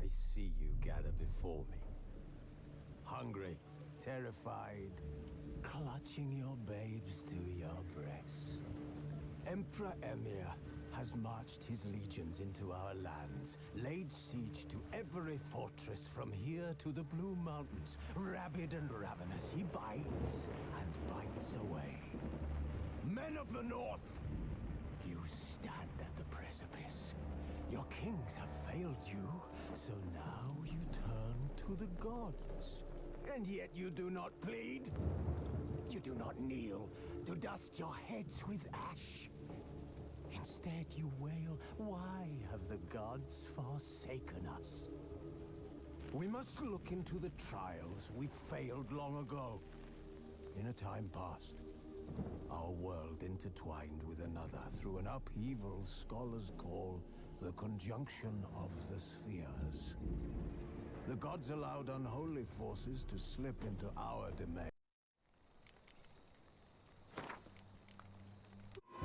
I see you gather before me. Hungry, terrified, clutching your babes to your breast. Emperor Emir has marched his legions into our lands, laid siege to every fortress from here to the Blue Mountains. Rabid and ravenous, he bites and bites away. Men of the North, you stand at the precipice. Your kings have failed you, so now you turn to the gods. And yet you do not plead. You do not kneel to dust your heads with ash. Instead you wail, why have the gods forsaken us? We must look into the trials we failed long ago. In a time past, our world intertwined with another through an upheaval scholars call the conjunction of the spheres. The gods allowed unholy forces to slip into our domain.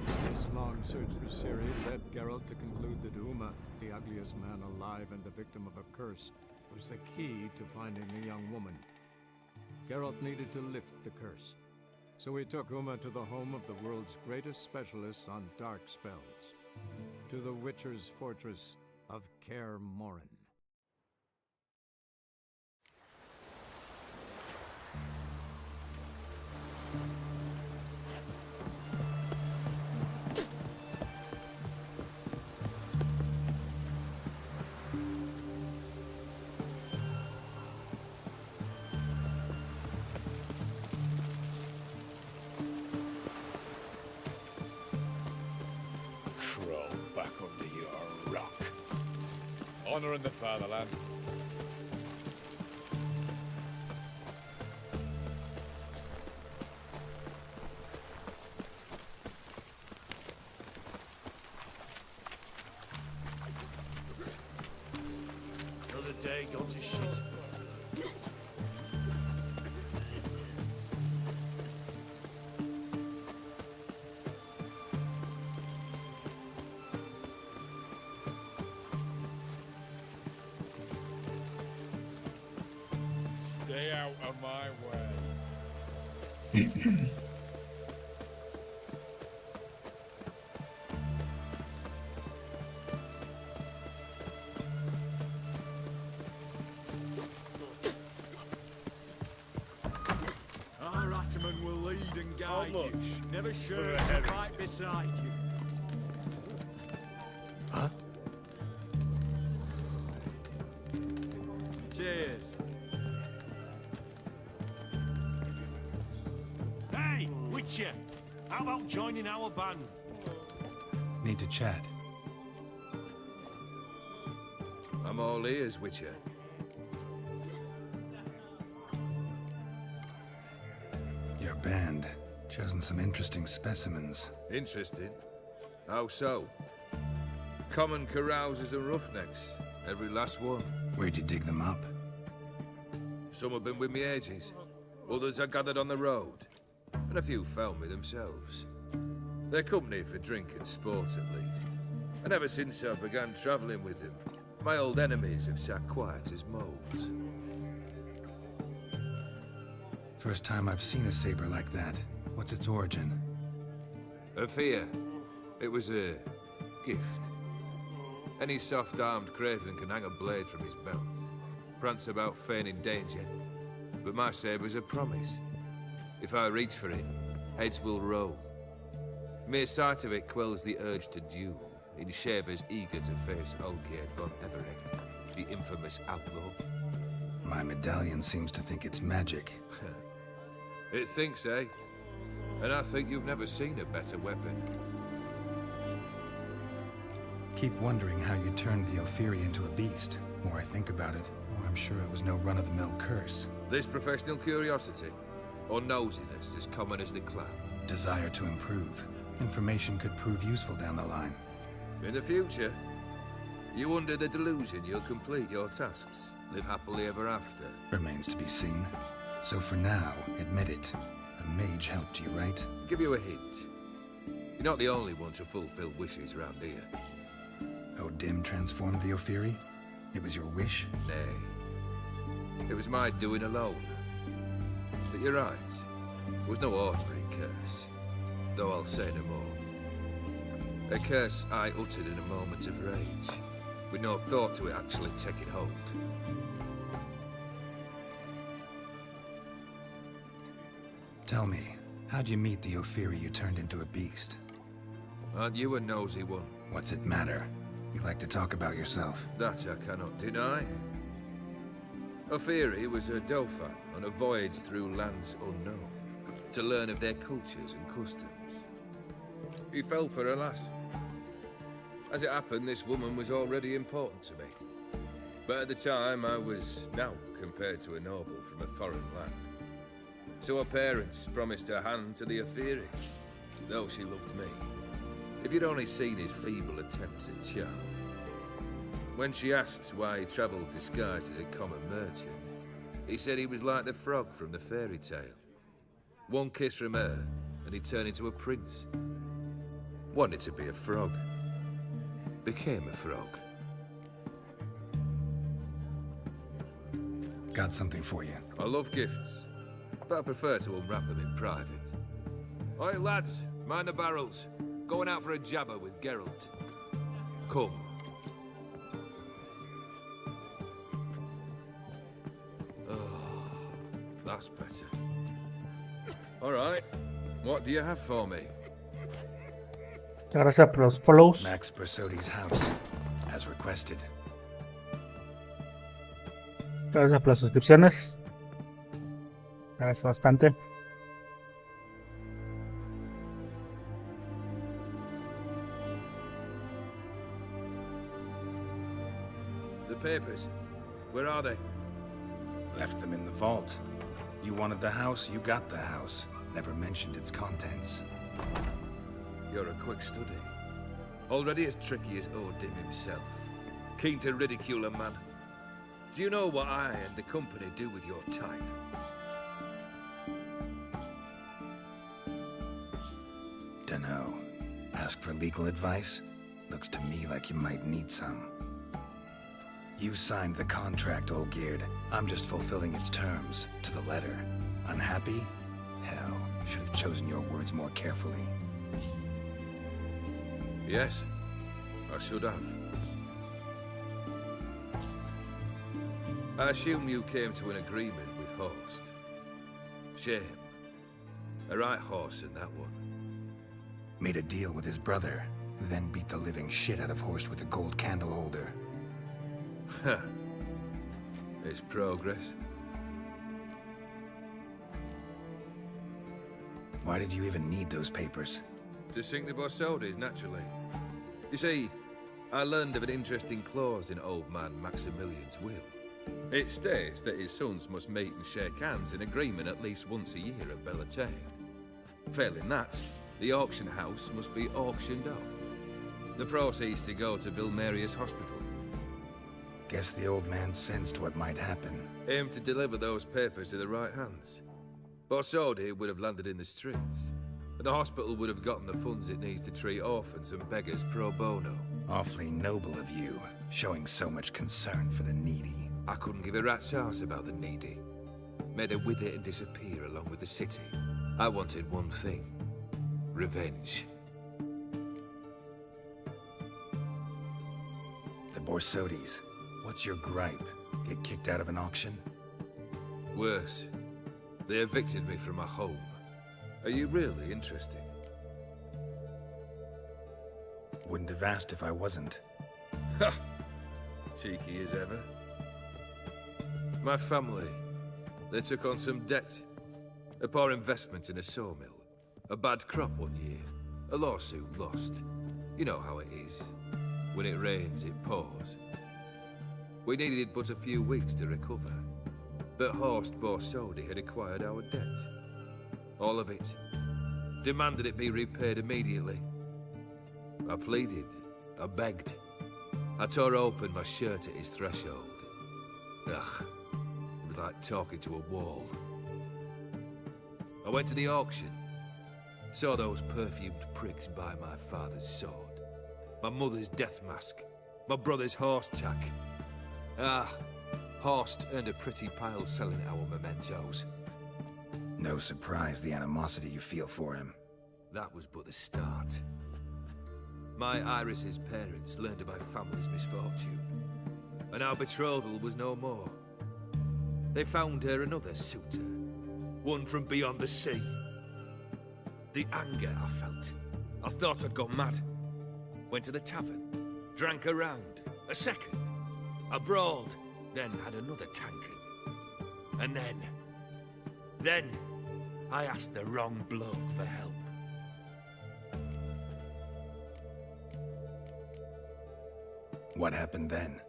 This long search for Ciri led Geralt to conclude that Uma, the ugliest man alive and the victim of a curse, was the key to finding the young woman. Geralt needed to lift the curse, so he took Uma to the home of the world's greatest specialists on dark spells, to the Witcher's fortress of Kaer Morhen. Crawl back under your rock. Honor in the fatherland. Another day gone to shit. Stay out of my way. Our Ataman will lead and guide How you, much never for sure a to herring? fight beside you. Huh? Cheers. Hey, Witcher! How about joining our band? Need to chat. I'm all ears, Witcher. Your band. Chosen some interesting specimens. Interesting. How so? Common carousers and roughnecks. Every last one. Where'd you dig them up? Some have been with me ages. Others I gathered on the road. And a few found me themselves. They're company for drink and sport, at least. And ever since I began travelling with them, my old enemies have sat quiet as moles. First time I've seen a saber like that. What's its origin? A fear. It was a gift. Any soft-armed craven can hang a blade from his belt, prance about feigning danger. But my saber's a promise. If I reach for it, heads will roll. Mere sight of it quells the urge to duel, in shavers eager to face Olgierd von Everett, the infamous outlaw. My medallion seems to think it's magic. It thinks, eh? And I think you've never seen a better weapon. Keep wondering how you turned the Ophiri into a beast. More I think about it, more I'm sure it was no run-of-the-mill curse. This professional curiosity, or nosiness as common as the cloud. Desire to improve. Information could prove useful down the line. In the future, you under the delusion you'll complete your tasks, live happily ever after. Remains to be seen. So for now, admit it. A mage helped you, right? Give you a hint. You're not the only one to fulfill wishes around here. Odim transformed the Ophiri? It was your wish? Nay. It was my doing alone. But you're right. It was no ordinary curse. Though I'll say no more. A curse I uttered in a moment of rage, with no thought to it actually taking hold. Tell me, how'd you meet the Ophiri you turned into a beast? Aren't you a nosy one? What's it matter? You like to talk about yourself. That I cannot deny. Ophiri was a Dauphin on a voyage through lands unknown, to learn of their cultures and customs. He fell for a lass. As it happened, this woman was already important to me. But at the time, I was now compared to a noble from a foreign land. So her parents promised her hand to the Ophiri, though she loved me. If you'd only seen his feeble attempts at charm. When she asked why he travelled disguised as a common merchant, he said he was like the frog from the fairy tale. One kiss from her, and he turned into a prince. Wanted to be a frog. Became a frog. Got something for you. I love gifts, but I prefer to unwrap them in private. Oi, lads, mind the barrels. Going out for a jabber with Geralt. Come. Oh, that's better. All right. What do you have for me? Gracias por los follows. Max Bersodi's house, as requested. Gracias por las suscripciones. Gracias bastante. The papers. Where are they? Left them in the vault. You wanted the house, you got the house. Never mentioned its contents. You're a quick study. Already as tricky as Odin himself. Keen to ridicule a man. Do you know what I and the company do with your type? Dunno. Ask for legal advice? Looks to me like you might need some. You signed the contract, Olgierd. I'm just fulfilling its terms, to the letter. Unhappy? Hell, should have chosen your words more carefully. Yes, I should have. I assume you came to an agreement with Horst. Shame. A right horse in that one. Made a deal with his brother, who then beat the living shit out of Horst with a gold candle holder. Huh. It's progress. Why did you even need those papers? To sink the Borsodis, naturally. You see, I learned of an interesting clause in old man Maximilian's will. It states that his sons must meet and shake hands in agreement at least once a year at Bellatane. Failing that, the auction house must be auctioned off. The proceeds to go to Vilmerius Hospital. Guess the old man sensed what might happen. Aimed to deliver those papers to the right hands. Borsodi would have landed in the streets, and the hospital would have gotten the funds it needs to treat orphans and beggars pro bono. Awfully noble of you, showing so much concern for the needy. I couldn't give a rat's ass about the needy. Made them wither and disappear along with the city. I wanted one thing. Revenge. The Borsodis. What's your gripe? Get kicked out of an auction? Worse. They evicted me from my home. Are you really interested? Wouldn't have asked if I wasn't. Ha! Cheeky as ever. My family, they took on some debt. A poor investment in a sawmill. A bad crop one year. A lawsuit lost. You know how it is. When it rains, it pours. We needed but a few weeks to recover. But Horst Borsodi had acquired our debt. All of it. Demanded it be repaid immediately. I pleaded. I begged. I tore open my shirt at his threshold. Ugh. It was like talking to a wall. I went to the auction. Saw those perfumed pricks buy my father's sword. My mother's death mask. My brother's horse tack. Ah, Horst earned a pretty pile selling our mementos. No surprise the animosity you feel for him. That was but the start. My Iris's parents learned of my family's misfortune, and our betrothal was no more. They found her another suitor, one from beyond the sea. The anger I felt, I thought I'd gone mad. Went to the tavern, drank a round, a second. I brawled, then had another tankard. And then I asked the wrong bloke for help. What happened then?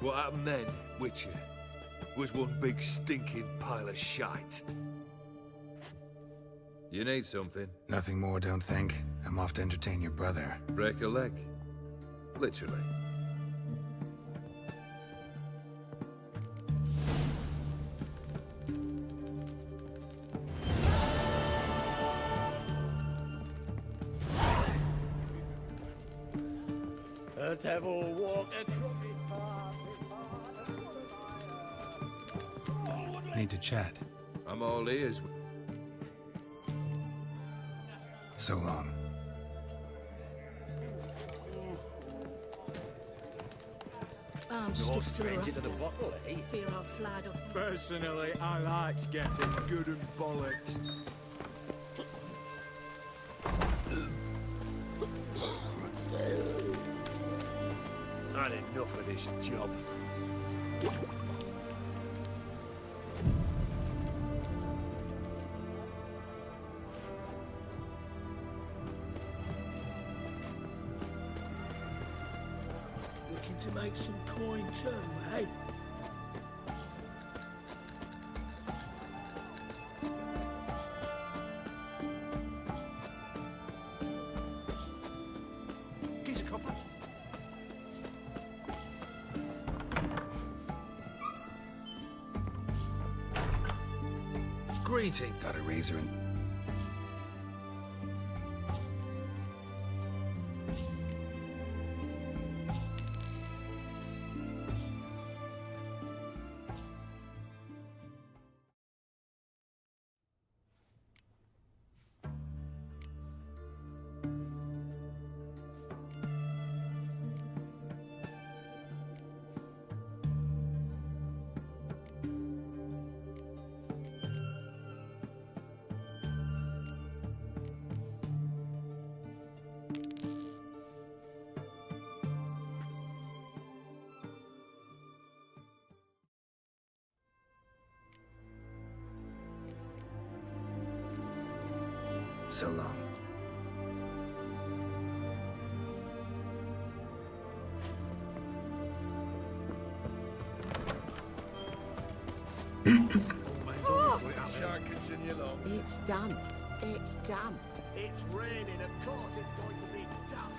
What happened then, Witcher, was one big stinking pile of shite. You need something? Nothing more, don't think. I'm off to entertain your brother. Break a leg? Literally. The devil walk a crooked path. Need to chat. I'm all ears. So long. I'm stuck to the rafters. Fear I'll slide off. Personally, I likes getting good and bollocks. Had enough of this job. Looking to make some coin too, eh? Give us a copper. Greeting. Got a razor and... So long. Shan't continue long. It's damp. It's damp. It's raining, of course it's going to be damp.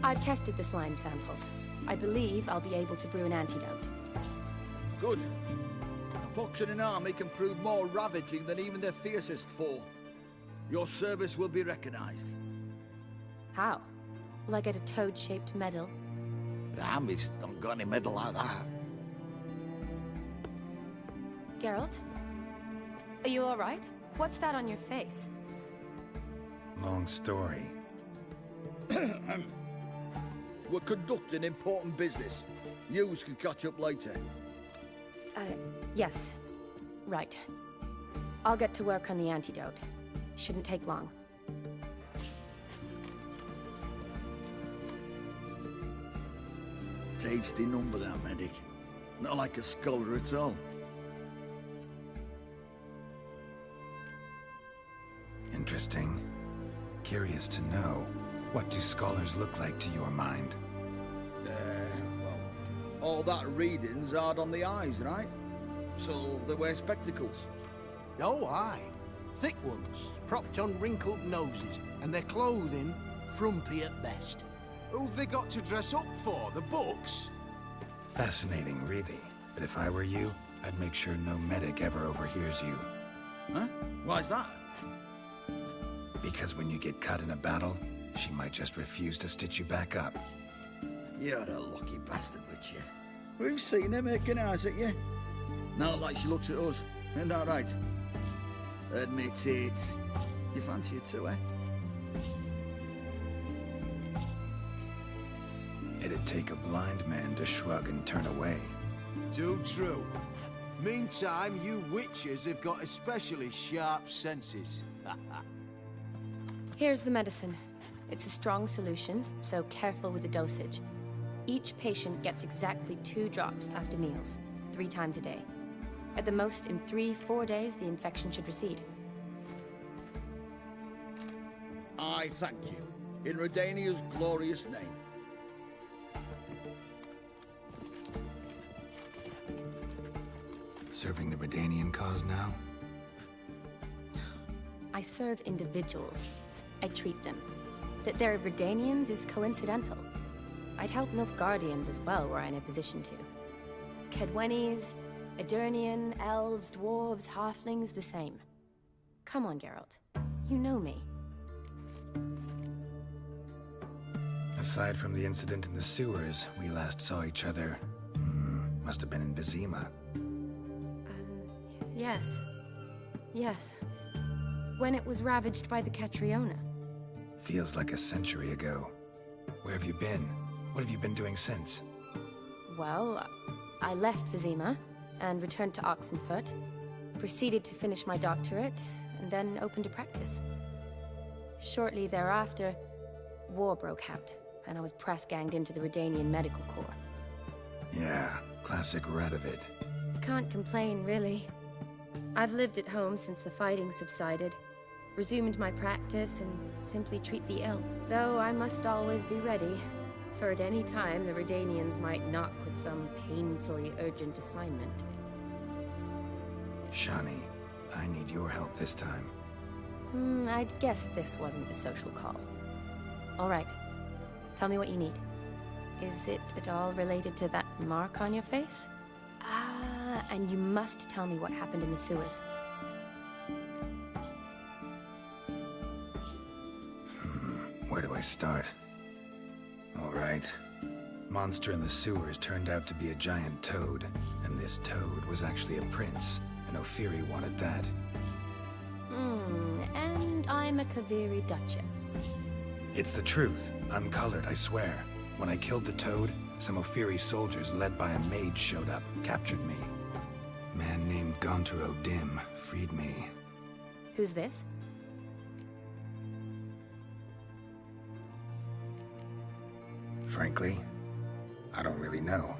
I've tested the slime samples. I believe I'll be able to brew an antidote. Good. A pox in an army can prove more ravaging than even their fiercest foe. Your service will be recognized. How? Will I get a toad-shaped medal? The army's not got any medal like that. Geralt? Are you alright? What's that on your face? Long story. We're conducting important business. Yous can catch up later. Yes. Right. I'll get to work on the antidote. Shouldn't take long. Tasty number, that medic. Not like a scholar at all. Interesting. Curious to know, what do scholars look like to your mind? Well, all that reading's hard on the eyes, right? So they wear spectacles. Oh, aye. Thick ones, propped on wrinkled noses, and their clothing frumpy at best. Who've they got to dress up for? The books? Fascinating, really. But if I were you, I'd make sure no medic ever overhears you. Huh? Why's that? Because when you get cut in a battle, she might just refuse to stitch you back up. You're a lucky bastard, with you. We've seen her making eyes at you. Not like she looks at us. Isn't that right? Admit it. You fancy it too, eh? It'd take a blind man to shrug and turn away. Too true. Meantime, you witches have got especially sharp senses. Here's the medicine. It's a strong solution, so careful with the dosage. Each patient gets exactly 2 drops after meals, 3 times a day. At the most, in 3-4 days, the infection should recede. I thank you. In Redania's glorious name. Serving the Redanian cause now? I serve individuals. I treat them. That they're Redanians is coincidental. I'd help Nilfgaardians as well were I in a position to. Kedwenis, Edirnian, elves, dwarves, halflings, the same. Come on, Geralt. You know me. Aside from the incident in the sewers, we last saw each other... must have been in Vizima. Yes. Yes. When it was ravaged by the Catriona. Feels like a century ago. Where have you been? What have you been doing since? Well, I left Vizima and returned to Oxenfoot, proceeded to finish my doctorate, and then opened a practice. Shortly thereafter, war broke out, and I was press-ganged into the Redanian Medical Corps. Yeah, classic Radovid. Can't complain, really. I've lived at home since the fighting subsided, resumed my practice, and simply treat the ill. Though I must always be ready, for at any time the Redanians might knock with some painfully urgent assignment. Shani, I need your help this time. I'd guess this wasn't a social call. All right. Tell me what you need. Is it at all related to that mark on your face? Ah, and you must tell me what happened in the sewers. Where do I start? All right. Monster in the sewers turned out to be a giant toad, and this toad was actually a prince, and Ophiri wanted that. And I'm a Kaviri Duchess. It's the truth. Uncolored, I swear. When I killed the toad, some Ophiri soldiers led by a mage showed up, captured me. Man named Gontaro Dim freed me. Who's this? Frankly, I don't really know.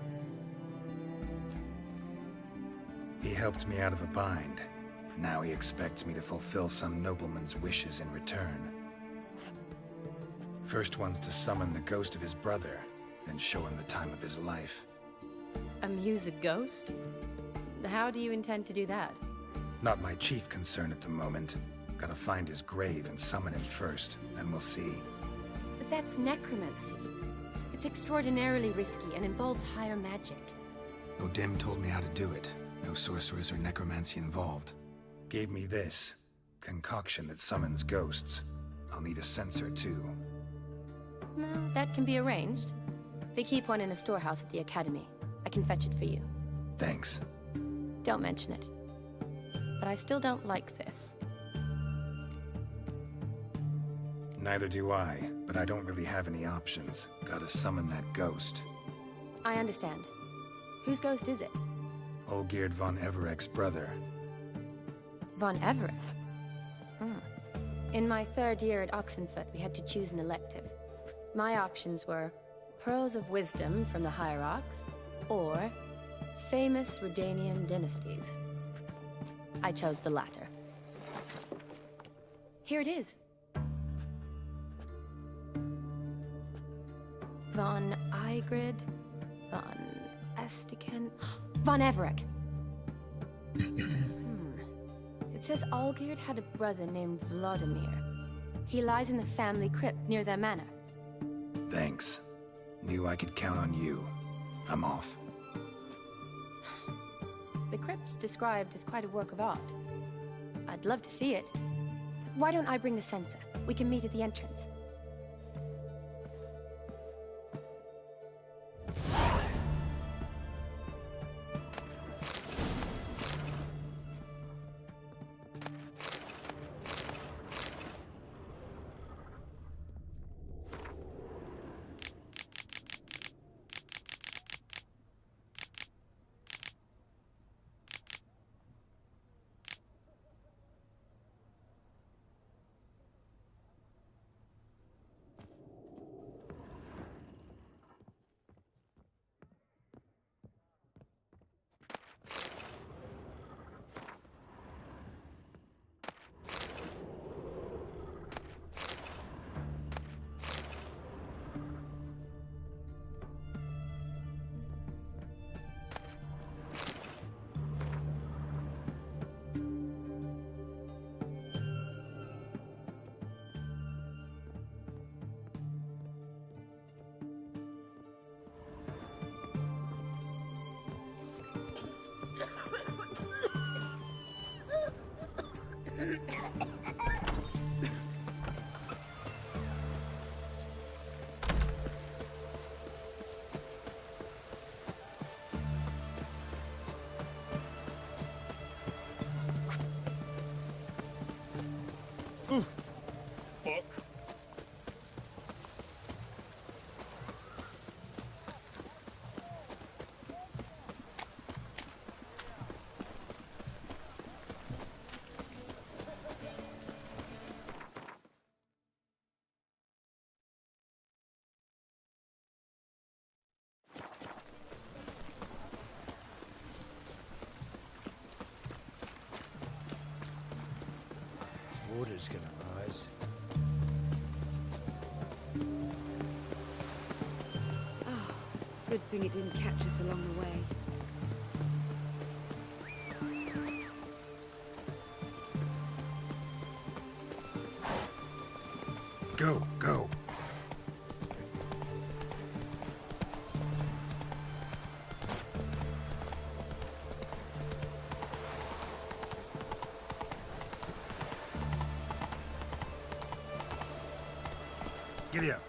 He helped me out of a bind. Now he expects me to fulfill some nobleman's wishes in return. First one's to summon the ghost of his brother, then show him the time of his life. Amuse a ghost? How do you intend to do that? Not my chief concern at the moment. Gotta find his grave and summon him first, and we'll see. But that's necromancy. It's extraordinarily risky and involves higher magic. O'Dim told me how to do it. No sorcerers or necromancy involved. Gave me this concoction that summons ghosts. I'll need a sensor, too. Well, that can be arranged. They keep one in a storehouse at the Academy. I can fetch it for you. Thanks. Don't mention it. But I still don't like this. Neither do I, but I don't really have any options. Gotta summon that ghost. I understand. Whose ghost is it? Olgierd von Evereck's brother. Von Everett? In my third year at Oxenfoot, we had to choose an elective. My options were Pearls of Wisdom from the Hierarchs, or famous Redanian dynasties. I chose the latter. Here it is. Von Igrid, Von Estiken, Von Everett. It says Olgierd had a brother named Vladimir. He lies in the family crypt near their manor. Thanks. Knew I could count on you. I'm off. The crypt's described as quite a work of art. I'd love to see it. Why don't I bring the sensor? We can meet at the entrance. Fuck. Water's gonna rise. Oh, good thing it didn't catch us along the way. Go, go. Giddy up.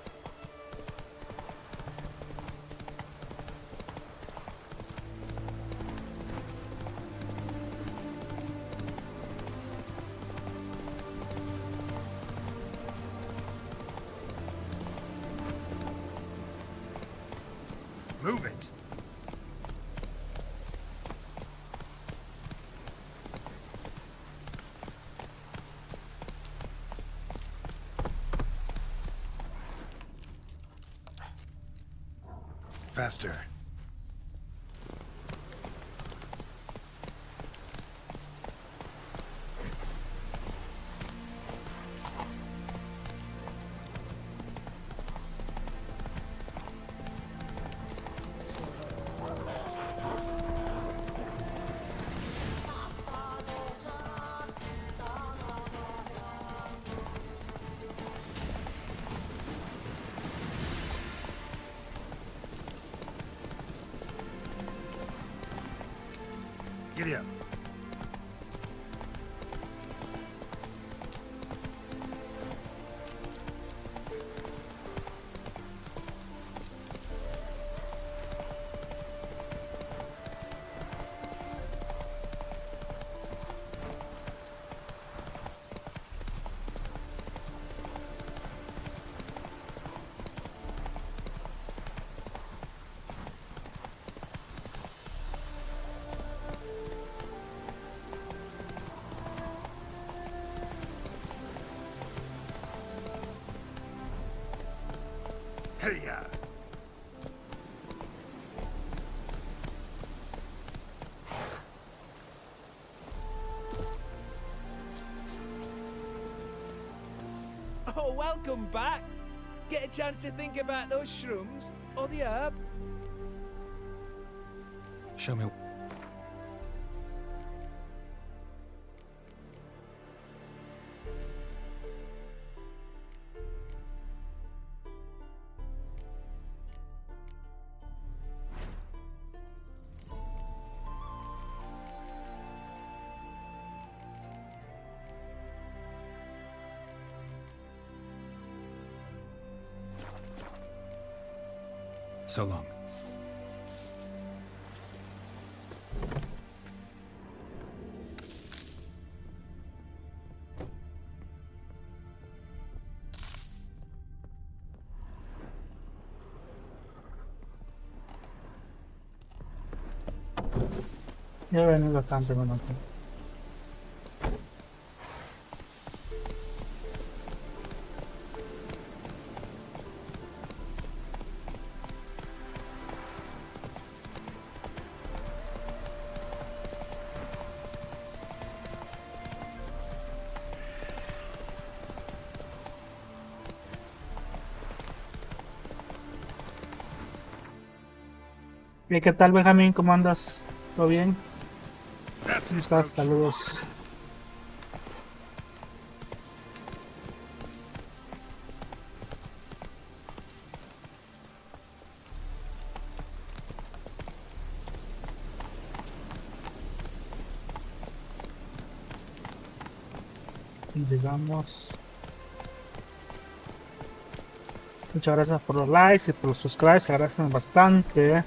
Move it. Faster. Giddy up. Hey, Oh, welcome back. Get a chance to think about those shrooms or the herb? Show me. So long. Ya ven bastante monótono. ¿Y qué tal, Benjamín? ¿Cómo andas? ¿Todo bien? ¿Cómo estás? Saludos. Y llegamos. Muchas gracias por los likes y por los subscribes, se agradecen bastante.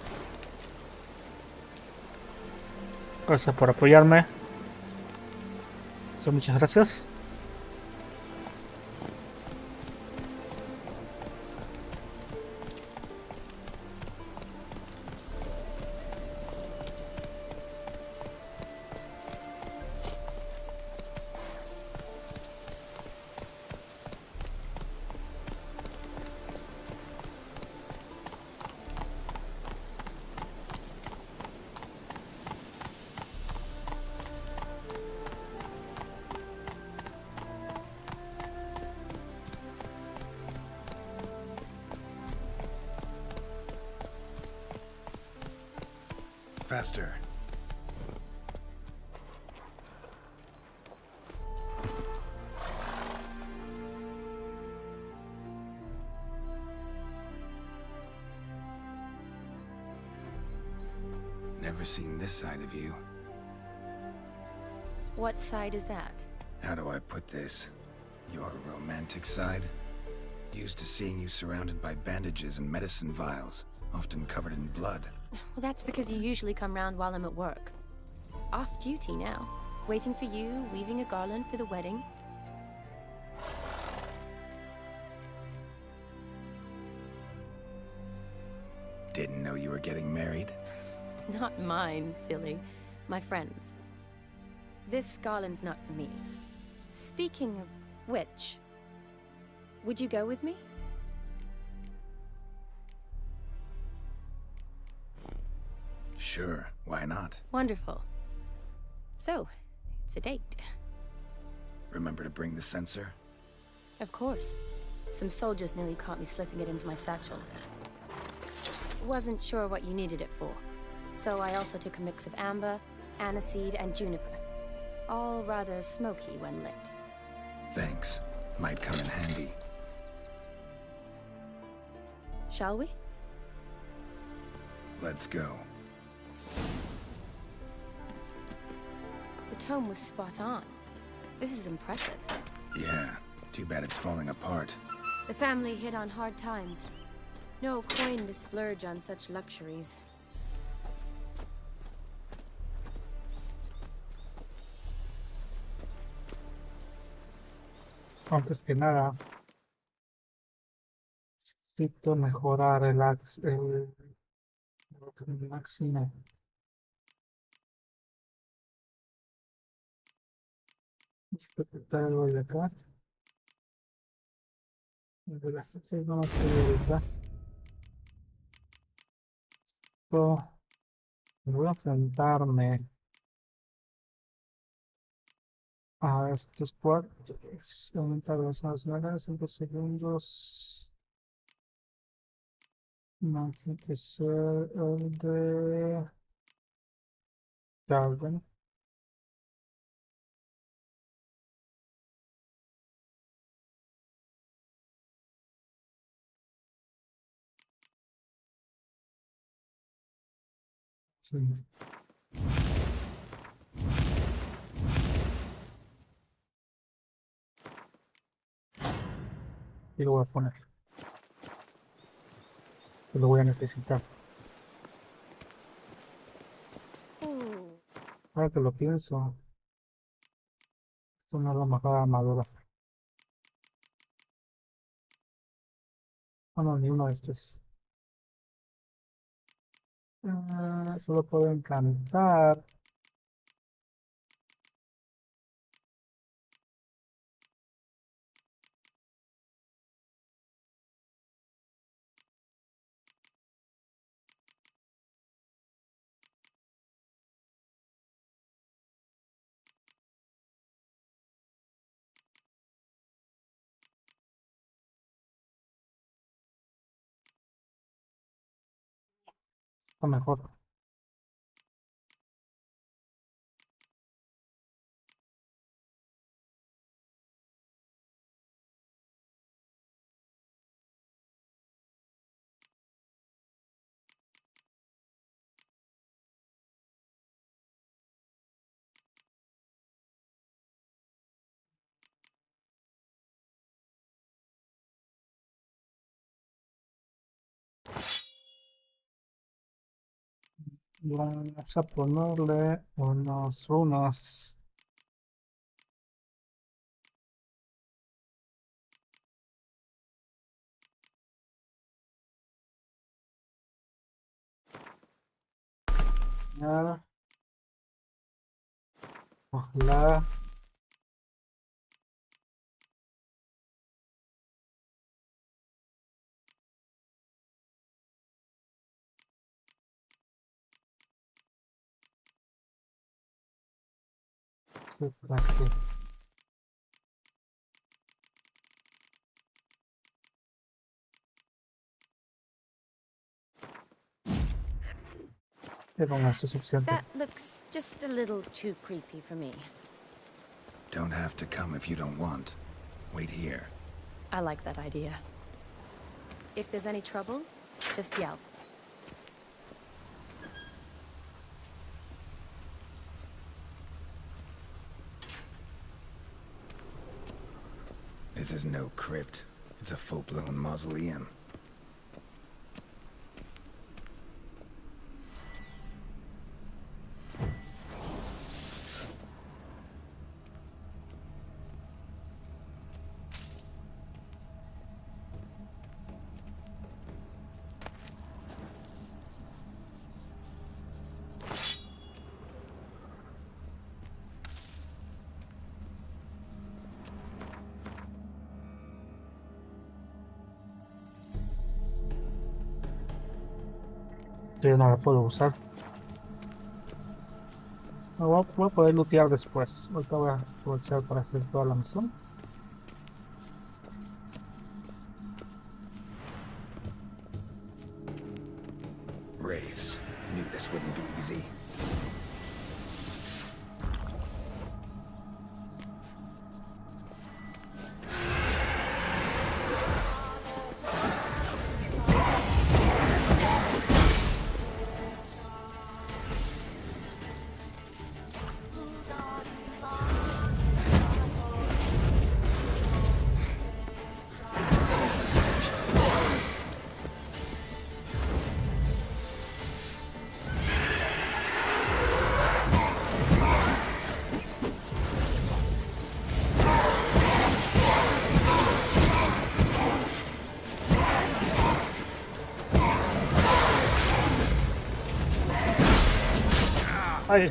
Gracias por apoyarme. Muchas gracias. Faster. Never seen this side of you. What side is that? How do I put this? Your romantic side? Used to seeing you surrounded by bandages and medicine vials, often covered in blood. Well, that's because you usually come round while I'm at work. Off duty now. Waiting for you, weaving a garland for the wedding. Didn't know you were getting married? Not mine, silly. My friend's. This garland's not for me. Speaking of which, would you go with me? Sure, why not? Wonderful. So, it's a date. Remember to bring the sensor? Of course. Some soldiers nearly caught me slipping it into my satchel. Wasn't sure what you needed it for, so I also took a mix of amber, aniseed, and juniper. All rather smoky when lit. Thanks. Might come in handy. Shall we? Let's go. The tome was spot on. This is impressive. Yeah, too bad it's falling apart. The family hit on hard times. No coin to splurge on such luxuries. Antes que nada, necesito mejorar el máximo. Necesito quitar algo de acá. De las cosas no sé ahorita. Esto, voy a enfrentarme a estos cuartos. Aumentar las horas, 5 segundos. No tiene que ser el de Garden. Sí. Y lo voy a poner. Lo voy a necesitar. Ahora que lo pienso, esto no es la mejor armadura. Ah, no, ni uno de estos. Solo puedo encantar. Está mejor. Vamos a ponerle unos runas. Ya. Ojalá. Aquí. Con esto es suficiente. That looks just a little too creepy for me. Don't have to come if you don't want. Wait here. I like that idea. If there's any trouble, just yell. This is no crypt. It's a full-blown mausoleum. Yo no la puedo usar. Voy a poder lootear después. Ahorita voy a aprovechar para hacer toda la misión. Wraiths. Knew this wouldn't be easy. Ay.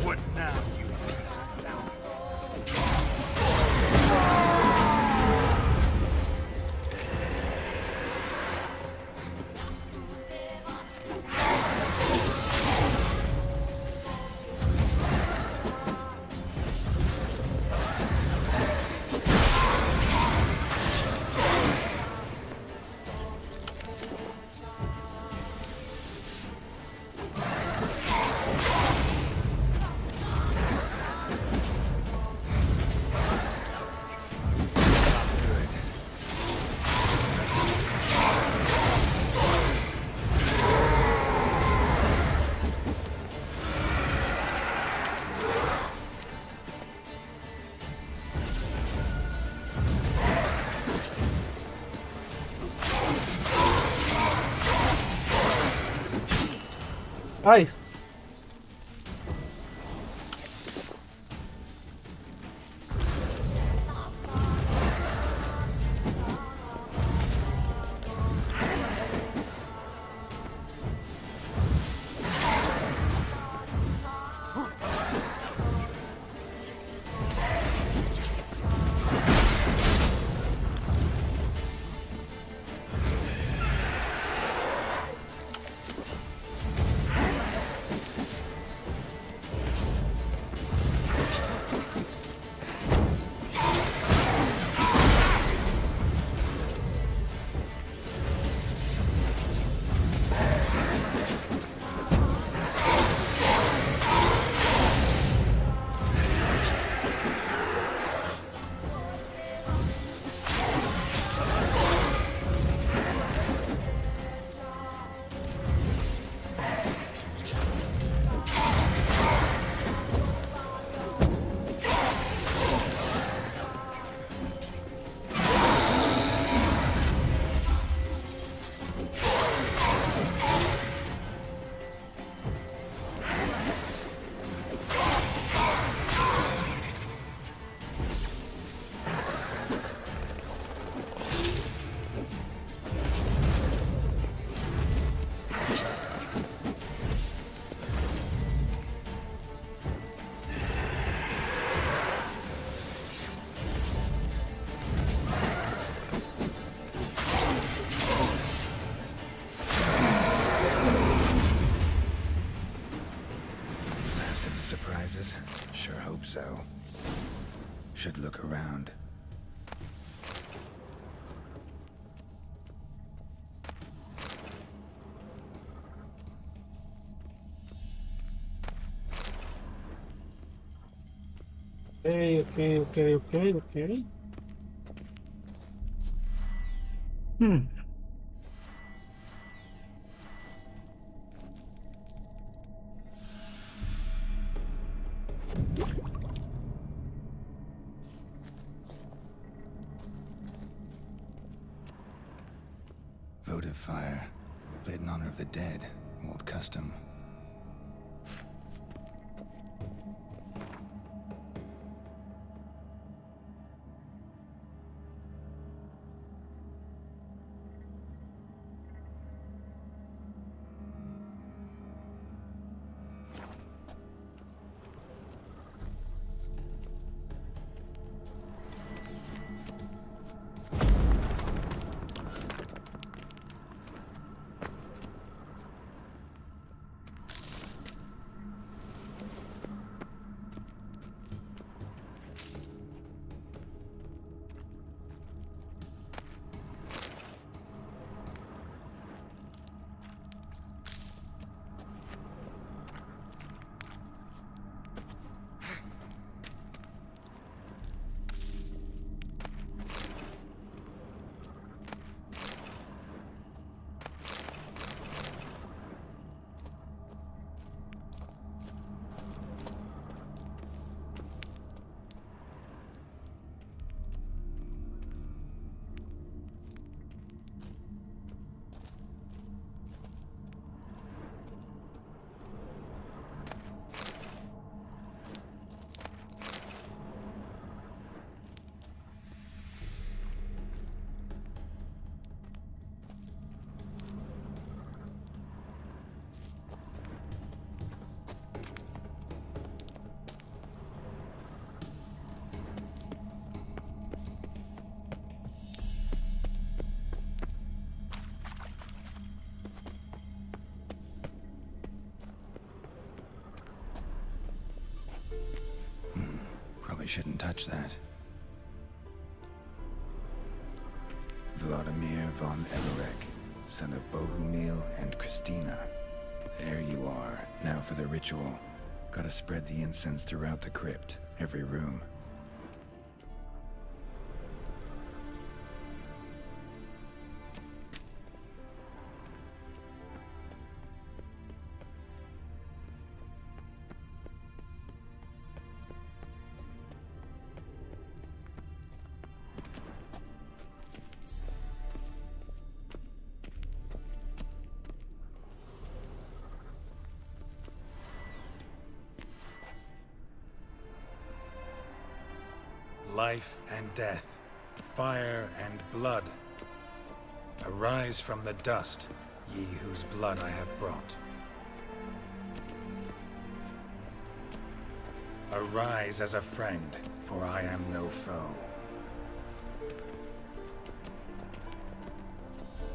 What now, you piece of filth? Ay. Surprises? Sure hope so. Should look around. Ok. Hmm. Votive fire. Lit in honor of the dead. Old custom. Probably shouldn't touch that. Vladimir von Everek, son of Bohumil and Christina. There you are. Now for the ritual. Gotta spread the incense throughout the crypt, every room. Life and death, fire and blood. Arise from the dust, ye whose blood I have brought. Arise as a friend, for I am no foe.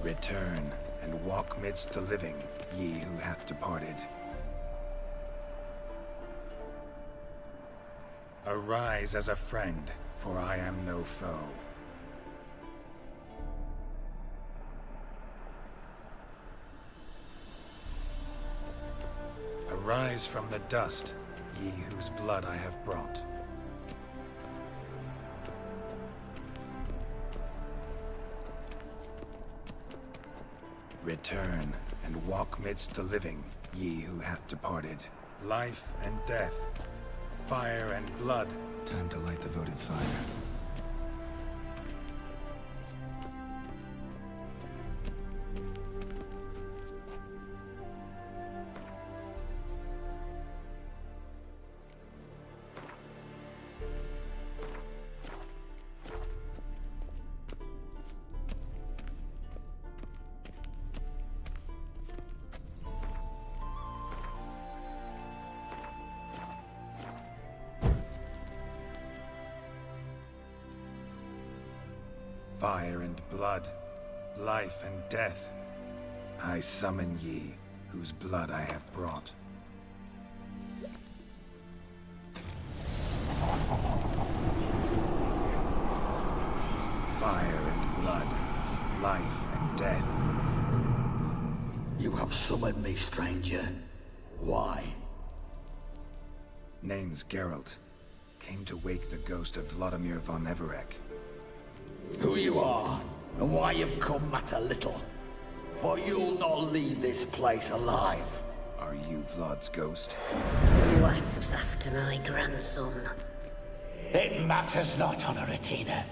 Return and walk midst the living, ye who hath departed. Arise as a friend, for I am no foe. Arise from the dust, ye whose blood I have brought. Return and walk midst the living, ye who hath departed. Life and death, fire and blood. Time to light the votive fire. Fire and blood, life and death. I summon ye, whose blood I have brought. Fire and blood, life and death. You have summoned me, stranger. Why? Name's Geralt. Came to wake the ghost of Vladimir von Everek. Who you are, and why you've come matter little. For you'll not leave this place alive. Are you Vlad's ghost? Who asks after my grandson? It matters not, Honoratina.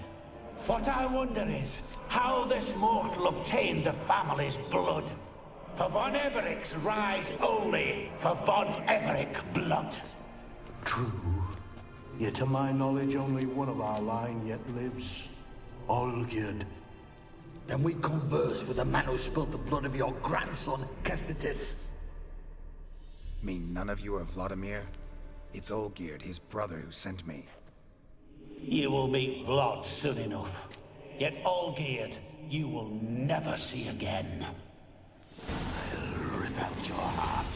What I wonder is how this mortal obtained the family's blood. For von Everek's rise only for von Everek blood. True. Yet to my knowledge, only one of our line yet lives. Olgierd. Then we converse with the man who spilled the blood of your grandson, Kestitis. Mean none of you are Vladimir? It's Olgierd, his brother, who sent me. You will meet Vlad soon enough. Yet Olgierd, you will never see again. I'll rip out your heart.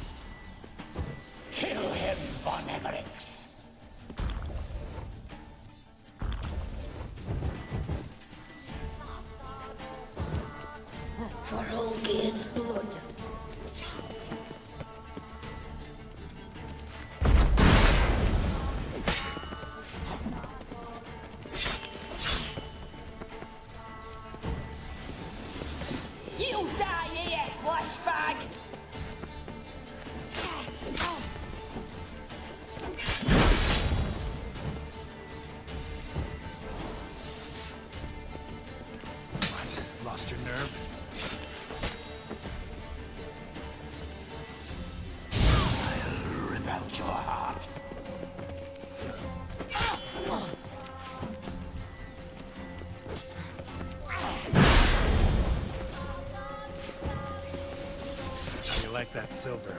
Kill him, von Evereks. For Olgierd's blood. You die here, flashbag! What? Lost your nerve? I'll rip out your heart. You like that silver?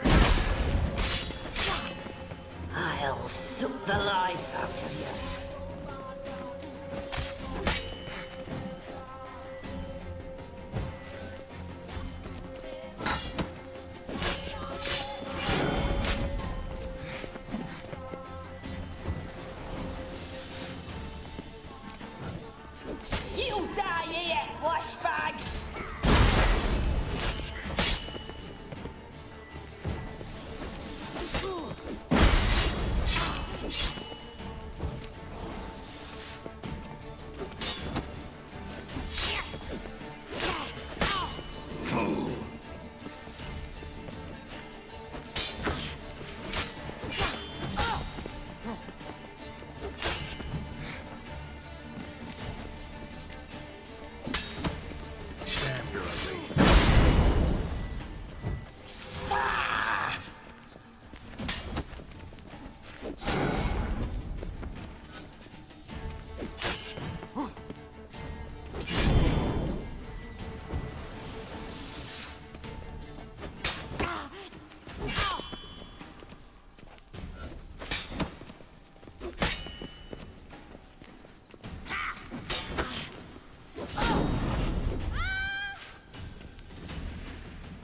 I'll suck the life out of you.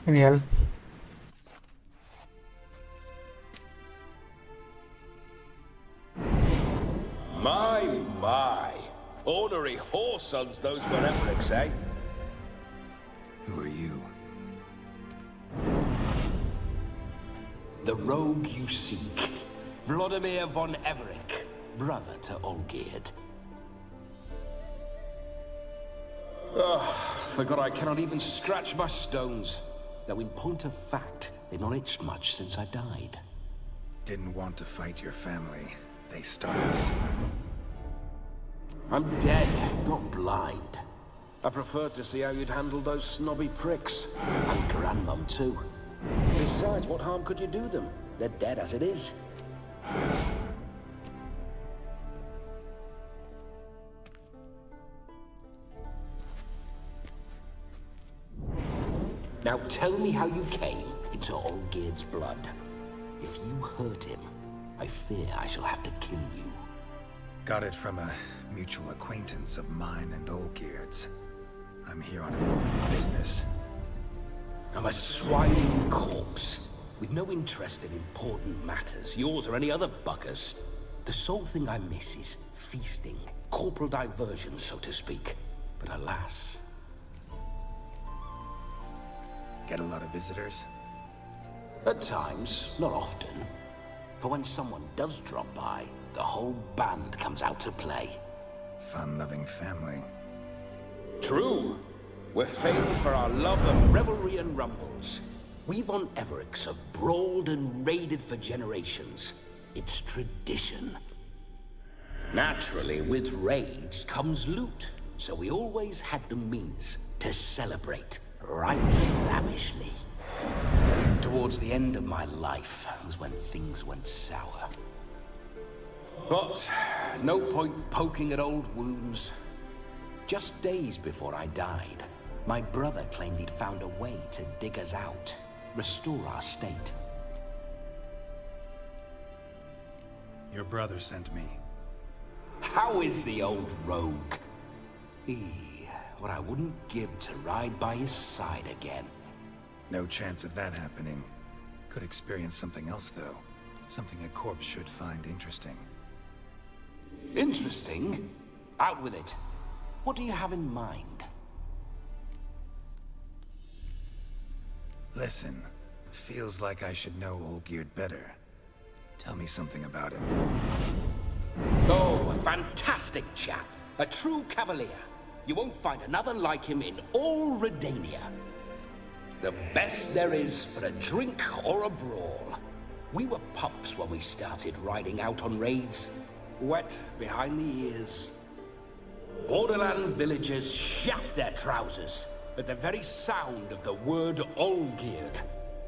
Genial. My. Ornery whoresons those Veremrics, eh? Who are you? The rogue you seek. Vladimir von Everick, brother to Olgierd. Forgot I cannot even scratch my stones. Though in point of fact, they've not itched much since I died. Didn't want to fight your family. They started it. I'm dead, not blind. I preferred to see how you'd handle those snobby pricks. And Grandmum, too. Besides, what harm could you do them? They're dead as it is. Now tell me how you came into Olgierd's blood. If you hurt him, I fear I shall have to kill you. Got it from a mutual acquaintance of mine and Olgierd's. I'm here on important business. I'm a swining corpse, with no interest in important matters, yours or any other buggers. The sole thing I miss is feasting, corporal diversion, so to speak. But alas... Get a lot of visitors? At times, not often. For when someone does drop by, the whole band comes out to play. Fun-loving family. True. We're famed for our love of revelry and rumbles. We von Evericks have brawled and raided for generations. It's tradition. Naturally, with raids comes loot, so we always had the means to celebrate right lavishly. Towards the end of my life was when things went sour. But no point poking at old wounds. Just days before I died, my brother claimed he'd found a way to dig us out, restore our state. Your brother sent me. How is the old rogue? What I wouldn't give to ride by his side again. No chance of that happening. Could experience something else, though. Something a corpse should find interesting. Interesting? Out with it. What do you have in mind? Listen, feels like I should know Olgierd better. Tell me something about him. Oh, a fantastic chap. A true cavalier. You won't find another like him in all Redania. The best there is for a drink or a brawl. We were pups when we started riding out on raids. Wet behind the ears. Borderland villagers shat their trousers at the very sound of the word Olgierd.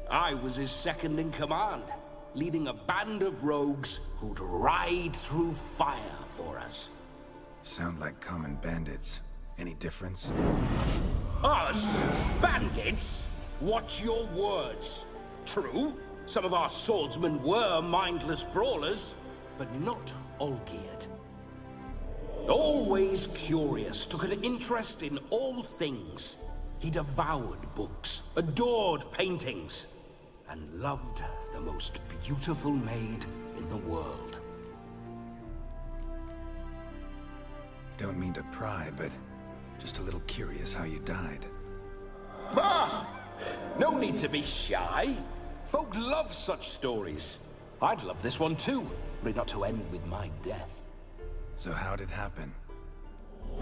I was his second in command, leading a band of rogues who'd ride through fire for us. Sound like common bandits. Any difference? Us? Bandits? Watch your words. True, some of our swordsmen were mindless brawlers, but not Olgierd. Always curious, took an interest in all things. He devoured books, adored paintings, and loved the most beautiful maid in the world. Don't mean to pry, but just a little curious how you died. Ah! No need to be shy. Folk love such stories. I'd love this one too, but not to end with my death. So how'd it happen?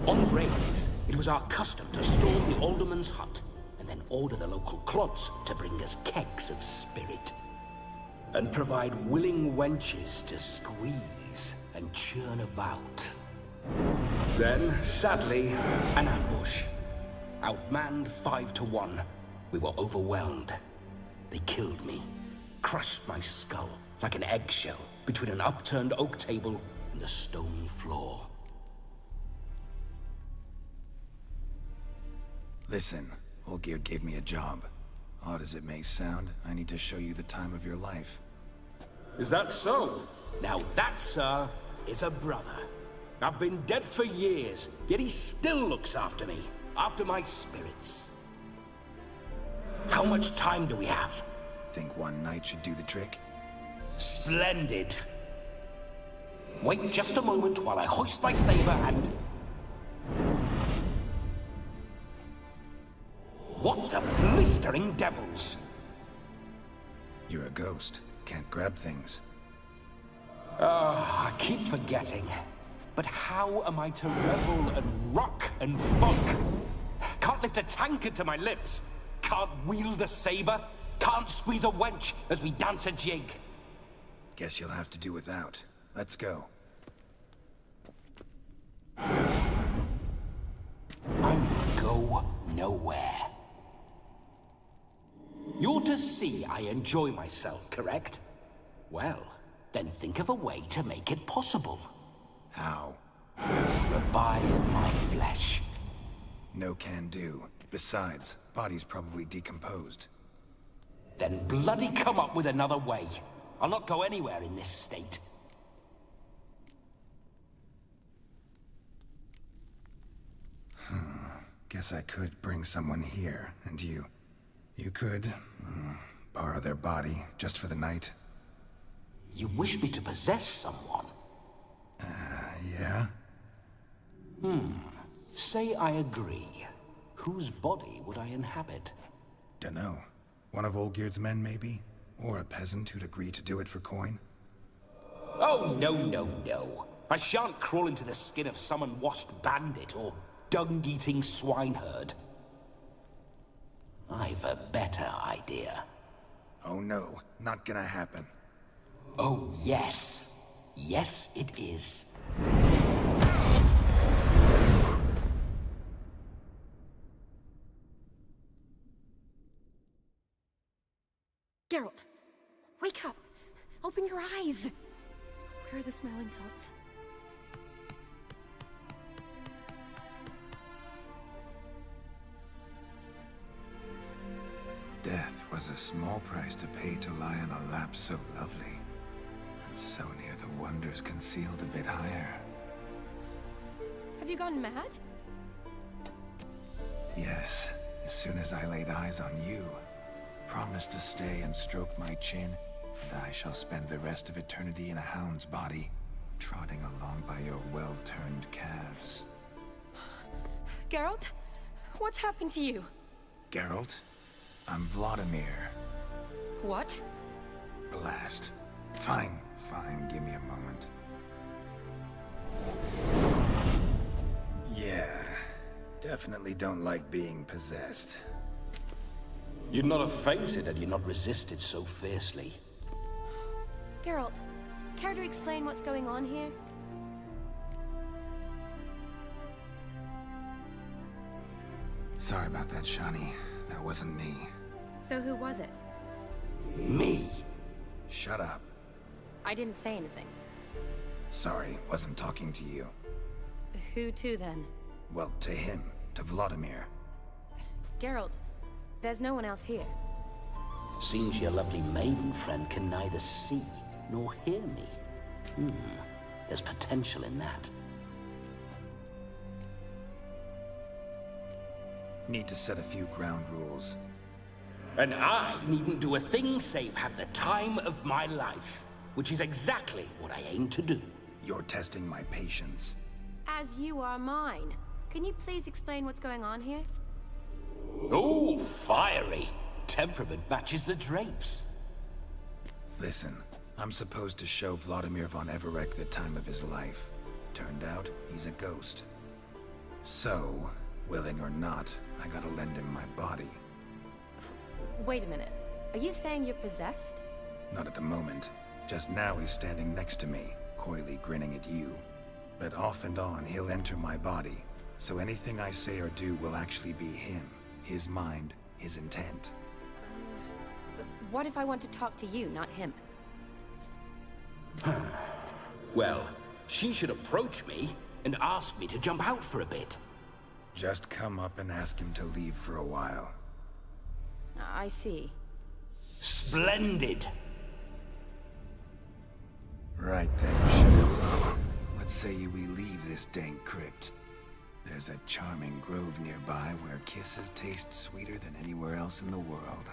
On raids, it was our custom to storm the alderman's hut, and then order the local clods to bring us kegs of spirit. And provide willing wenches to squeeze and churn about. Then, sadly, an ambush. Outmanned 5-1, we were overwhelmed. They killed me, crushed my skull like an eggshell between an upturned oak table and the stone floor. Listen, Olgierd gave me a job. Odd as it may sound, I need to show you the time of your life. Is that so? Now that, sir, is a brother. I've been dead for years, yet he still looks after me, after my spirits. How much time do we have? Think one night should do the trick? Splendid. Wait just a moment while I hoist my saber and... What the blistering devils? You're a ghost. Can't grab things. I keep forgetting. But how am I to revel and rock and funk? Can't lift a tankard to my lips. Can't wield a saber. Can't squeeze a wench as we dance a jig. Guess you'll have to do without. Let's go. I will go nowhere. You're to see I enjoy myself, correct? Well, then think of a way to make it possible. How? Revive my flesh. No can do. Besides, body's probably decomposed. Then bloody come up with another way. I'll not go anywhere in this state. Guess I could bring someone here, and you could borrow their body just for the night. You wish me to possess someone? Yeah? Say I agree. Whose body would I inhabit? Dunno. One of Olgierd's men, maybe? Or a peasant who'd agree to do it for coin? Oh, no, no, no. I shan't crawl into the skin of some unwashed bandit or dung-eating swineherd. I've a better idea. Oh no, not gonna happen. Oh, yes. Yes, it is. Geralt, wake up! Open your eyes! Where are the smelling salts? Death was a small price to pay to lie on a lap so lovely, and so near the wonders concealed a bit higher. Have you gone mad? Yes, as soon as I laid eyes on you, promised to stay and stroke my chin, and I shall spend the rest of eternity in a hound's body, trotting along by your well-turned calves. Geralt, what's happened to you? Geralt? I'm Vladimir. What? Blast. Fine, give me a moment. Yeah, definitely don't like being possessed. You'd not have fainted had you not resisted so fiercely. Geralt, care to explain what's going on here? Sorry about that, Shani. That wasn't me. So who was it? Me. Shut up. I didn't say anything. Sorry, wasn't talking to you. Who to then? Well, to him. To Vladimir. Geralt, there's no one else here. Seems your lovely maiden friend can neither see nor hear me. There's potential in that. Need to set a few ground rules. And I needn't do a thing save have the time of my life, which is exactly what I aim to do. You're testing my patience. As you are mine. Can you please explain what's going on here? Oh, fiery. Temperament matches the drapes. Listen, I'm supposed to show Vladimir von Everec the time of his life. Turned out, he's a ghost. So, willing or not, I gotta lend him my body. Wait a minute. Are you saying you're possessed? Not at the moment. Just now he's standing next to me, coyly grinning at you. But off and on, he'll enter my body. So anything I say or do will actually be him. His mind, his intent. What if I want to talk to you, not him? Well, she should approach me and ask me to jump out for a bit. Just come up and ask him to leave for a while. I see. Splendid! Right then, sugar plum. What say we leave this dank crypt? There's a charming grove nearby where kisses taste sweeter than anywhere else in the world.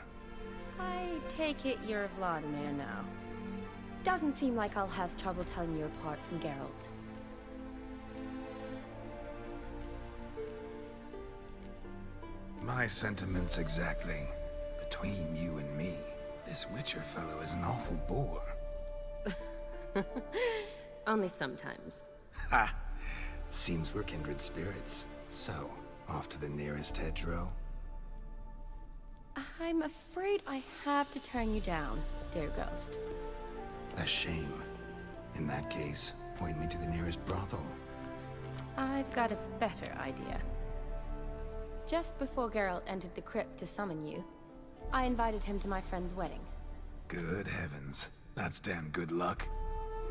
I take it you're Vladimir now. Doesn't seem like I'll have trouble telling you apart from Geralt. My sentiments exactly. Between you and me, this Witcher fellow is an awful bore. Only sometimes. Ha! Seems we're kindred spirits. So, off to the nearest hedgerow? I'm afraid I have to turn you down, dear ghost. A shame. In that case, point me to the nearest brothel. I've got a better idea. Just before Geralt entered the crypt to summon you, I invited him to my friend's wedding. Good heavens. That's damn good luck.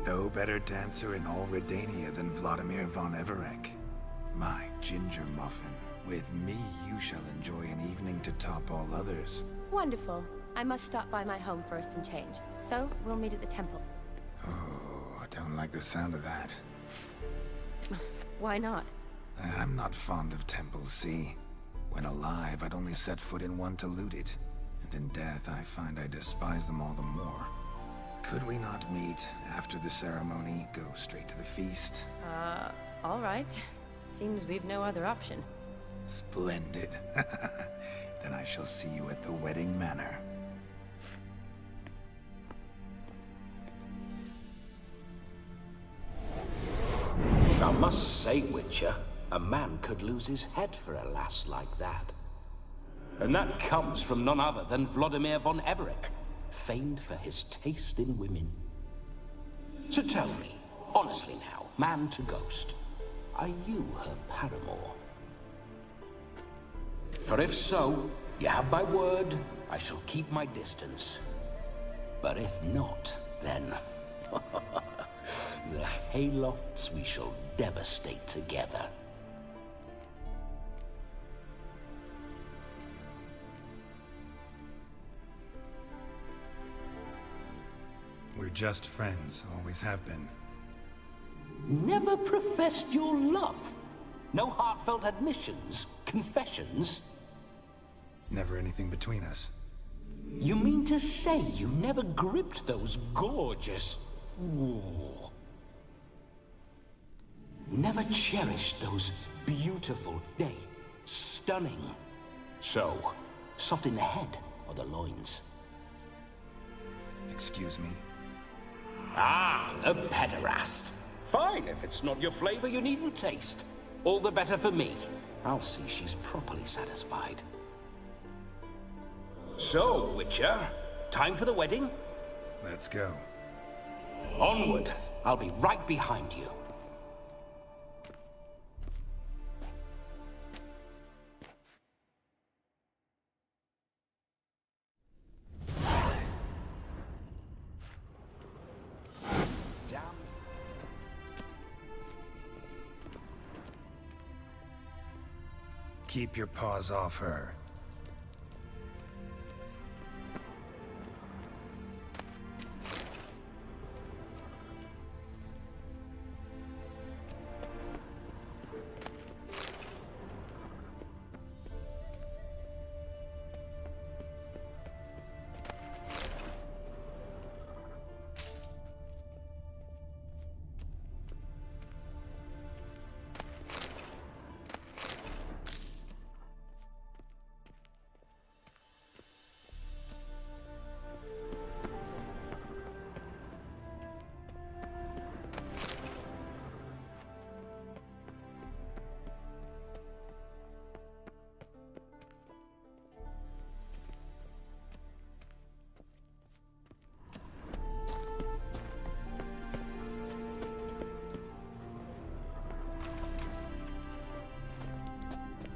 No better dancer in all Redania than Vladimir von Everec. My ginger muffin. With me, you shall enjoy an evening to top all others. Wonderful. I must stop by my home first and change. So, we'll meet at the temple. Oh, I don't like the sound of that. Why not? I'm not fond of temples, see? When alive, I'd only set foot in one to loot it. And in death, I find I despise them all the more. Could we not meet after the ceremony, go straight to the feast? All right. Seems we've no other option. Splendid. Then I shall see you at the wedding manor. I must say, Witcher, a man could lose his head for a lass like that. And that comes from none other than Vladimir von Everec, famed for his taste in women. So tell me, honestly now, man to ghost, are you her paramour? For if so, you have my word, I shall keep my distance. But if not, then... the haylofts we shall devastate together. We're just friends, always have been. Never professed your love? No heartfelt admissions, confessions? Never anything between us. You mean to say you never gripped those gorgeous... Ooh. Never cherished those beautiful, nay, stunning. So, soft in the head or the loins? Excuse me? Ah, a pederast. Fine, if it's not your flavor, you needn't taste. All the better for me. I'll see she's properly satisfied. So, Witcher, time for the wedding? Let's go. Onward. I'll be right behind you. Keep your paws off her.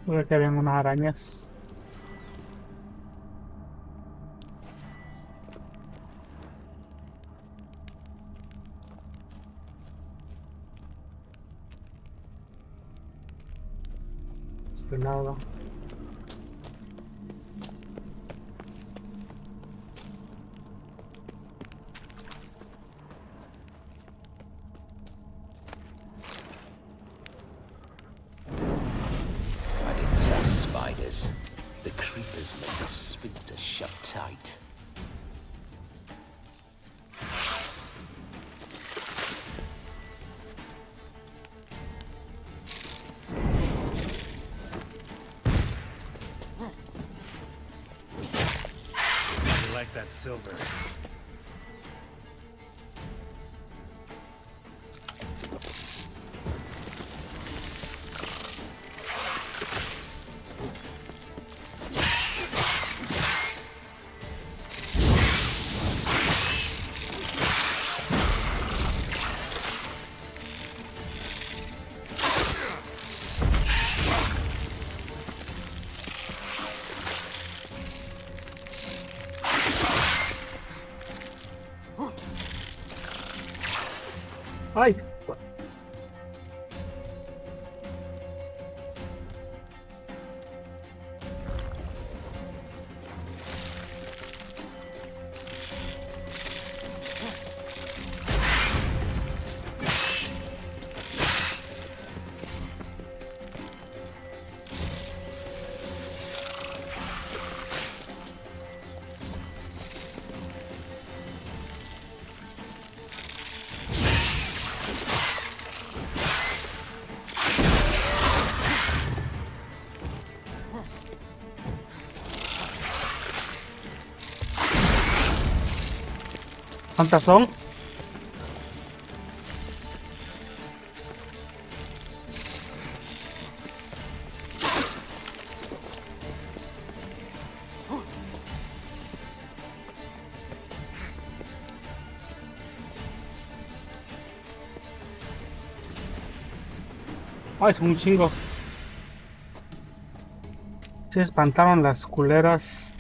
Creo que habían unas arañas. Este lado. that silver. Ay. ¿Cuántas son? Ay, son un chingo. Se espantaron las culeras.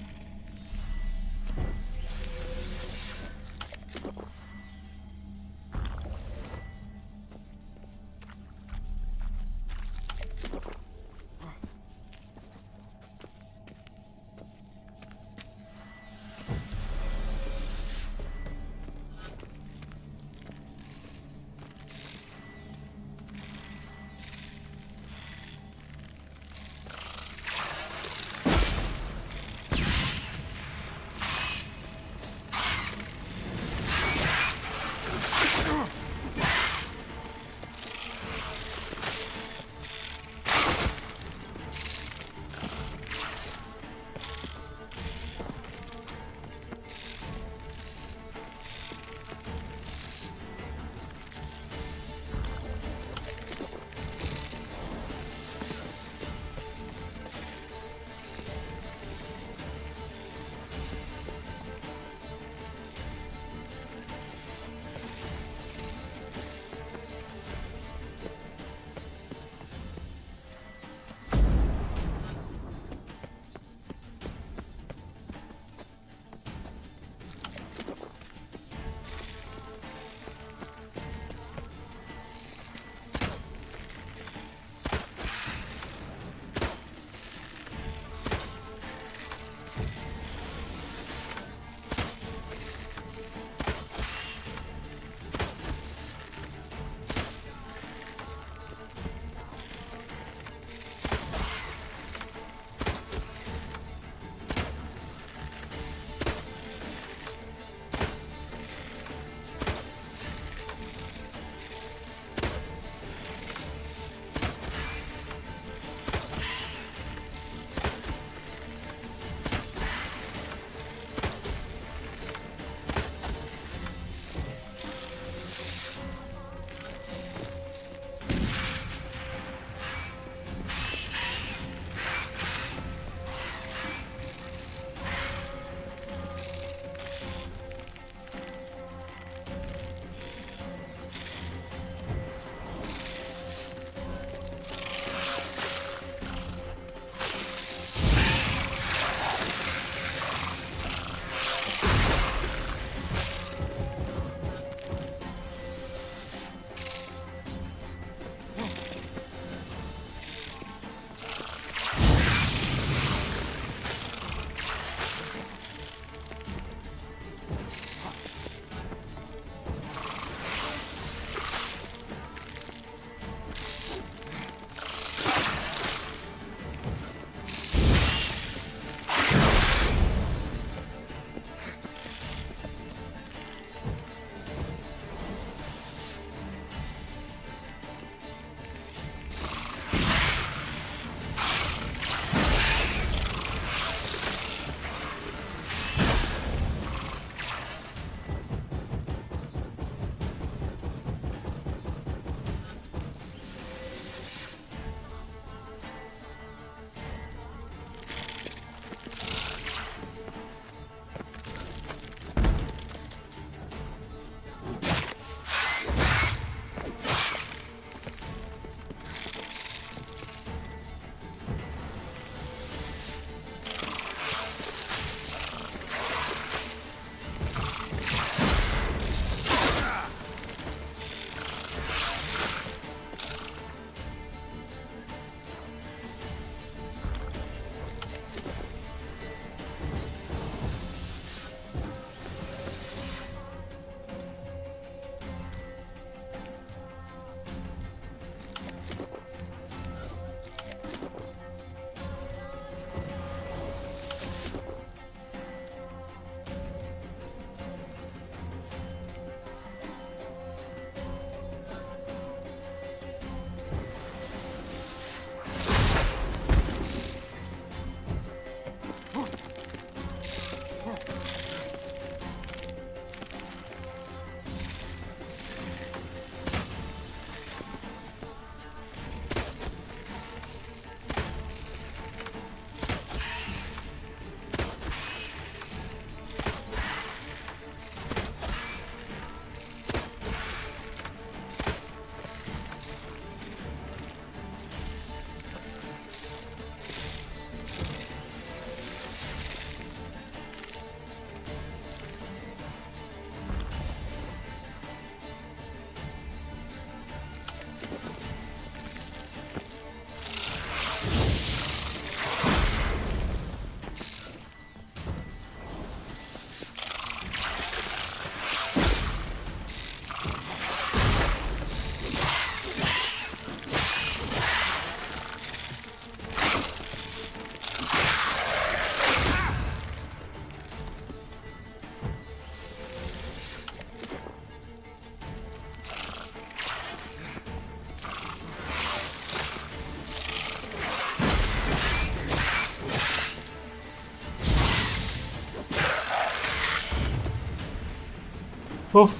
Uf,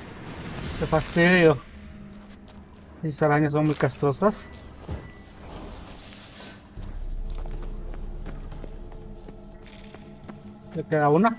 qué fastidio. Esas arañas son muy castrosas. Le queda una.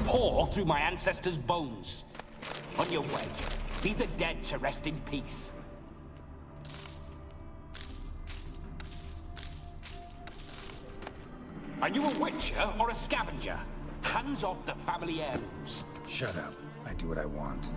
Pour through my ancestors' bones. On your way, leave the dead to rest in peace. Are you a witcher or a scavenger? Hands off the family heirlooms. Shut up. I do what I want.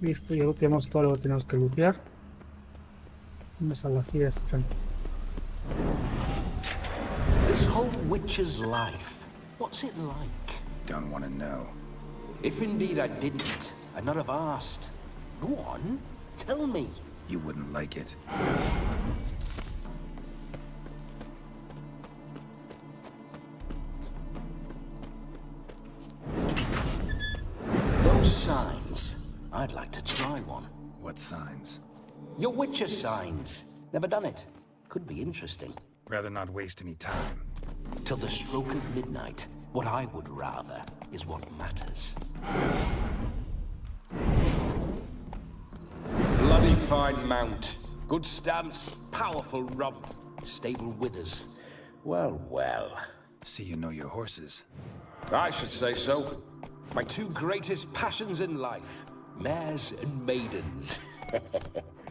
Listo, ya tenemos todo lo que tenemos que limpiar. Vamos a la fiesta. This whole witcher's life, what's it like? Don't want to know. If indeed I didn't, I'd not have asked. Go on, tell me. You wouldn't like it. Those signs, I'd like to try one. What signs? Your witcher signs. Never done it. Could be interesting. Rather not waste any time. Till the stroke of midnight, what I would rather is what matters. Bloody fine mount. Good stance, powerful rump, stable withers. Well, well. See you know your horses. I should say so. My two greatest passions in life. Mares and maidens.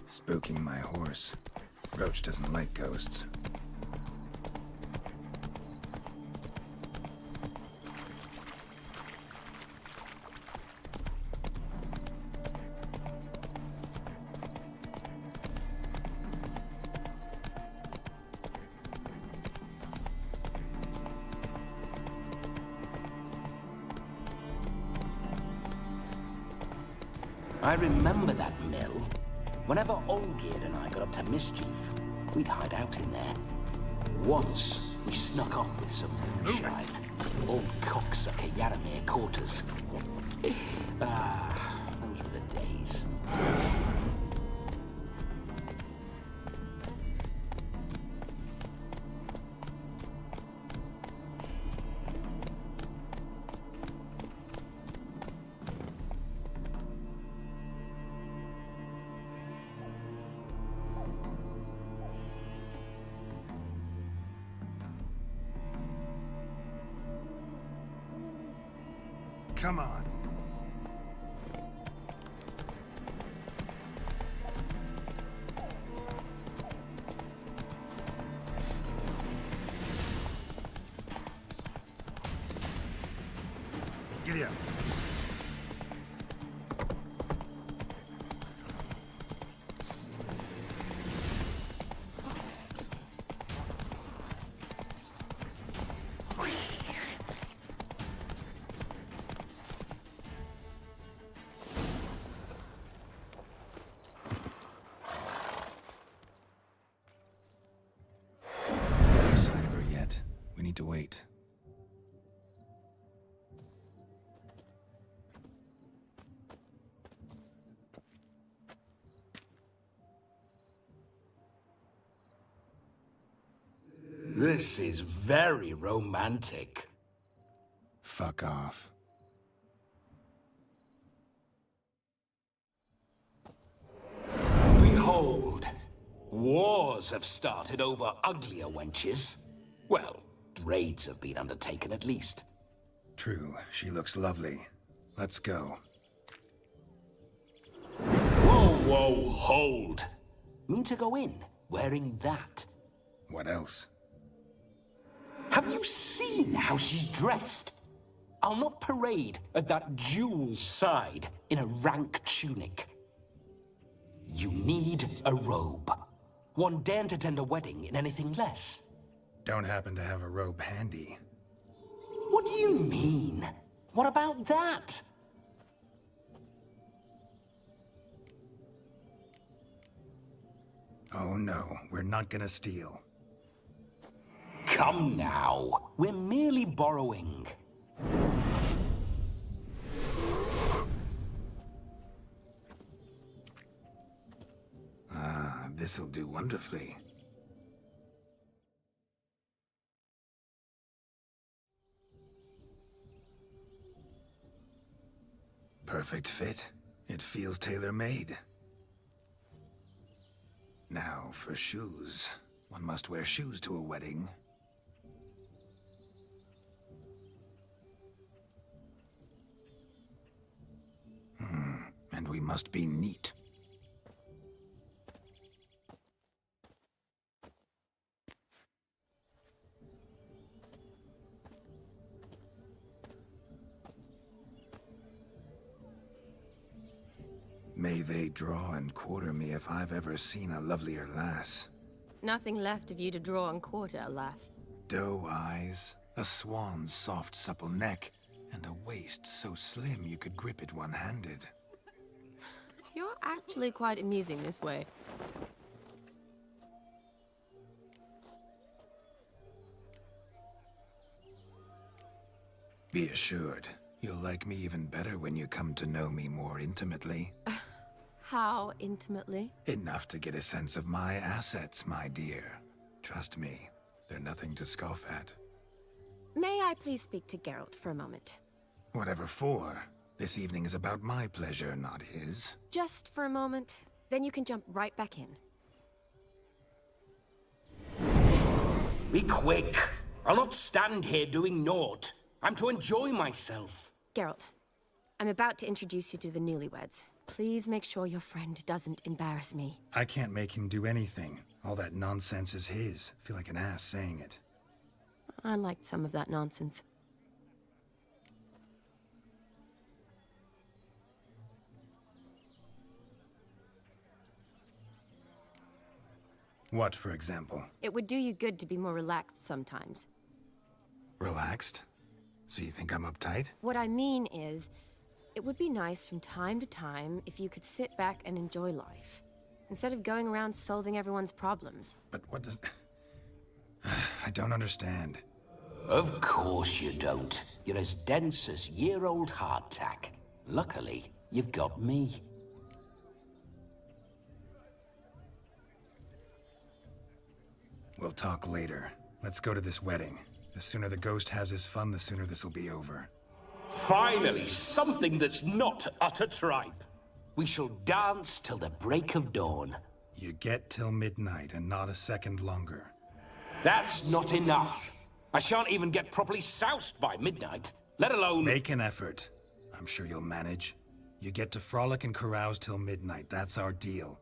Spooking my horse. Roach doesn't like ghosts. I remember that mill. Whenever Olgierd and I got up to mischief, we'd hide out in there. Once, we snuck off with some moonshine. Old cocksucker Yaramir caught us. Those were the days. Come on. Giddy up. To wait. This is very romantic. Fuck off. Behold, wars have started over uglier wenches. Well, raids have been undertaken at least. True, she looks lovely. Let's go. Whoa, whoa, hold. Mean to go in, wearing that? What else? Have you seen how she's dressed? I'll not parade at that jewel's side in a rank tunic. You need a robe. One daren't attend a wedding in anything less. Don't happen to have a robe handy. What do you mean? What about that? Oh no, we're not gonna steal. Come now, we're merely borrowing. Ah, this'll do wonderfully. Perfect fit. It feels tailor-made. Now, for shoes. One must wear shoes to a wedding. And we must be neat. May they draw and quarter me if I've ever seen a lovelier lass. Nothing left of you to draw and quarter, alas. Doe eyes, a swan's soft supple neck, and a waist so slim you could grip it one-handed. You're actually quite amusing this way. Be assured, you'll like me even better when you come to know me more intimately. How intimately? Enough to get a sense of my assets, my dear. Trust me, they're nothing to scoff at. May I please speak to Geralt for a moment? Whatever for. This evening is about my pleasure, not his. Just for a moment, then you can jump right back in. Be quick. I'll not stand here doing naught. I'm to enjoy myself. Geralt, I'm about to introduce you to the newlyweds. Please make sure your friend doesn't embarrass me. I can't make him do anything. All that nonsense is his. I feel like an ass saying it. I liked some of that nonsense. What, for example? It would do you good to be more relaxed sometimes. Relaxed? So you think I'm uptight? What I mean is, it would be nice from time to time if you could sit back and enjoy life, instead of going around solving everyone's problems. But what does... I don't understand. Of course you don't. You're as dense as year-old hardtack. Luckily, you've got me. We'll talk later. Let's go to this wedding. The sooner the ghost has his fun, the sooner this'll be over. Finally, something that's not utter tripe. We shall dance till the break of dawn. You get till midnight and not a second longer. That's not enough. I shan't even get properly soused by midnight, let alone... Make an effort. I'm sure you'll manage. You get to frolic and carouse till midnight. That's our deal.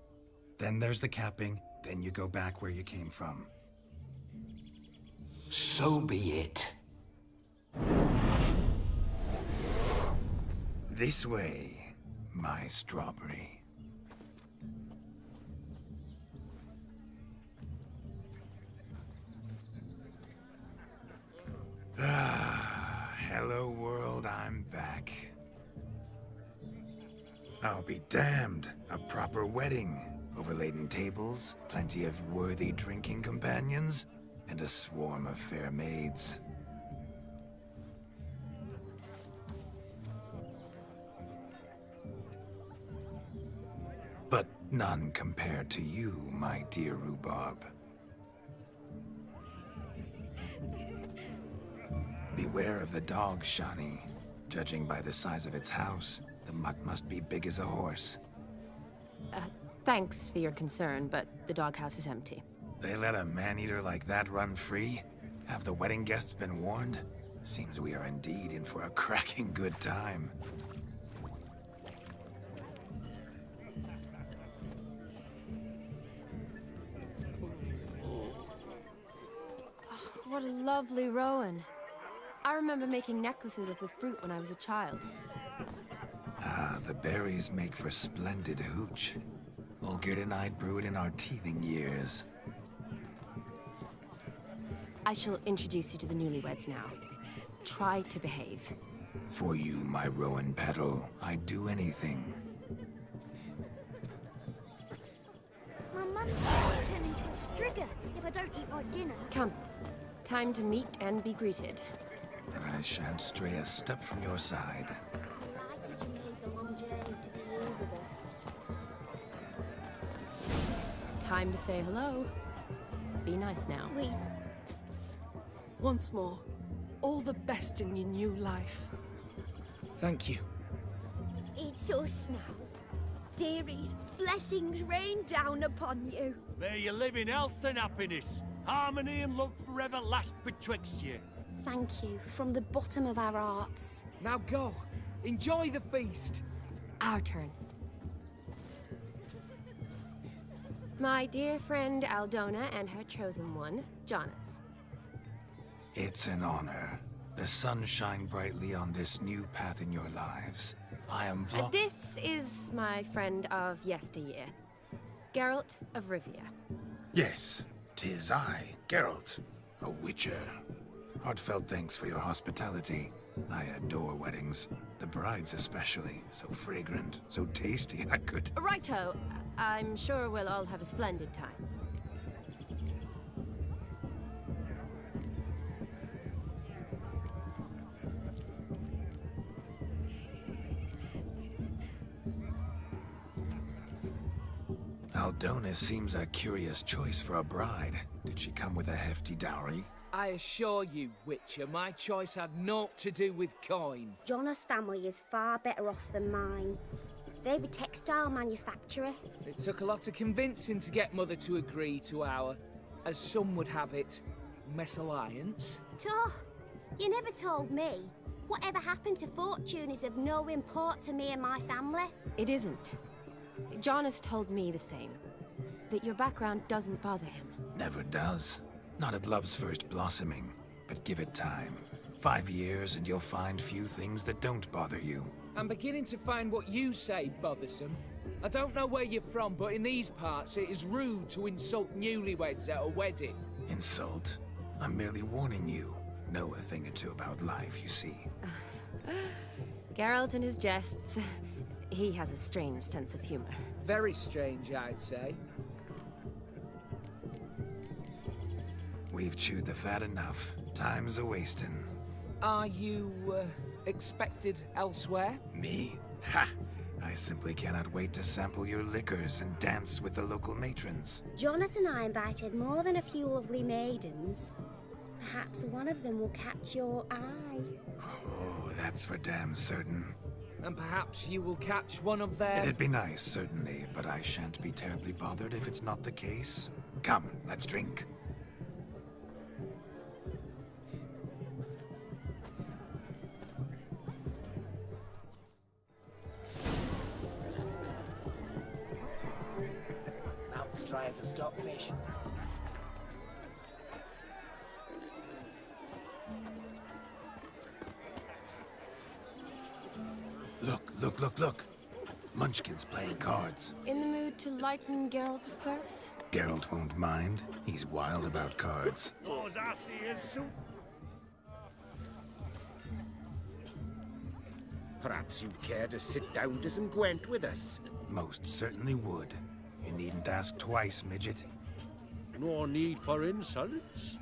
Then there's the capping, then you go back where you came from. So be it. This way, my strawberry. Hello world, I'm back. I'll be damned. A proper wedding. Overladen tables, plenty of worthy drinking companions, and a swarm of fair maids. But none compared to you, my dear rhubarb. Beware of the dog, Shani. Judging by the size of its house, the mutt must be big as a horse. Thanks for your concern, but the doghouse is empty. They let a man-eater like that run free? Have the wedding guests been warned? Seems we are indeed in for a cracking good time. What a lovely rowan. I remember making necklaces of the fruit when I was a child. Ah, the berries make for splendid hooch. Olgierd and I brewed in our teething years. I shall introduce you to the newlyweds now. Try to behave. For you, my rowan petal, I'd do anything. My mum said I'll turn into a strigger if I don't eat my dinner. Come. Time to meet and be greeted. I shan't stray a step from your side. Why did you make the long journey to be here with us? Time to say hello. Be nice now. We... Once more, all the best in your new life. Thank you. It's us now. Dearies, blessings rain down upon you. May you live in health and happiness. Harmony and love forever last betwixt you. Thank you from the bottom of our hearts. Now go. Enjoy the feast. Our turn. My dear friend Aldona and her chosen one, Jonas. It's an honor. The sun shine brightly on this new path in your lives. I am This is my friend of yesteryear, Geralt of Rivia. Yes, 'tis I, Geralt, a witcher. Heartfelt thanks for your hospitality. I adore weddings. The brides especially. So fragrant, so tasty, I could... Righto. I'm sure we'll all have a splendid time. Aldona seems a curious choice for a bride. Did she come with a hefty dowry? I assure you, Witcher, my choice had naught to do with coin. Jonna's family is far better off than mine. They're a textile manufacturer. It took a lot of convincing to get Mother to agree to our, as some would have it, mesalliance. Oh, you never told me. Whatever happened to fortune is of no import to me and my family. It isn't. Jonas told me the same. That your background doesn't bother him. Never does. Not at love's first blossoming. But give it time. 5 years and you'll find few things that don't bother you. I'm beginning to find what you say bothersome. I don't know where you're from, but in these parts it is rude to insult newlyweds at a wedding. Insult? I'm merely warning you. Know a thing or two about life, you see. Geralt and his jests. He has a strange sense of humor. Very strange, I'd say. We've chewed the fat enough. Time's a-wasting. Are you, expected elsewhere? Me? Ha! I simply cannot wait to sample your liquors and dance with the local matrons. Jonas and I invited more than a few lovely maidens. Perhaps one of them will catch your eye. Oh, that's for damn certain. And perhaps you will catch one of their... It'd be nice, certainly, but I shan't be terribly bothered if it's not the case. Come, let's drink. Mouth's dry as a stockfish. Look. Munchkin's playing cards. In the mood to lighten Geralt's purse? Geralt won't mind. He's wild about cards. Those I see is soon. Perhaps you'd care to sit down to some Gwent with us? Most certainly would. You needn't ask twice, midget. No need for insults.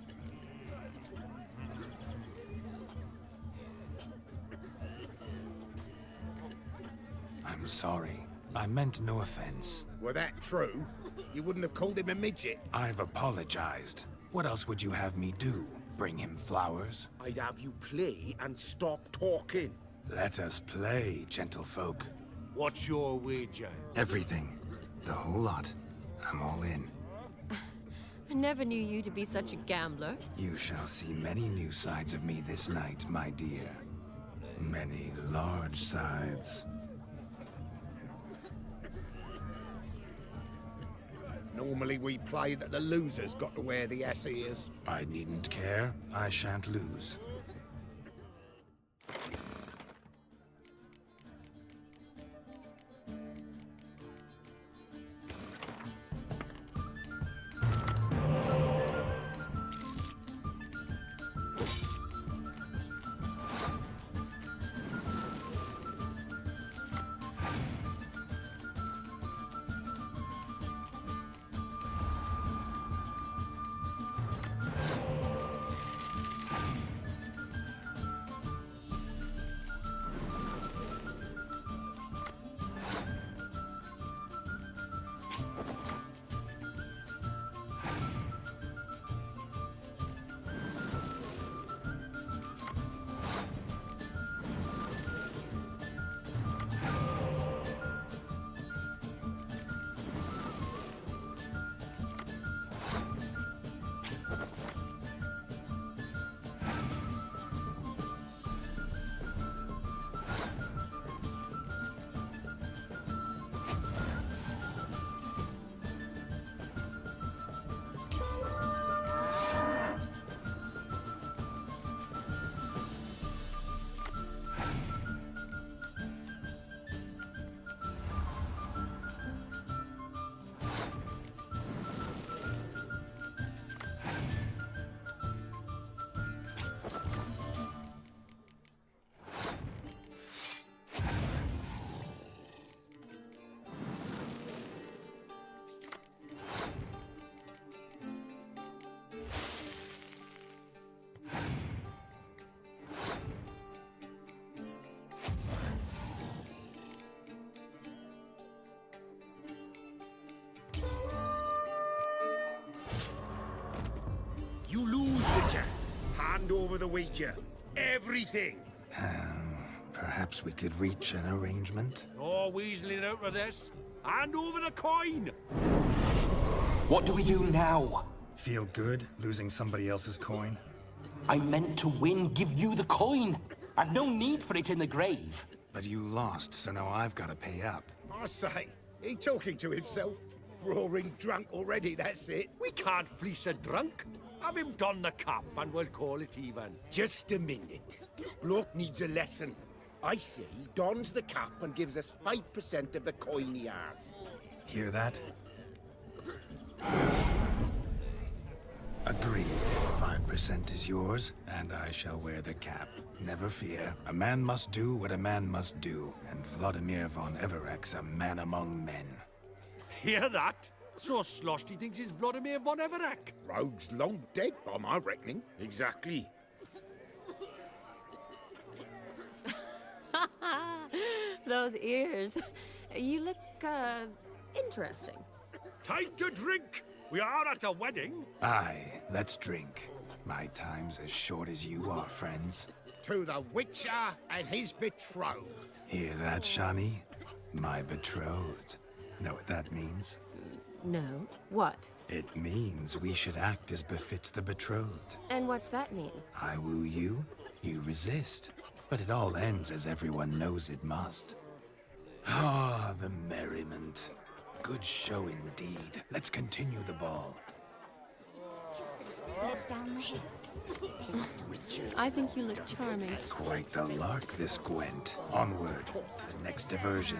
I'm sorry. I meant no offense. Were that true, you wouldn't have called him a midget. I've apologized. What else would you have me do? Bring him flowers? I'd have you play and stop talking. Let us play, gentlefolk. What's your wager? Everything. The whole lot. I'm all in. I never knew you to be such a gambler. You shall see many new sides of me this night, my dear. Many large sides. Normally we play that the loser's got to wear the ears. I needn't care. I shan't lose. hand over the Ouija. Everything. Perhaps we could reach an arrangement? No weaseling out of this. Hand over the coin! What do we do now? Feel good losing somebody else's coin? I meant to win, give you the coin. I've no need for it in the grave. But you lost, so now I've got to pay up. I say, he talking to himself. Roaring drunk already, that's it. We can't fleece a drunk. Have him don the cap and we'll call it even. Just a minute. Bloke needs a lesson. I say he dons the cap and gives us 5% of the coin he has. Hear that? Agreed. 5% is yours, and I shall wear the cap. Never fear. A man must do what a man must do, and Vladimir von Everek's a man among men. Hear that? So sloshed he thinks he's Vladimir von Everek. Rogue's long dead, by my reckoning. Exactly. Those ears. You look, interesting. Time to drink! We are at a wedding. Aye, let's drink. My time's as short as you are, friends. To the Witcher and his betrothed. Hear that, Shani? My betrothed. Know what that means? No. What? It means we should act as befits the betrothed. And what's that mean? I woo you, you resist. But it all ends as everyone knows it must. Ah, the merriment. Good show indeed. Let's continue the ball. Lives down the hill. I think you look charming. Quite the lark, this Gwent. Onward to the next diversion.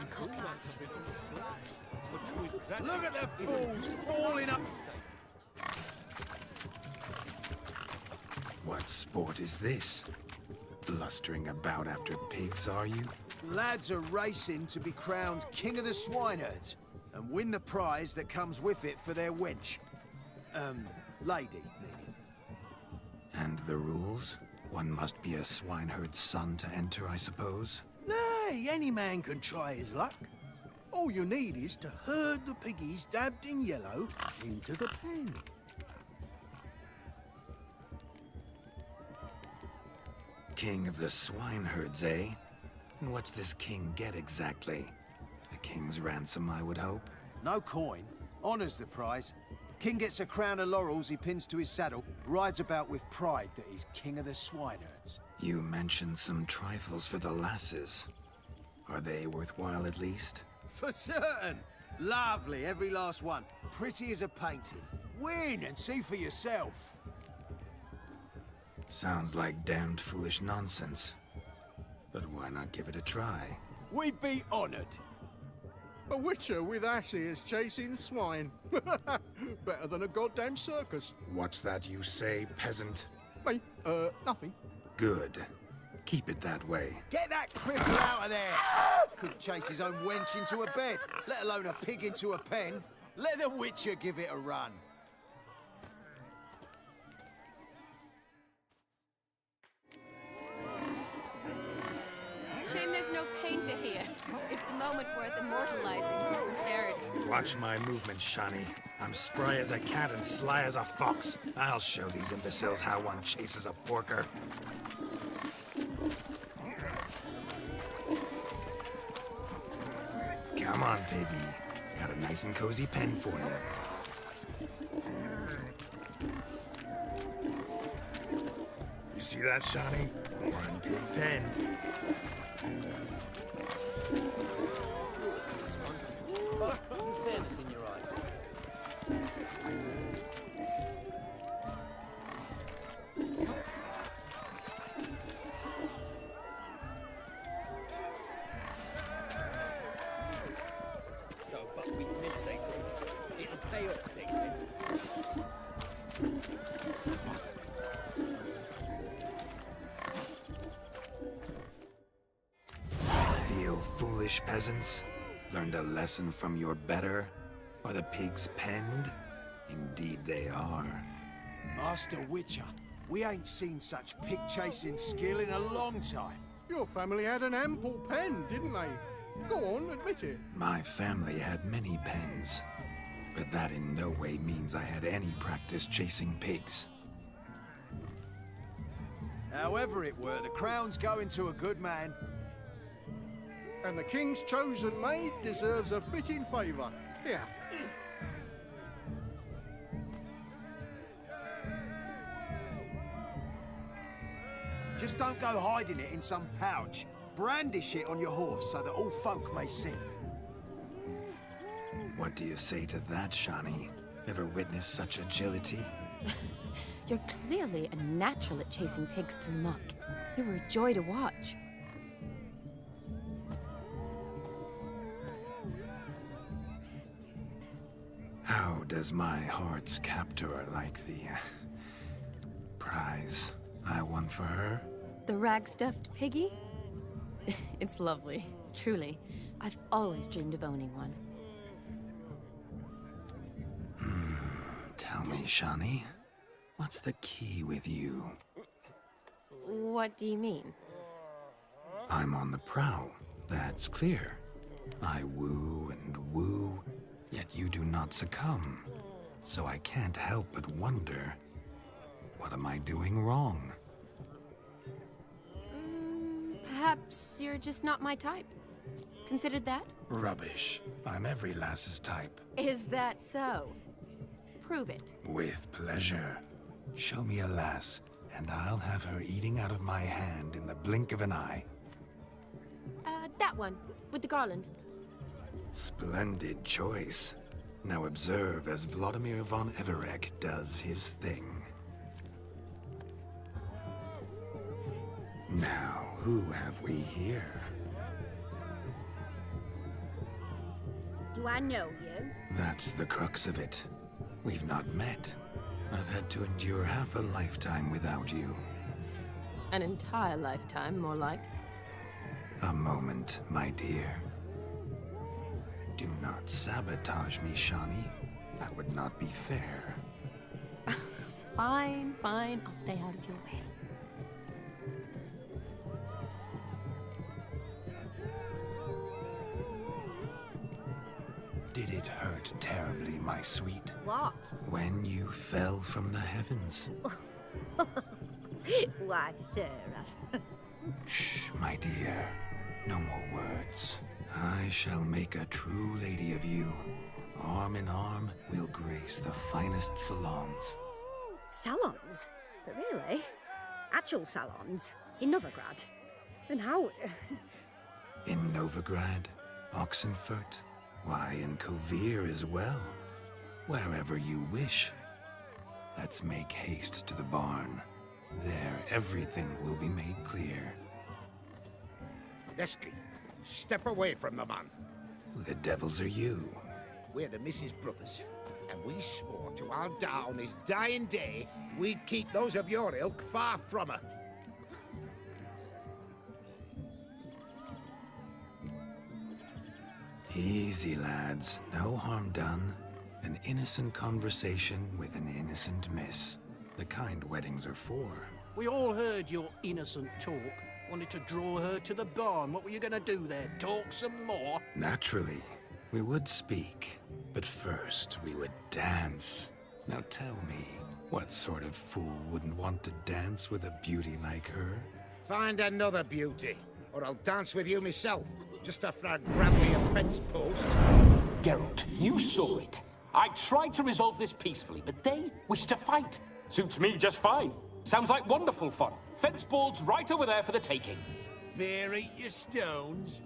Look at the fools falling up. What sport is this? Blustering about after pigs, are you? Lads are racing to be crowned King of the Swineherds and win the prize that comes with it for their wench. Lady, meaning. And the rules? One must be a swineherd's son to enter, I suppose? Nay, any man can try his luck. All you need is to herd the piggies dabbed in yellow into the pen. King of the swineherds, eh? And what's this king get exactly? The king's ransom, I would hope? No coin. Honours the prize. King gets a crown of laurels he pins to his saddle, rides about with pride that he's King of the Swineherds. You mentioned some trifles for the lasses. Are they worthwhile at least? For certain! Lovely, every last one. Pretty as a painting. Win and see for yourself. Sounds like damned foolish nonsense. But why not give it a try? We'd be honoured. A witcher with asses chasing swine. Better than a goddamn circus. What's that you say, peasant? Me? Nothing. Good. Keep it that way. Get that cripple out of there! Couldn't chase his own wench into a bed, let alone a pig into a pen. Let the witcher give it a run. Shame there's no painter here. It's a moment worth immortalizing for posterity. Watch my movement, Shani. I'm spry as a cat and sly as a fox. I'll show these imbeciles how one chases a porker. Come on, piggy. Got a nice and cozy pen for you. You see that, Shani? One pig penned. Fairness in your eyes. So, but we mint, they say. It'll pay off, they say. Feel foolish, peasants? Learned a lesson from your better? Are the pigs penned? Indeed they are. Master Witcher, we ain't seen such pig-chasing skill in a long time. Your family had an ample pen, didn't they? Go on, admit it. My family had many pens, but that in no way means I had any practice chasing pigs. However it were, the crown's going to a good man. And the king's chosen maid deserves a fitting favour. Here. Just don't go hiding it in some pouch. Brandish it on your horse so that all folk may see. What do you say to that, Shani? Ever witnessed such agility? You're clearly a natural at chasing pigs through muck. You were a joy to watch. How does my heart's captor like the prize I won for her? The rag-stuffed piggy? It's lovely, truly. I've always dreamed of owning one. Tell me, Shani, what's the key with you? What do you mean? I'm on the prowl, that's clear. I woo and woo, yet you do not succumb. So I can't help but wonder, what am I doing wrong? Perhaps you're just not my type. Considered that? Rubbish. I'm every lass's type. Is that so? Prove it. With pleasure. Show me a lass, and I'll have her eating out of my hand in the blink of an eye. That one, with the garland. Splendid choice. Now observe as Vladimir von Everek does his thing. Now, who have we here? Do I know you? That's the crux of it. We've not met. I've had to endure half a lifetime without you. An entire lifetime, more like. A moment, my dear. Do not sabotage me, Shani. That would not be fair. Fine, fine. I'll stay out of your way. Did it hurt terribly, my sweet? What? When you fell from the heavens? Why, Sarah. Shh, my dear. No more words. I shall make a true lady of you. Arm in arm, we'll grace the finest salons. Salons? But really? Actual salons? In Novigrad? Then how... In Novigrad, Oxenfurt, why, in Kovir as well. Wherever you wish. Let's make haste to the barn. There, everything will be made clear. Lesky, step away from the man. Who the devils are you? We're the Mrs. Brothers, and we swore to our down his dying day we'd keep those of your ilk far from her. Easy, lads. No harm done. An innocent conversation with an innocent miss. The kind weddings are for. We all heard your innocent talk. Wanted to draw her to the barn. What were you gonna do there? Talk some more? Naturally. We would speak. But first, we would dance. Now tell me, what sort of fool wouldn't want to dance with a beauty like her? Find another beauty, or I'll dance with you myself, just after I grab me a fence post. Geralt, you saw it. I tried to resolve this peacefully, but they wish to fight. Suits me just fine. Sounds like wonderful fun. Fence boards right over there for the taking. Fear eat your stones.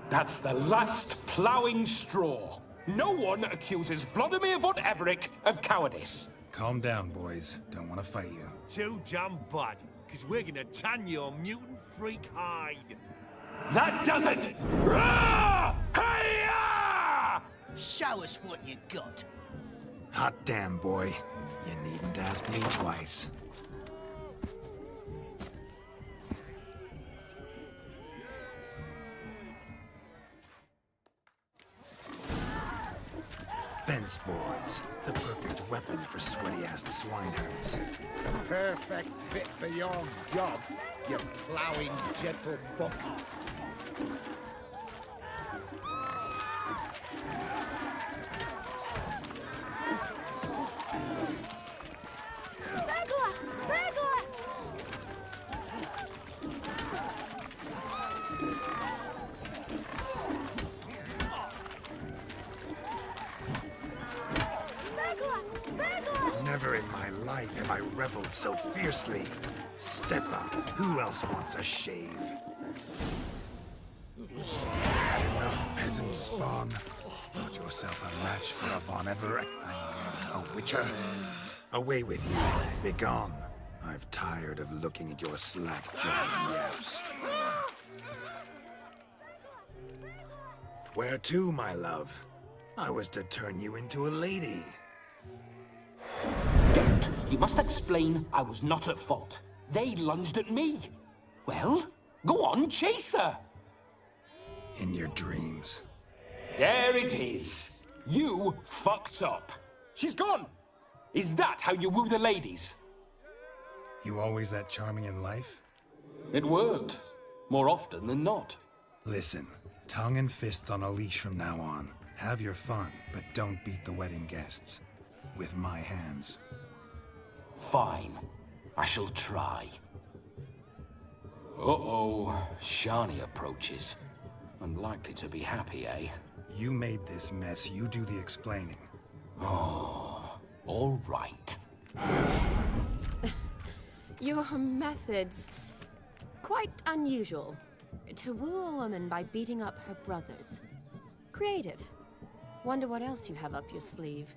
That's the last ploughing straw. No one accuses Vladimir von Everek of cowardice. Calm down, boys. Don't want to fight you. Too damn bad, because we're gonna tan your mutant freak hide. That does it! Rah! Hi-ya! Show us what you got. Hot damn, boy. You needn't ask me twice. Fence boards. The perfect weapon for sweaty-assed swineherds. Perfect fit for your job, you ploughing gentlefolk. reveled so fiercely. Step up. Who else wants a shave? Had enough, peasant spawn. Got yourself a match for a Von Everett. A witcher. Away with you. Begone. I've tired of looking at your slack-jawed yaps. Where to, my love? I was to turn you into a lady. Don't. You must explain I was not at fault. They lunged at me. Well, go on, chase her. In your dreams. There it is. You fucked up. She's gone. Is that how you woo the ladies? You always that charming in life? It worked. More often than not. Listen, tongue and fists on a leash from now on. Have your fun, but don't beat the wedding guests. With my hands. Fine. I shall try. Uh-oh. Shani approaches. Unlikely to be happy, eh? You made this mess. You do the explaining. Oh, all right. Your methods... quite unusual. To woo a woman by beating up her brothers. Creative. Wonder what else you have up your sleeve.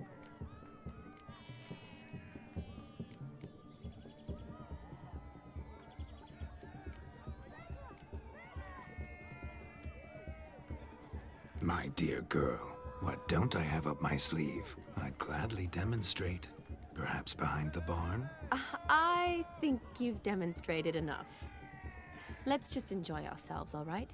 My dear girl, what don't I have up my sleeve? I'd gladly demonstrate. Perhaps behind the barn? I think you've demonstrated enough. Let's just enjoy ourselves, all right?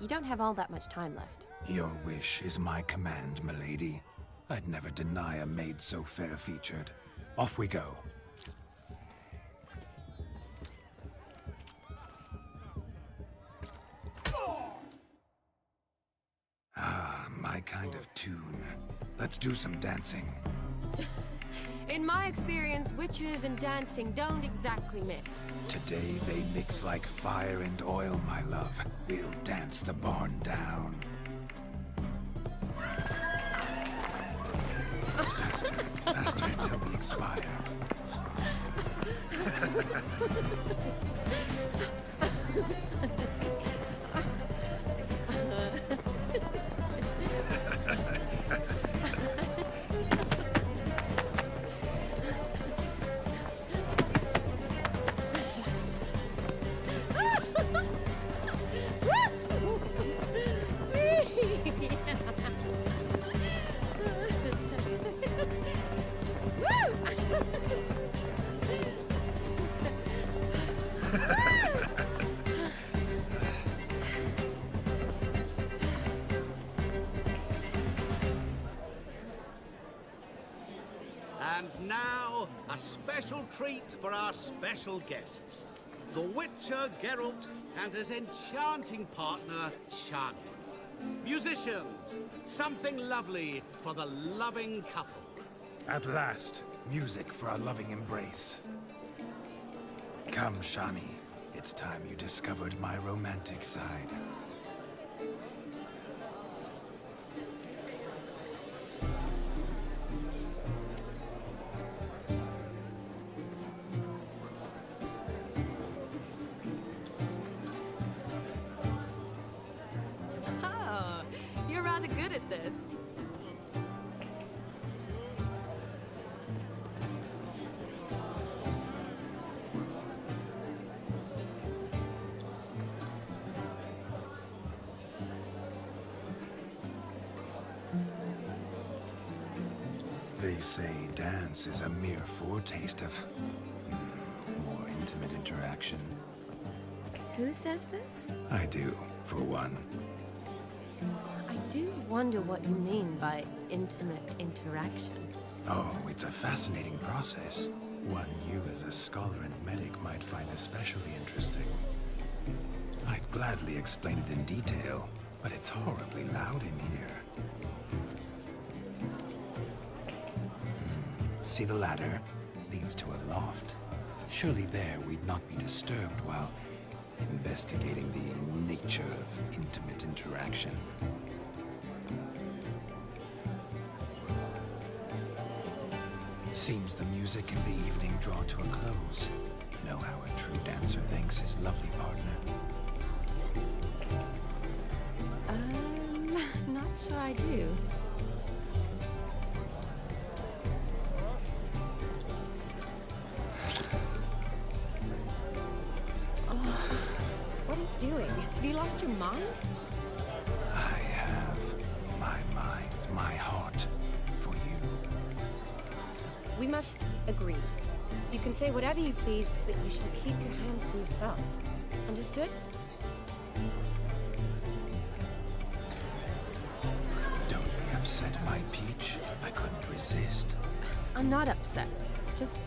You don't have all that much time left. Your wish is my command, milady. I'd never deny a maid so fair-featured. Off we go. Ah, my kind of tune. Let's do some dancing. In my experience, witches and dancing don't exactly mix. Today they mix like fire and oil, my love. We'll dance the barn down. Faster, faster till we expire. And now, a special treat for our special guests. The Witcher Geralt and his enchanting partner, Shani. Musicians, something lovely for the loving couple. At last, music for a loving embrace. Come, Shani. It's time you discovered my romantic side. Oh, you're rather good at this. They say dance is a mere foretaste of more intimate interaction. Who says this? I do, for one. I do wonder what you mean by intimate interaction. Oh, it's a fascinating process. One you as a scholar and medic might find especially interesting. I'd gladly explain it in detail, but it's horribly loud in here. See the ladder? Leads to a loft. Surely there we'd not be disturbed while investigating the nature of intimate interaction. Seems the music and the evening draw to a close. Know how a true dancer thanks his lovely partner. Not sure I do. What are you doing? Have you lost your mind? I have my mind, my heart for you. We must agree. You can say whatever you please, but you shall keep your hands to yourself. Understood? Don't be upset, my peach. I couldn't resist. I'm not upset. Just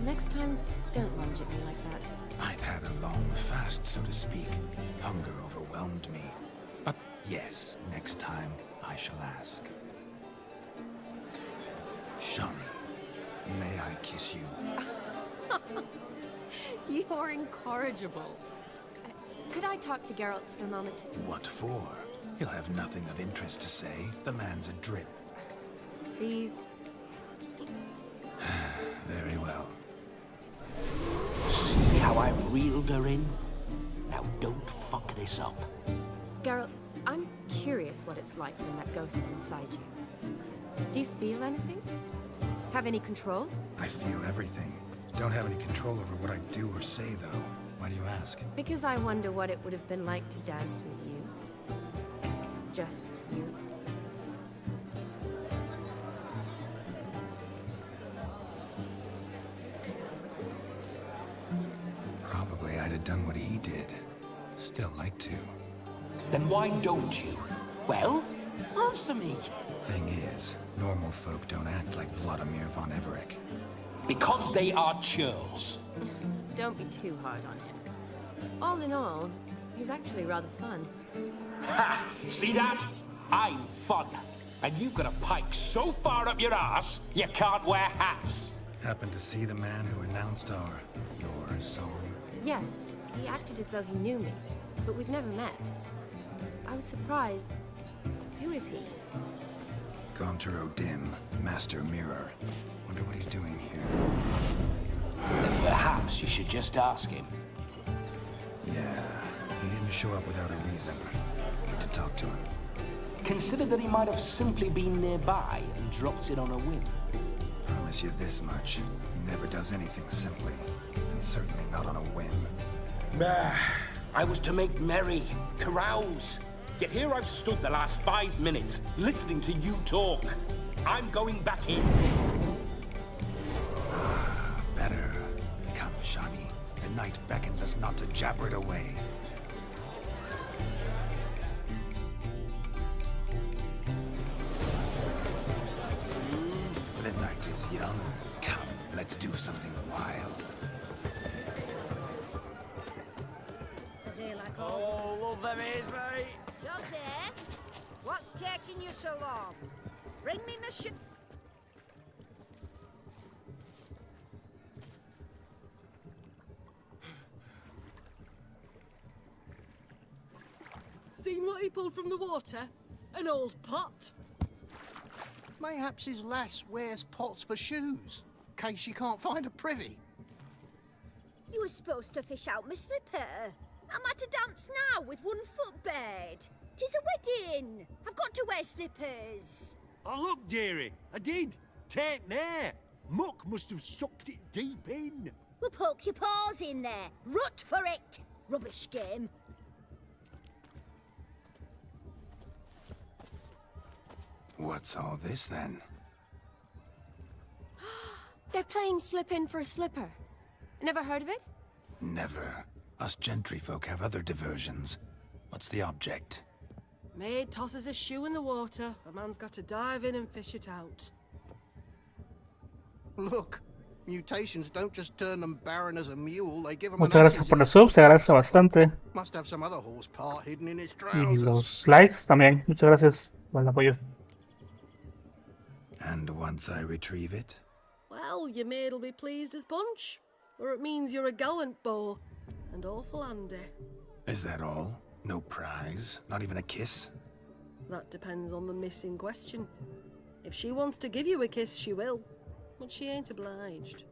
next time, don't lunge at me like that. I'd had a long fast, so to speak. Hunger overwhelmed me. But yes, next time I shall ask. Shawnee, may I kiss you? You're incorrigible. Could I talk to Geralt for a moment? What for? He'll have nothing of interest to say. The man's a drip. Please. Very well. See how I've reeled her in? Now don't fuck this up. Geralt, I'm curious what it's like when that ghost's inside you. Do you feel anything? Have any control? I feel everything. Don't have any control over what I do or say, though. Why do you ask? Because I wonder what it would have been like to dance with you. Just you. Probably I'd have done what he did. Still like to. Then why don't you? Well, answer me. Thing is, normal folk don't act like Vladimir von Everett. Because they are churls. Don't be too hard on him. All in all, he's actually rather fun. Ha! See that? I'm fun. And you've got a pike so far up your ass, you can't wear hats. Happened to see the man who announced your song? Yes, he acted as though he knew me, but we've never met. I was surprised. Who is he? Gaunter O'Dim, Master Mirror. Wonder what he's doing here. Then perhaps you should just ask him. Yeah, he didn't show up without a reason. Need to talk to him. Consider that he might have simply been nearby and dropped it on a whim. Promise you this much. He never does anything simply. And certainly not on a whim. Bah! I was to make merry, carouse. Yet here I've stood the last 5 minutes, listening to you talk. I'm going back in. Better. Come, Shawnee. The night beckons us not to jabber it away. The night is young. Come, let's do something wild. A day like all. Oh, love them ears, mate. Joseph, what's taking you so long? Bring me my ship. Seen what he pulled from the water? An old pot. Mayhaps his lass wears pots for shoes, case she can't find a privy. You were supposed to fish out my slipper. I'm at a dance now with one foot bared. 'Tis a wedding. I've got to wear slippers. Oh, look, dearie, I did. Take there. Muck must have sucked it deep in. Well, poke your paws in there. Rut for it. Rubbish game. What's all this, then? They're playing slip in for a slipper. Never heard of it? Never. Us gentry folk have other diversions. What's the object? Maid tosses a shoe in the water. A man's got to dive in and fish it out. Look, mutations don't just turn them barren as a mule, they give them Muchas gracias por los subs, se agradece bastante. Must have some other horse part hidden in his Y trousers. los likes también. Muchas gracias por el apoyo. And once I retrieve it? Well, your maid'll be pleased as punch. Or it means you're a gallant beau. And awful handy. Is that all? No prize? Not even a kiss? That depends on the miss in question. If she wants to give you a kiss, she will. But she ain't obliged.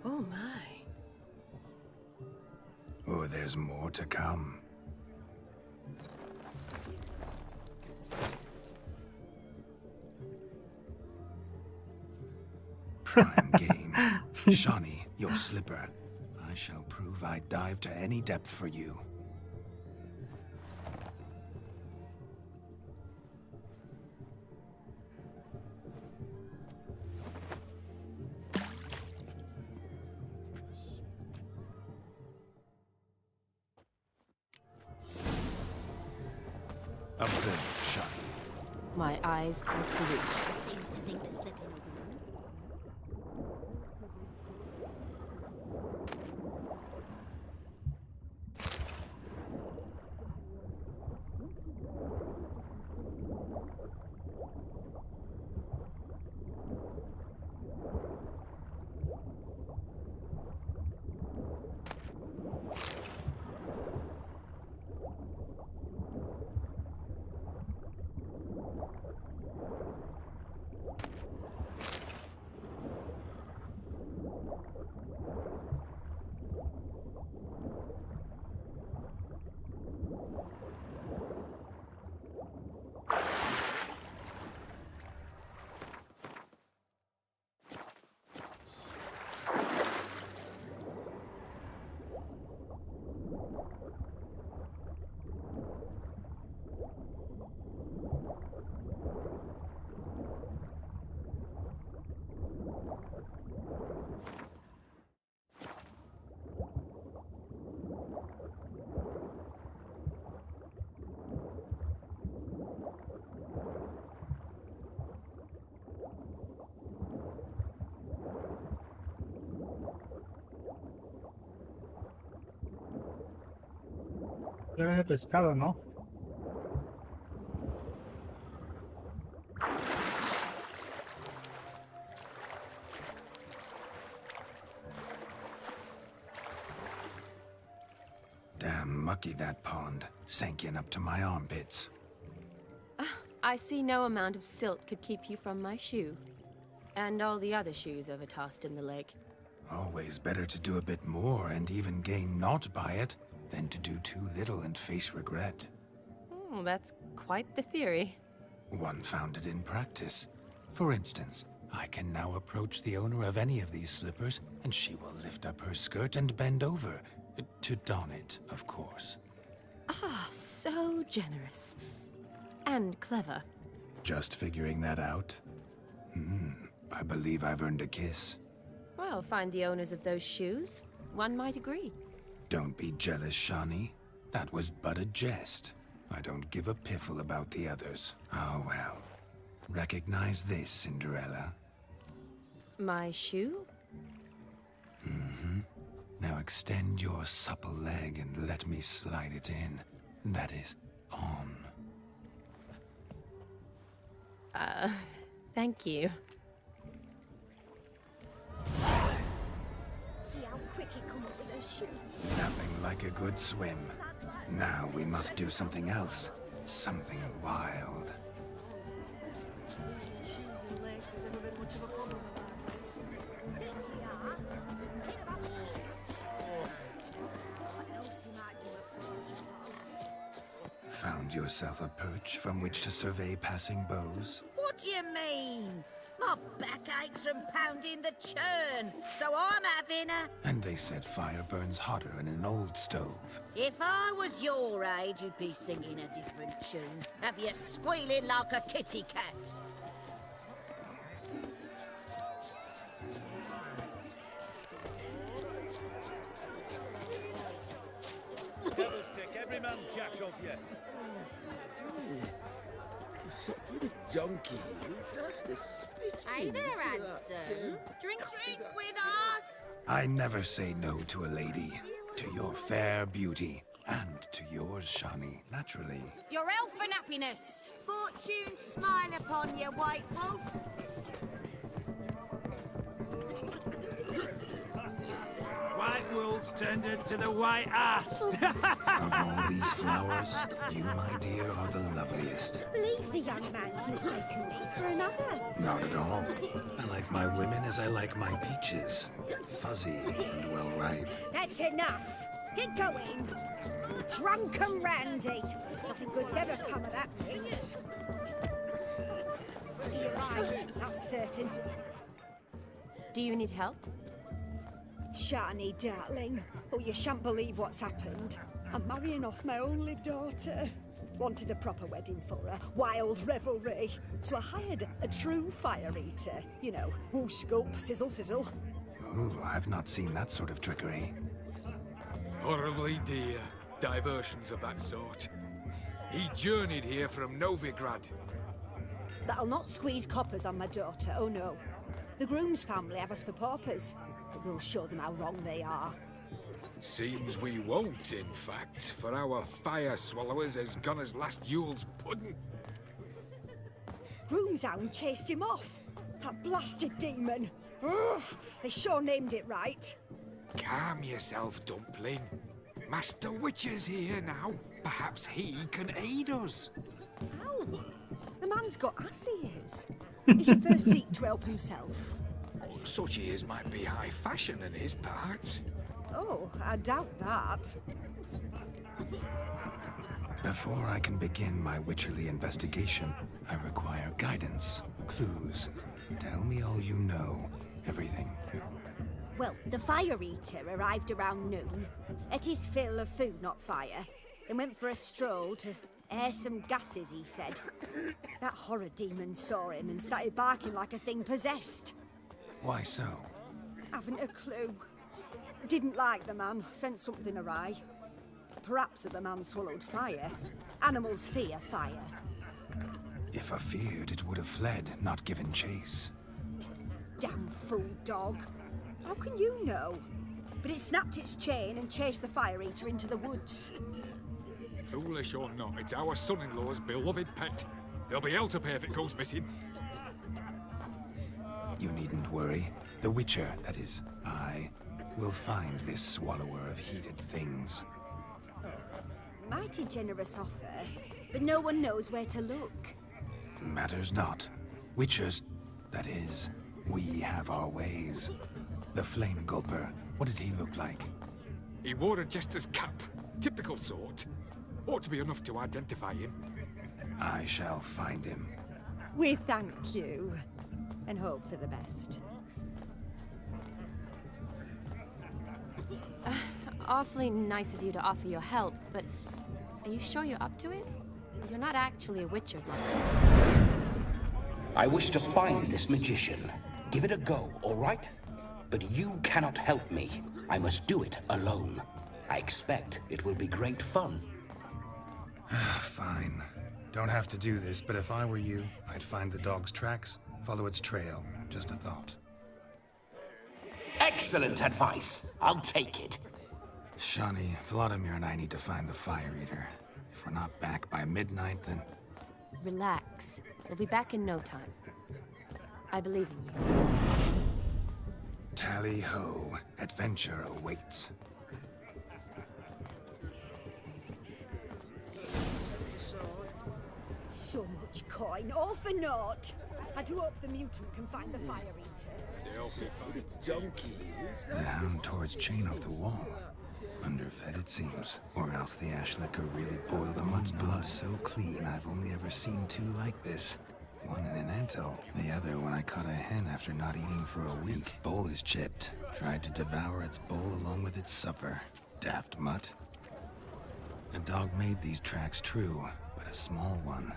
Oh my. Oh, there's more to come. Prime game. Shawnee, your slipper. I shall prove I'd dive to any depth for you. Observe, Shawnee. My eyes are glued. Seems to think the slipping will be Era pescado, ¿no? Damn mucky that pond. Sank in up to my armpits. I see no amount of silt could keep you from my shoe. And all the other shoes overtossed in the lake. Always better to do a bit more and even gain naught by it than to do too little and face regret. Oh, that's quite the theory. One founded in practice. For instance, I can now approach the owner of any of these slippers, and she will lift up her skirt and bend over. To don it, of course. Ah, so generous. And clever. Just figuring that out? I believe I've earned a kiss. Well, find the owners of those shoes. One might agree. Don't be jealous, Shawnee. That was but a jest. I don't give a piffle about the others. Oh well. Recognize this, Cinderella. My shoe? Now extend your supple leg and let me slide it in. That is, on. Thank you. See how quick he come up with those shoes. Nothing like a good swim. Now we must do something else. Something wild. Shoes and legs has never been much of a problem about this. What else he might do a Found yourself a perch from which to survey passing beaux? What do you mean? My back aches from pounding the churn, so I'm having a... And they said fire burns hotter in an old stove. If I was your age, you'd be singing a different tune. Have you squealing like a kitty cat? Take every man jack of you. Except for the donkeys, that's the spit. Hey there, handsome. Drink with us. I never say no to a lady. To your fair beauty. And to yours, Shawnee, naturally. Your elfin happiness. Fortune smile upon you, white wolf. turned into the white ass. Of all these flowers, you, my dear, are the loveliest. Believe the young man's mistaken me for another. Not at all. I like my women as I like my peaches. Fuzzy and well ripe. That's enough. Get going. Drunken Randy. Nothing good's ever come of that mix. You're right, that's certain. Do you need help? Shani, darling. Oh, you shan't believe what's happened. I'm marrying off my only daughter. Wanted a proper wedding for her, wild revelry. So I hired a true fire eater. You know, whoosh, gulp, sizzle, sizzle. Ooh, I've not seen that sort of trickery. Horribly dear diversions of that sort. He journeyed here from Novigrad. But I'll not squeeze coppers on my daughter, oh no. The groom's family have us for paupers, but we'll show them how wrong they are. Seems we won't, in fact, for our fire swallowers has gone as last Yule's pudding. Groom's hound chased him off. That blasted demon. Ugh, they sure named it right. Calm yourself, Dumpling. Master Witcher's here now. Perhaps he can aid us. Ow! The man's got ass ears. He should first seek to help himself. Such ears might be high fashion in his parts. Oh, I doubt that. Before I can begin my witcherly investigation, I require guidance, clues. Tell me all you know, everything. Well, the fire eater arrived around noon, ate his fill of food, not fire, then went for a stroll to air some gases, he said. That horror demon saw him and started barking like a thing possessed. Why so? Haven't a clue. Didn't like the man, sensed something awry. Perhaps the man swallowed fire. Animals fear fire. If I feared, it would have fled, not given chase. Damn fool dog. How can you know? But it snapped its chain and chased the fire eater into the woods. Foolish or not, it's our son-in-law's beloved pet. There'll be hell to pay if it goes missing. You needn't worry. The Witcher, that is, I, will find this swallower of heated things. Mighty generous offer, but no one knows where to look. Matters not. Witchers, that is, we have our ways. The Flame Gulper, what did he look like? He wore a jester's cap. Typical sort. Ought to be enough to identify him. I shall find him. We thank you, and hope for the best. Awfully nice of you to offer your help, but are you sure you're up to it? You're not actually a witcher, Vlad. I wish to find this magician. Give it a go, all right? But you cannot help me. I must do it alone. I expect it will be great fun. Fine. Don't have to do this, but if I were you, I'd find the dog's tracks, follow its trail. Just a thought. Excellent advice. I'll take it. Shani, Vladimir and I need to find the fire eater. If we're not back by midnight, then... Relax. We'll be back in no time. I believe in you. Tally-ho. Adventure awaits. So much coin, all for naught. I do hope the mutant can find the fire eater. Donkey. The hound towards chain off the wall. Underfed, it seems. Or else the ash liquor really boiled the mud's blood so clean I've only ever seen two like this. One in an anthill, the other when I caught a hen after not eating for a week. Its bowl is chipped. Tried to devour its bowl along with its supper. Daft mutt. A dog made these tracks true, but a small one.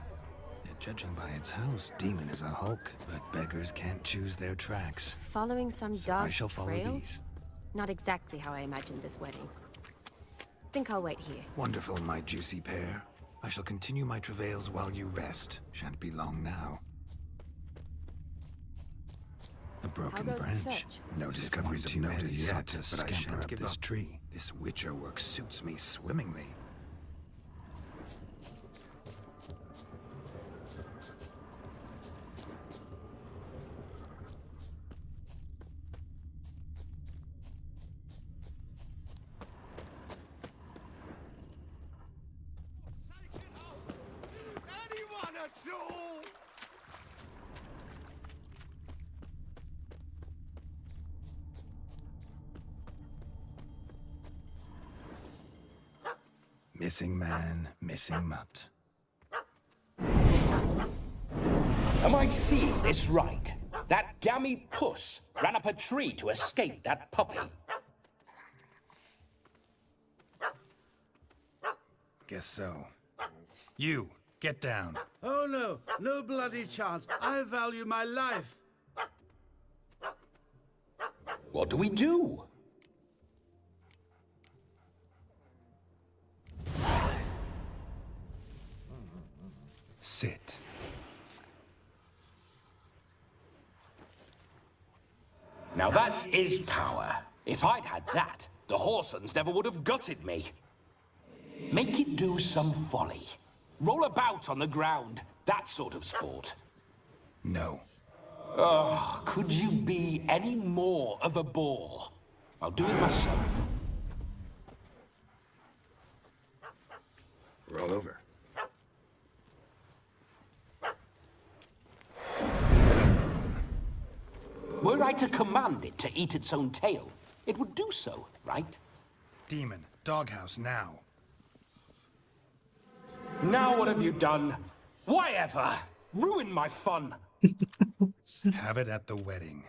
Yet judging by its house, demon is a hulk, but beggars can't choose their tracks. Following some So I dog's shall follow trail? these. Not exactly how I imagined this wedding. Think I'll wait here. Wonderful, my juicy pair. I shall continue my travails while you rest. Shan't be long now. A broken goes the branch. search? No discoveries of note as yet, but I shan't give this tree. This witcher work suits me swimmingly. Missing man, missing mutt. Am I seeing this right? That gammy puss ran up a tree to escape that puppy. Guess so. You, get down. Oh no, no bloody chance. I value my life. What do we do? Sit. Now that is power. If I'd had that, the Horsons never would have gutted me. Make it do some folly. Roll about on the ground. That sort of sport. No. Oh, could you be any more of a bore? I'll do it myself. Roll over. Were I to command it to eat its own tail, it would do so, right? Demon, doghouse now. Now what have you done? Why ever? Ruin my fun. Have it at the wedding.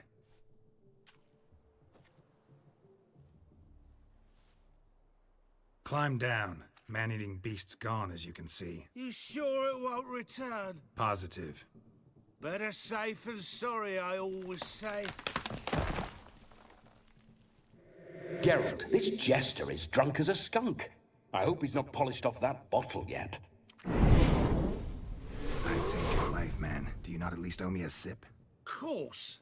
Climb down. Man-eating beast's gone, as you can see. You sure it won't return? Positive. Better safe than sorry, I always say. Geralt, this jester is drunk as a skunk. I hope he's not polished off that bottle yet. I saved your life, man. Do you not at least owe me a sip? Course.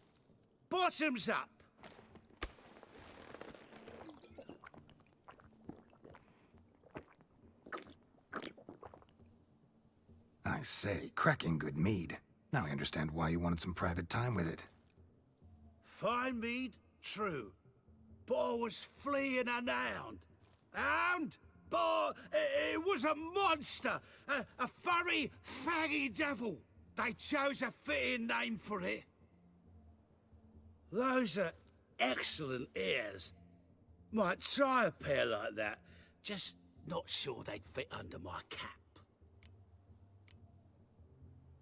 Bottoms up. I say, cracking good mead. Now I understand why you wanted some private time with it. Fine mead, true. But I was fleeing an hound. Hound? But it was a monster. A furry, faggy devil. They chose a fitting name for it. Those are excellent ears. Might try a pair like that. Just not sure they'd fit under my cap.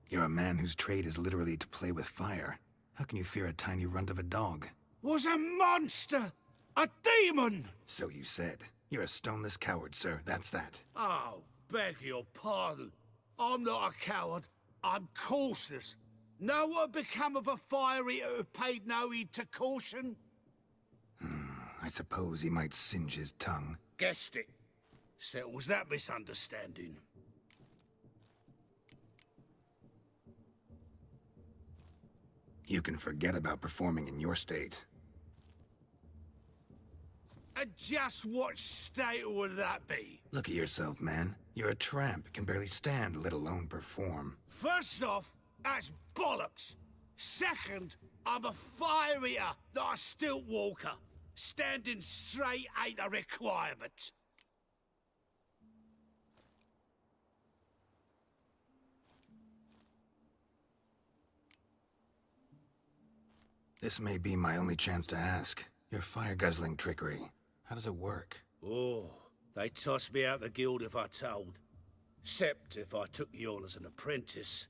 You're a man whose trade is literally to play with fire. How can you fear a tiny runt of a dog? Was a monster! A demon! So you said. You're a stoneless coward, sir. That's that. Oh, beg your pardon. I'm not a coward. I'm cautious. Know what become of a fire eater who paid no heed to caution? I suppose he might singe his tongue. Guessed it. Settles that misunderstanding. You can forget about performing in your state. And just what state would that be? Look at yourself, man. You're a tramp, can barely stand, let alone perform. First off, that's bollocks. Second, I'm a fire eater, not a stilt walker. Standing straight ain't a requirement. This may be my only chance to ask. Your fire-guzzling trickery. How does it work? Oh, they'd toss me out the guild if I told. Except if I took you on as an apprentice.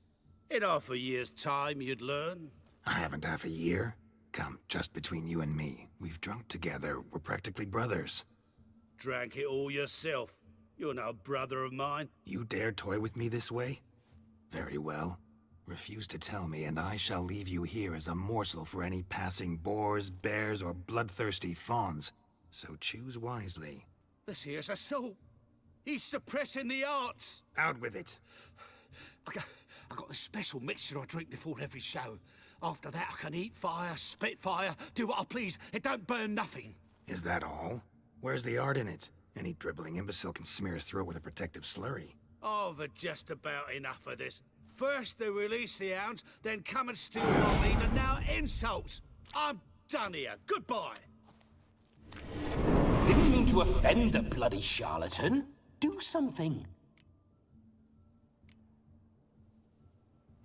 In half a year's time, you'd learn. I haven't half a year. Come, just between you and me. We've drunk together. We're practically brothers. Drank it all yourself. You're no brother of mine. You dare toy with me this way? Very well. Refuse to tell me, and I shall leave you here as a morsel for any passing boars, bears, or bloodthirsty fawns. So choose wisely. This here's assault. He's suppressing the arts. Out with it. I got a special mixture I drink before every show. After that, I can eat fire, spit fire, do what I please. It don't burn nothing. Is that all? Where's the art in it? Any dribbling imbecile can smear his throat with a protective slurry. I've had just about enough of this. First they release the hounds, then come and steal my meat, and now insults. I'm done here. Goodbye. Didn't mean to offend the bloody charlatan. Do something.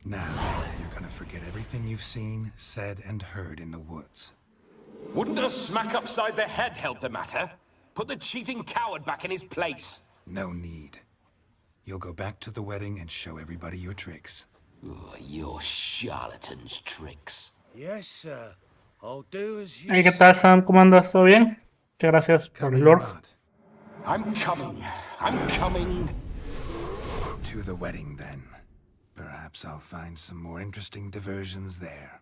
Now, you're gonna forget everything you've seen, said, and heard in the woods. Wouldn't a smack upside the head help the matter? Put the cheating coward back in his place. No need. You'll go back to the wedding and show everybody your tricks. Your charlatan's tricks. Yes, sir. I'll do as you Hey, ¿qué tal, Sam? ¿Cómo andas? ¿Todo bien? Muchas gracias por el lord. I'm coming. I'm coming. To the wedding, then. Perhaps I'll find some more interesting diversions there.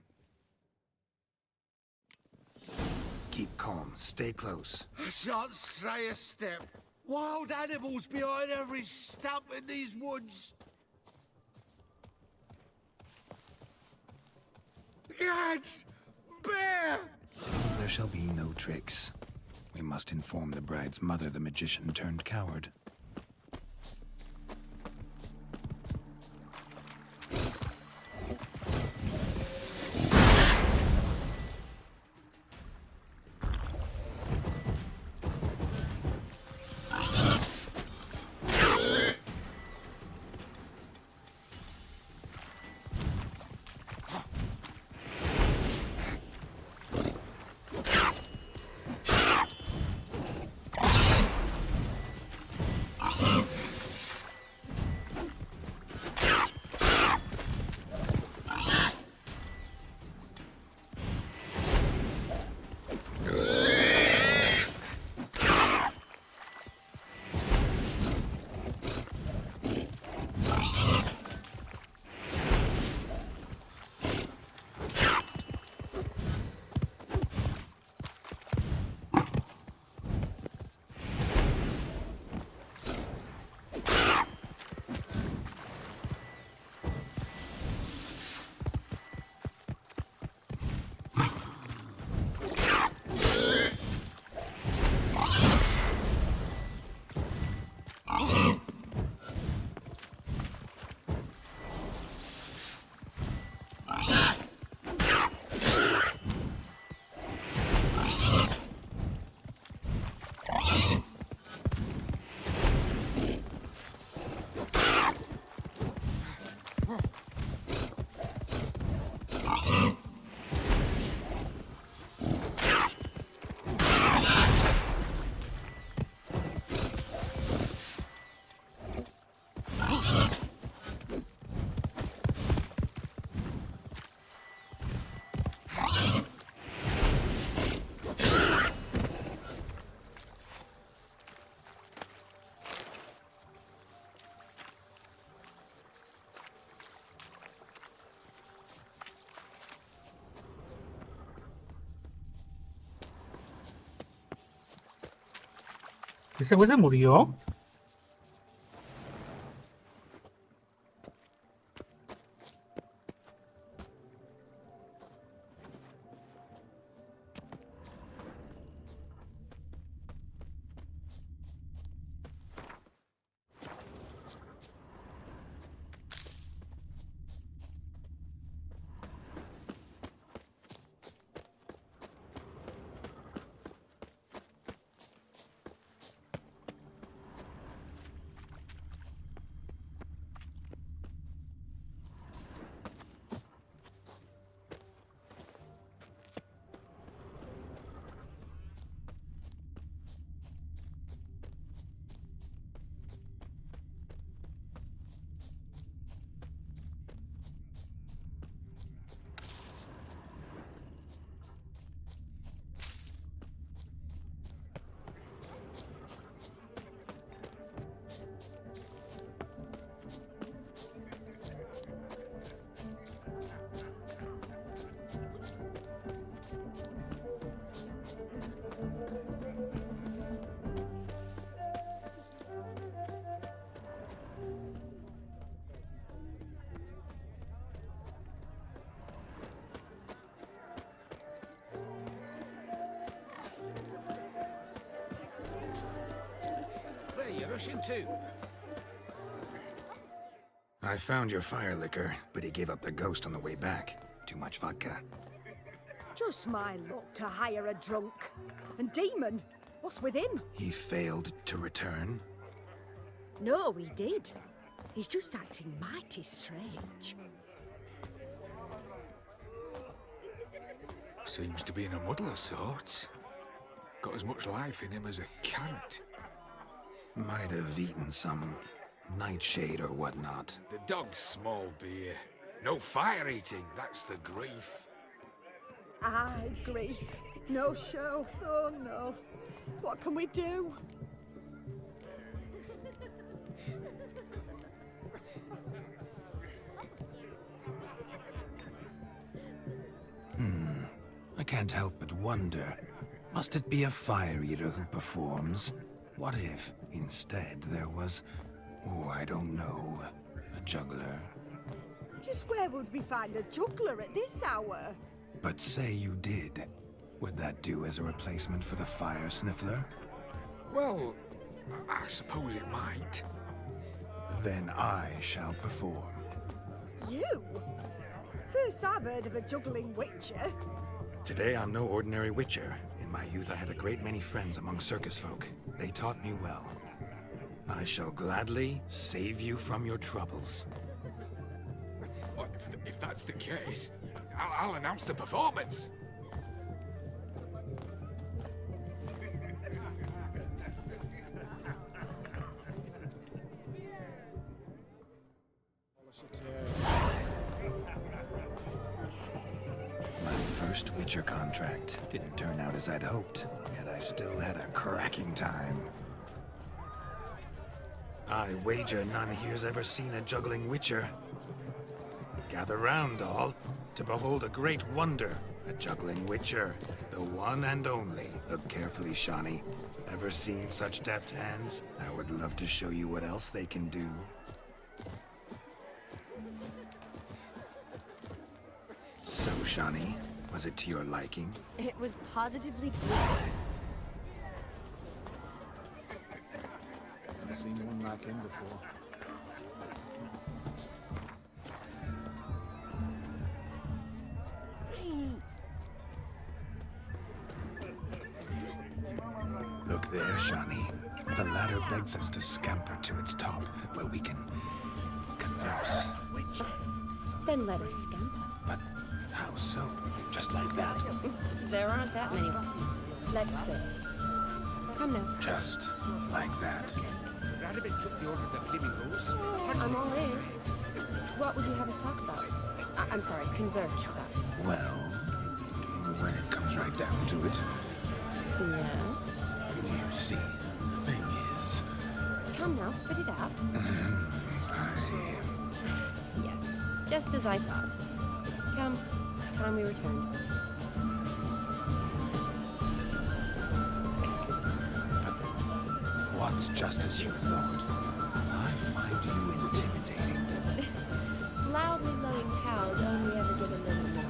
Keep calm. Stay close. I shan't stray a step. Wild animals behind every stump in these woods. Yes! Bear! There shall be no tricks. We must inform the bride's mother the magician turned coward. ¿Ese güey se murió? Where are you rushing to? I found your fire liquor, but he gave up the ghost on the way back. Too much vodka. Just my luck to hire a drunk. And Demon, what's with him? He failed to return. No, he did. He's just acting mighty strange. Seems to be in a muddle of sorts. Got as much life in him as a carrot. Might have eaten some nightshade or whatnot. The dog's small beer. No fire eating, that's the grief. Aye, grief. No show. Oh no. What can we do? I can't help but wonder. Must it be a fire eater who performs? What if, instead, there was, oh, I don't know, a juggler? Just where would we find a juggler at this hour? But say you did. Would that do as a replacement for the fire sniffler? Well, I suppose it might. Then I shall perform. You? First I've heard of a juggling witcher. Today I'm no ordinary witcher. In my youth I had a great many friends among circus folk. They taught me well. I shall gladly save you from your troubles. Well, if that's the case, I'll announce the performance. My first witcher contract didn't turn out as I'd hoped, yet I still had a cracking time. I wager none here's ever seen a juggling witcher. Gather round, all, to behold a great wonder, a juggling witcher, the one and only. Look carefully, Shawnee. Ever seen such deft hands? I would love to show you what else they can do. So, Shawnee, was it to your liking? It was positively good. Never seen one like him before. Look there, Shawnee. The ladder begs us to scamper to its top, where we can converse. Then let us scamper. But how so? Just like that? There aren't that many. Let's sit. Come now. Just like that? Radovid took the order of the flamingos. I'm all ears. What would you have us talk about? I'm sorry, converse about. Well, when it comes right down to it. Yes? You see, the thing is... Come now, spit it out. Yes, just as I thought. Come, it's time we return. But what's just as you thought? I find you intimidating. Loudly lowing cows only ever give a little milk.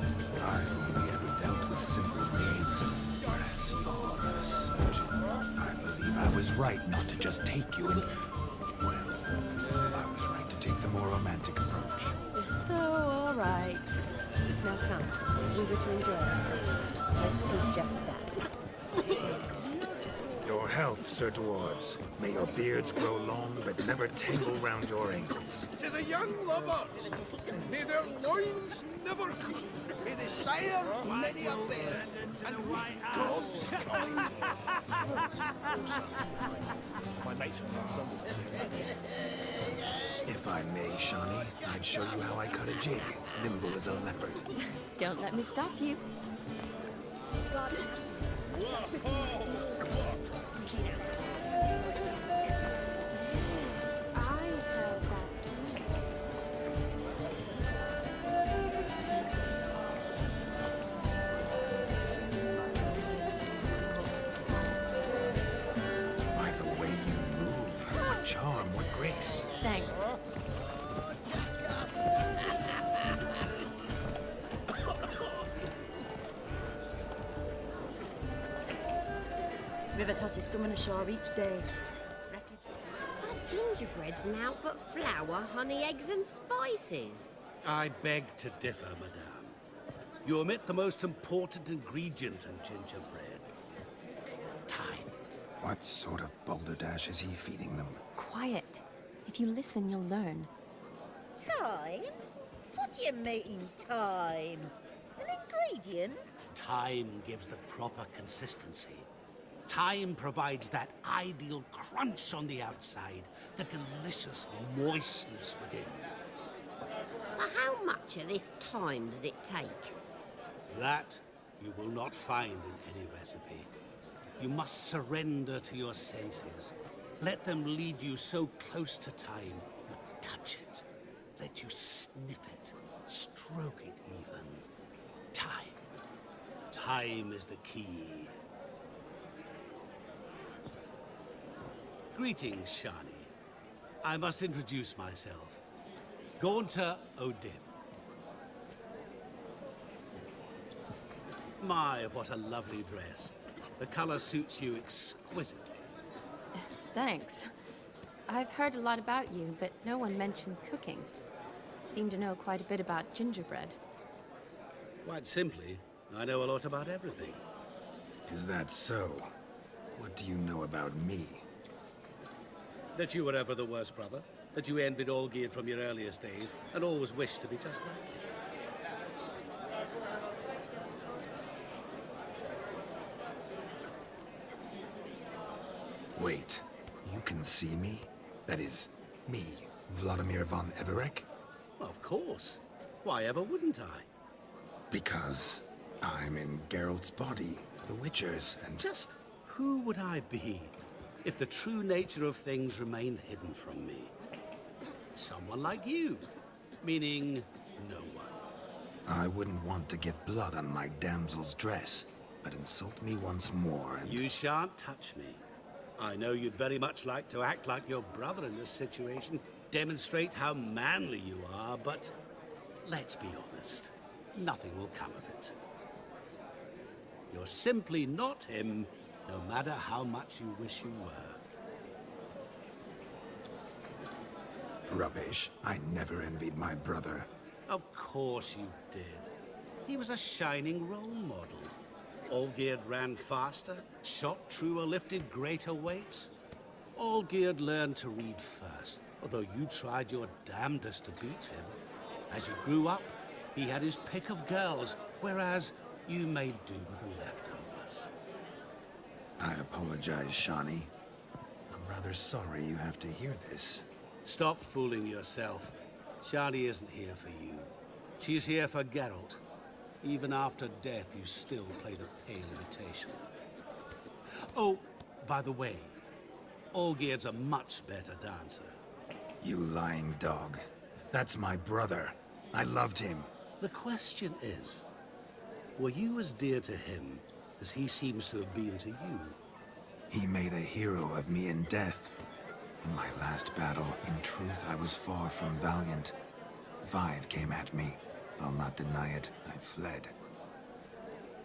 I've only ever dealt with simple needs, whereas you're a surgeon. I believe I was right not to just take you and... Well, I was right to take the more romantic approach. Oh, all right. Now come, we were to enjoy ourselves. Let's do just that. Your health, Sir Dwarves. May your beards grow long, but never tangle round your ankles. To the young lovers, may their loins never cut. May they sire many a bear, and God's kind. My mates will have some like this. If I may, Shawnee, I'd show you how I cut a jig, nimble as a leopard. Don't let me stop you. Yes, I'd heard that too. By the way you move, what charm, what grace. Thanks. River tosses someone ashore each day. Not gingerbreads and out but flour, honey, eggs and spices. I beg to differ, madame. You omit the most important ingredient in gingerbread. Time. What sort of balderdash is he feeding them? Quiet. If you listen, you'll learn. Time? What do you mean, time? An ingredient? Time gives the proper consistency. Time provides that ideal crunch on the outside, the delicious moistness within. So how much of this time does it take? That you will not find in any recipe. You must surrender to your senses. Let them lead you so close to time, you touch it. Let you sniff it, stroke it even. Time. Time is the key. Greetings, Shani. I must introduce myself. Gaunter O'Dim. My, what a lovely dress. The color suits you exquisitely. Thanks. I've heard a lot about you, but no one mentioned cooking. Seem to know quite a bit about gingerbread. Quite simply, I know a lot about everything. Is that so? What do you know about me? That you were ever the worst brother, that you envied Olgierd from your earliest days, and always wished to be just like him. Wait, you can see me? That is, me, Vladimir von Everec? Of course. Why ever wouldn't I? Because I'm in Geralt's body, the Witcher's, and... Just who would I be if the true nature of things remained hidden from me? Someone like you, meaning no one. I wouldn't want to get blood on my damsel's dress, but insult me once more and... You shan't touch me. I know you'd very much like to act like your brother in this situation, demonstrate how manly you are, but let's be honest, nothing will come of it. You're simply not him, no matter how much you wish you were. Rubbish. I never envied my brother. Of course you did. He was a shining role model. Olgierd ran faster, shot truer, lifted greater weights. Olgierd learned to read first, although you tried your damnedest to beat him. As you grew up, he had his pick of girls, whereas you made do with the leftovers. I apologize, Shani. I'm rather sorry you have to hear this. Stop fooling yourself. Shani isn't here for you. She's here for Geralt. Even after death, you still play the pale imitation. Oh, by the way, Olgierd's a much better dancer. You lying dog. That's my brother. I loved him. The question is, were you as dear to him as he seems to have been to you? He made a hero of me in death. In my last battle, in truth, I was far from valiant. 5 came at me. I'll not deny it, I fled.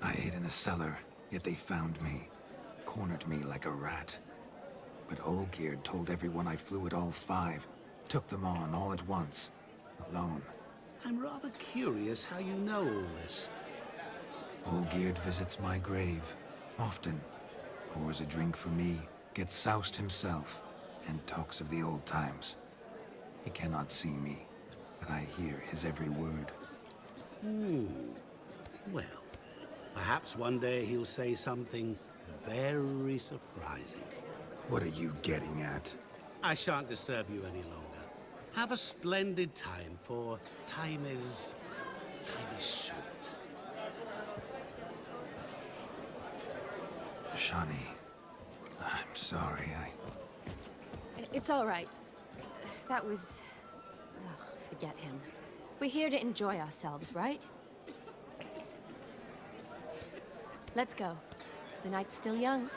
I hid in a cellar, yet they found me. Cornered me like a rat. But Olgierd told everyone I flew at all 5. Took them on all at once. Alone. I'm rather curious how you know all this. Olgierd visits my grave. Often. Pours a drink for me. Gets soused himself. And talks of the old times. He cannot see me. But I hear his every word. Well, perhaps one day he'll say something very surprising. What are you getting at? I shan't disturb you any longer. Have a splendid time, for time is short. Shani, I'm sorry, It's all right. That was... Oh, forget him. We're here to enjoy ourselves, right? Let's go. The night's still young.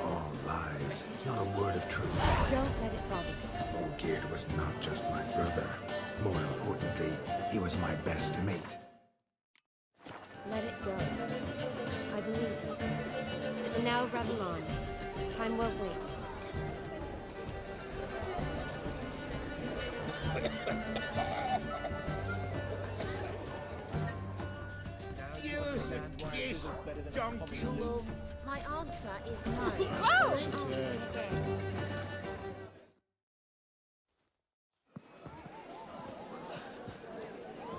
All lies, not a word of truth. Don't let it bother you. Olgierd was not just my brother. More importantly, he was my best mate. Let it go. I believe you. And now, Ravelon. Time won't wait. Use a kiss, donkey love. My answer is no. Oh! Don't ask me again.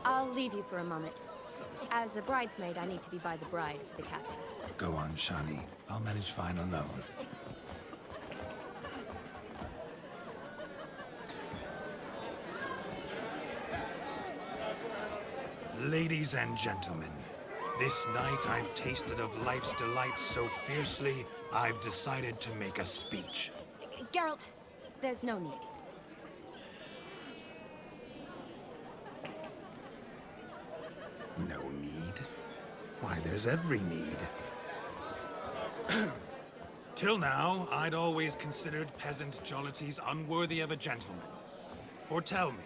I'll leave you for a moment. As a bridesmaid, I need to be by the bride for the captain. Go on, Shani. I'll manage fine alone. Ladies and gentlemen, this night I've tasted of life's delights so fiercely, I've decided to make a speech. Geralt, there's no need. No need? Why, there's every need. Till now, I'd always considered peasant jollities unworthy of a gentleman. For tell me,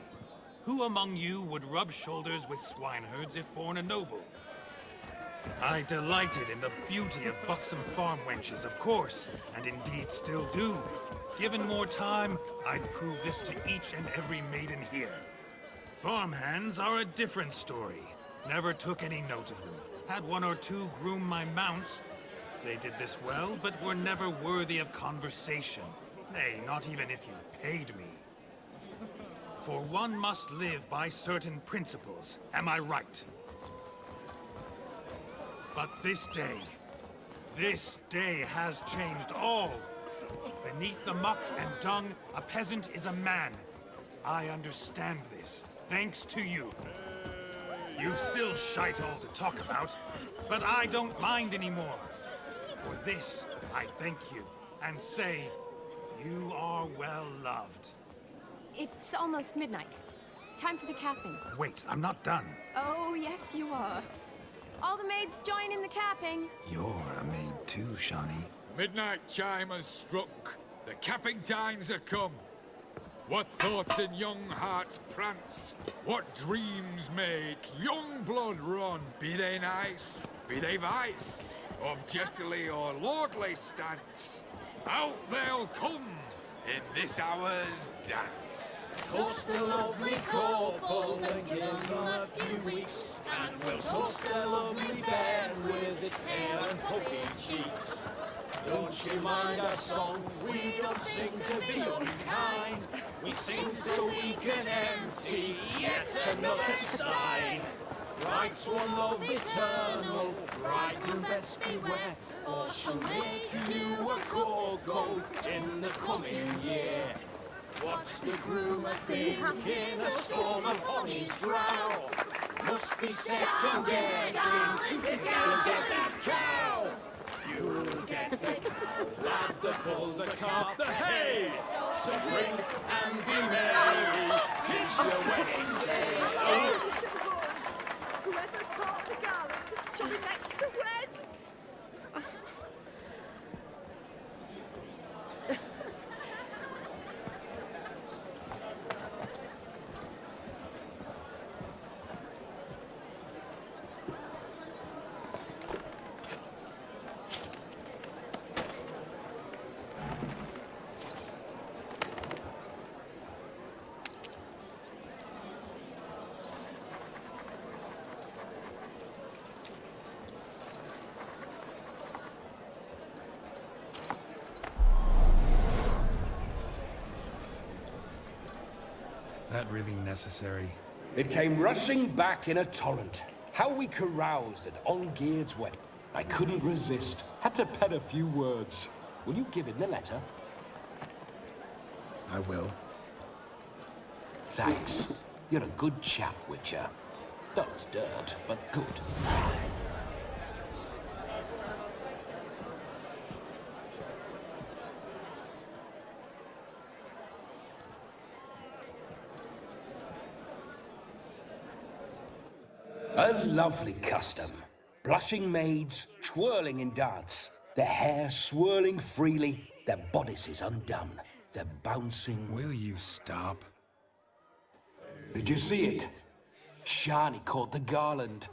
who among you would rub shoulders with swineherds if born a noble? I delighted in the beauty of buxom farm wenches, of course, and indeed still do. Given more time, I'd prove this to each and every maiden here. Farmhands are a different story. Never took any note of them. Had one or two groom my mounts. They did this well, but were never worthy of conversation. Nay, not even if you paid me. For one must live by certain principles, am I right? But this day has changed all. Beneath the muck and dung, a peasant is a man. I understand this, thanks to you. You've still shite all to talk about, but I don't mind anymore. For this, I thank you, and say, you are well loved. It's almost midnight. Time for the capping. Wait, I'm not done. Oh, yes, you are. All the maids join in the capping. You're a maid too, Shani. Midnight chime has struck. The capping times have come. What thoughts in young hearts prance? What dreams make young blood run? Be they nice, be they vice, of jestily or lordly stance, out they'll come in this hour's dance. Toast the lovely couple and give them a few weeks, and we'll toast the lovely bed with its pale and puffy cheeks. Don't you mind our song? We don't sing to be unkind. We sing so we can empty yet another stein. Bride's one love eternal, bridegroom best beware, or she'll make you a cocoa in the coming year. What's the groom a-thinking, a storm upon his brow? Must be second guessing if he'll get that cow. You'll get the cow, lad, the bull, the calf, the hay. So drink and be merry, 'tis your wedding day. Oh. Whoever caught the garland shall be next to wed. That really necessary? It came rushing back in a torrent. How we caroused at Olgierd's wedding. I couldn't resist. Had to pen a few words. Will you give him the letter? I will. Thanks. You're a good chap, Witcher. Dull as dirt, but good. A lovely custom. Blushing maids, twirling in dance. Their hair swirling freely, their bodices undone. They're bouncing... Will you stop? Did you see it? Shani caught the garland.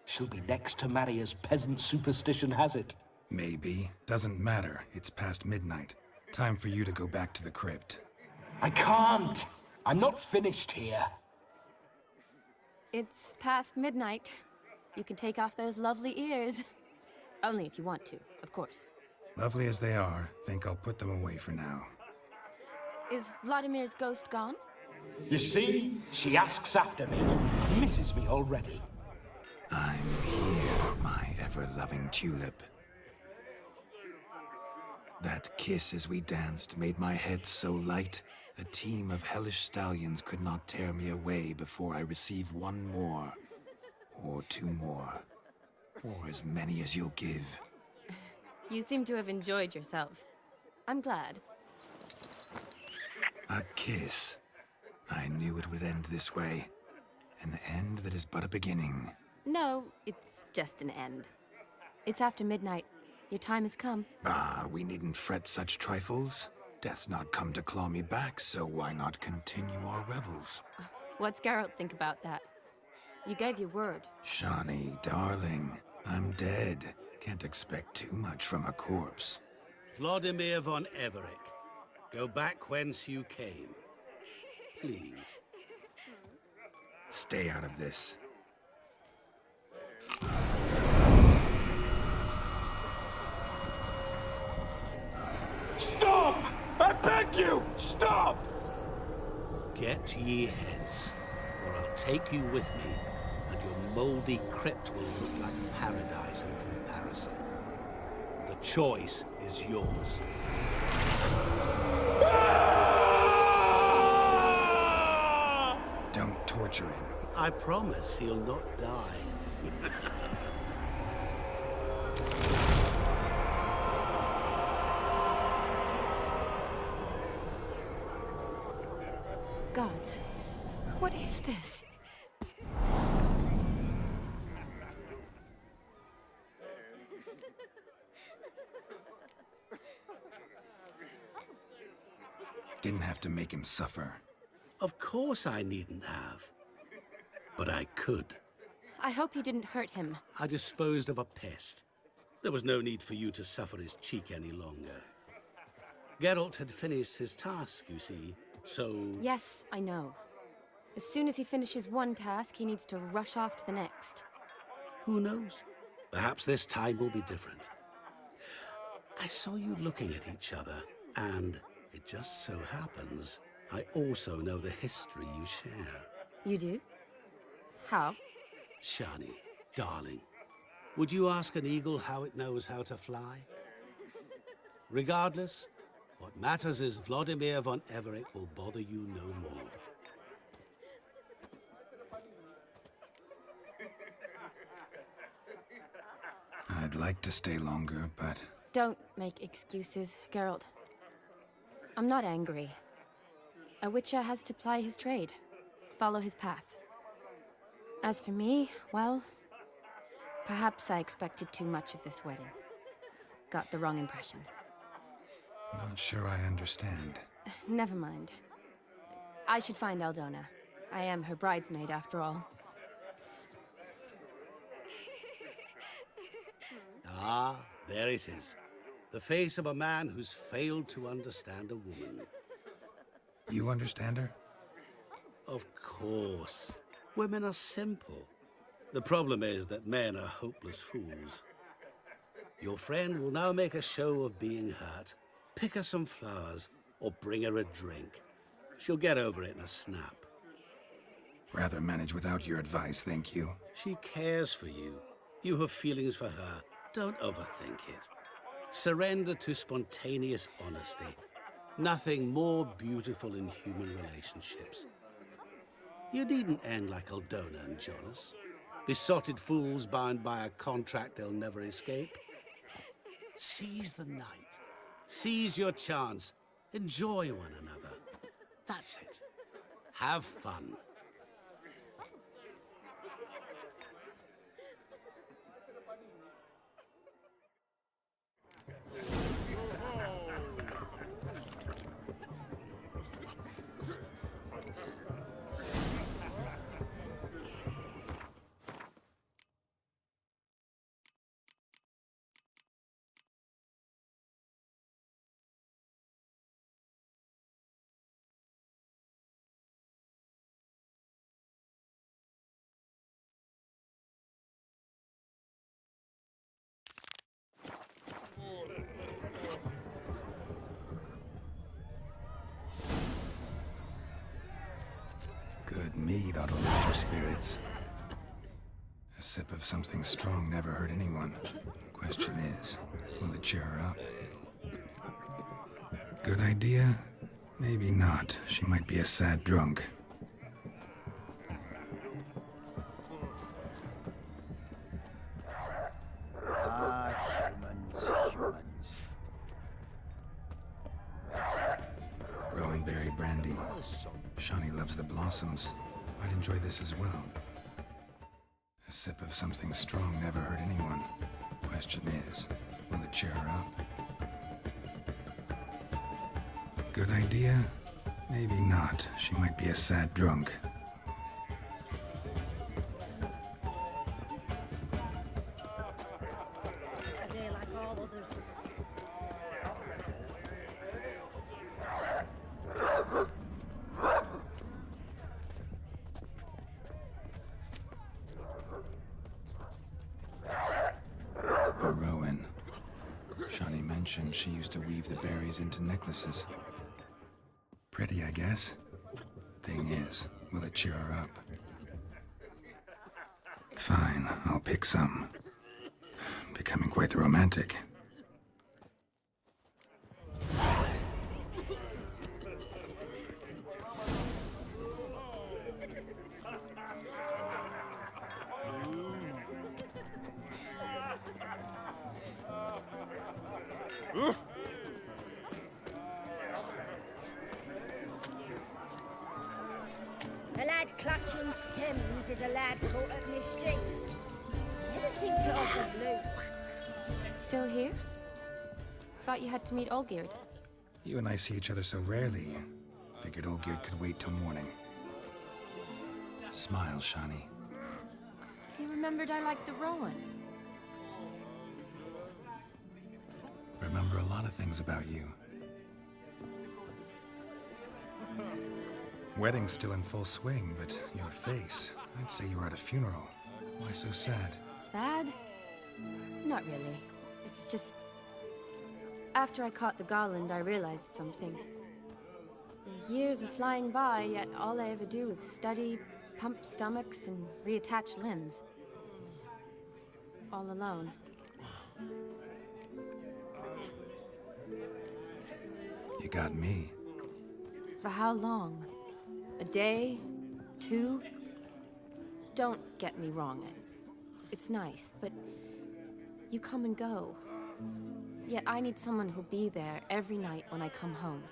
She'll be next to marry as peasant superstition has it. Maybe. Doesn't matter. It's past midnight. Time for you to go back to the crypt. I can't. I'm not finished here. It's past midnight. You can take off those lovely ears. Only if you want to, of course. Lovely as they are, think I'll put them away for now. Is Vladimir's ghost gone? You see? She asks after me. Misses me already. I'm here, my ever-loving tulip. That kiss as we danced made my head so light, a team of hellish stallions could not tear me away before I receive one more, or two more, or as many as you'll give. You seem to have enjoyed yourself. I'm glad. A kiss. I knew it would end this way. An end that is but a beginning. No, it's just an end. It's after midnight. Your time has come. Ah, we needn't fret such trifles. Death's not come to claw me back, so why not continue our revels? What's Geralt think about that? You gave your word. Shawnee, darling, I'm dead. Can't expect too much from a corpse. Vladimir von Everick, go back whence you came. Please. Stay out of this. Stop! I beg you! Stop! Get ye hence, or I'll take you with me, and your mouldy crypt will look like paradise in comparison. The choice is yours. Don't torture him. I promise he'll not die. Gods, what is this? Didn't have to make him suffer. Of course I needn't have. But I could. I hope you didn't hurt him. I disposed of a pest. There was no need for you to suffer his cheek any longer. Geralt had finished his task, you see, so... Yes, I know. As soon as he finishes one task, he needs to rush off to the next. Who knows? Perhaps this time will be different. I saw you looking at each other, and it just so happens I also know the history you share. You do? How? Shani, darling, would you ask an eagle how it knows how to fly? Regardless, what matters is Vladimir von Everick will bother you no more. I'd like to stay longer, but... Don't make excuses, Geralt. I'm not angry. A witcher has to ply his trade, follow his path. As for me, well, perhaps I expected too much of this wedding. Got the wrong impression. Not sure I understand. Never mind. I should find Aldona. I am her bridesmaid, after all. Ah, there it is. The face of a man who's failed to understand a woman. You understand her? Of course. Women are simple. The problem is that men are hopeless fools. Your friend will now make a show of being hurt, pick her some flowers, or bring her a drink. She'll get over it in a snap. Rather manage without your advice, thank you. She cares for you. You have feelings for her. Don't overthink it. Surrender to spontaneous honesty. Nothing more beautiful in human relationships. You needn't end like Aldona and Jonas. Besotted fools bound by a contract they'll never escape. Seize the night. Seize your chance. Enjoy one another. That's it. Have fun. Good mead ought to lift your spirits. A sip of something strong never hurt anyone. Question is, will it cheer her up? Good idea? Maybe not. She might be a sad drunk. Ah, humans. Rowan berry brandy. Shawnee loves the blossoms. Might enjoy this as well. A sip of something strong never hurt anyone. Question is, will it cheer her up? Good idea? Maybe not. She might be a sad drunk. A day like all others. A Rowan. Shawnee mentioned she used to weave the berries into necklaces. Pretty, I guess. Thing is, will it cheer her up? Fine, I'll pick some. Becoming quite the romantic. A lad clutching stems is a lad caught at mischief. Never think to offer blue. Still here? Thought you had to meet Olgierd. You and I see each other so rarely. Figured Olgierd could wait till morning. Smile, Shawnee. He remembered I liked the Rowan. Remember a lot of things about you. Wedding's still in full swing, but your face, I'd say you were at a funeral. Why so sad? Sad? Not really. It's just... After I caught the garland, I realized something. The years are flying by, yet all I ever do is study, pump stomachs, and reattach limbs. All alone. You got me. For how long? A day? 2? Don't get me wrong. It's nice, but you come and go. Yet I need someone who'll be there every night when I come home.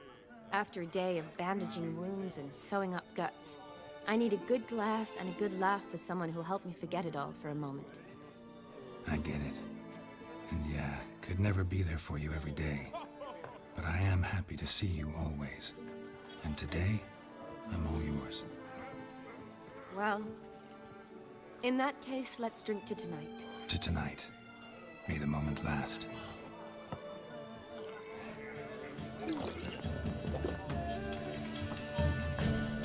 After a day of bandaging wounds and sewing up guts, I need a good glass and a good laugh with someone who'll help me forget it all for a moment. I get it. And yeah, could never be there for you every day. But I am happy to see you always. And today, I'm all yours. Well, in that case, let's drink to tonight. To tonight. May the moment last.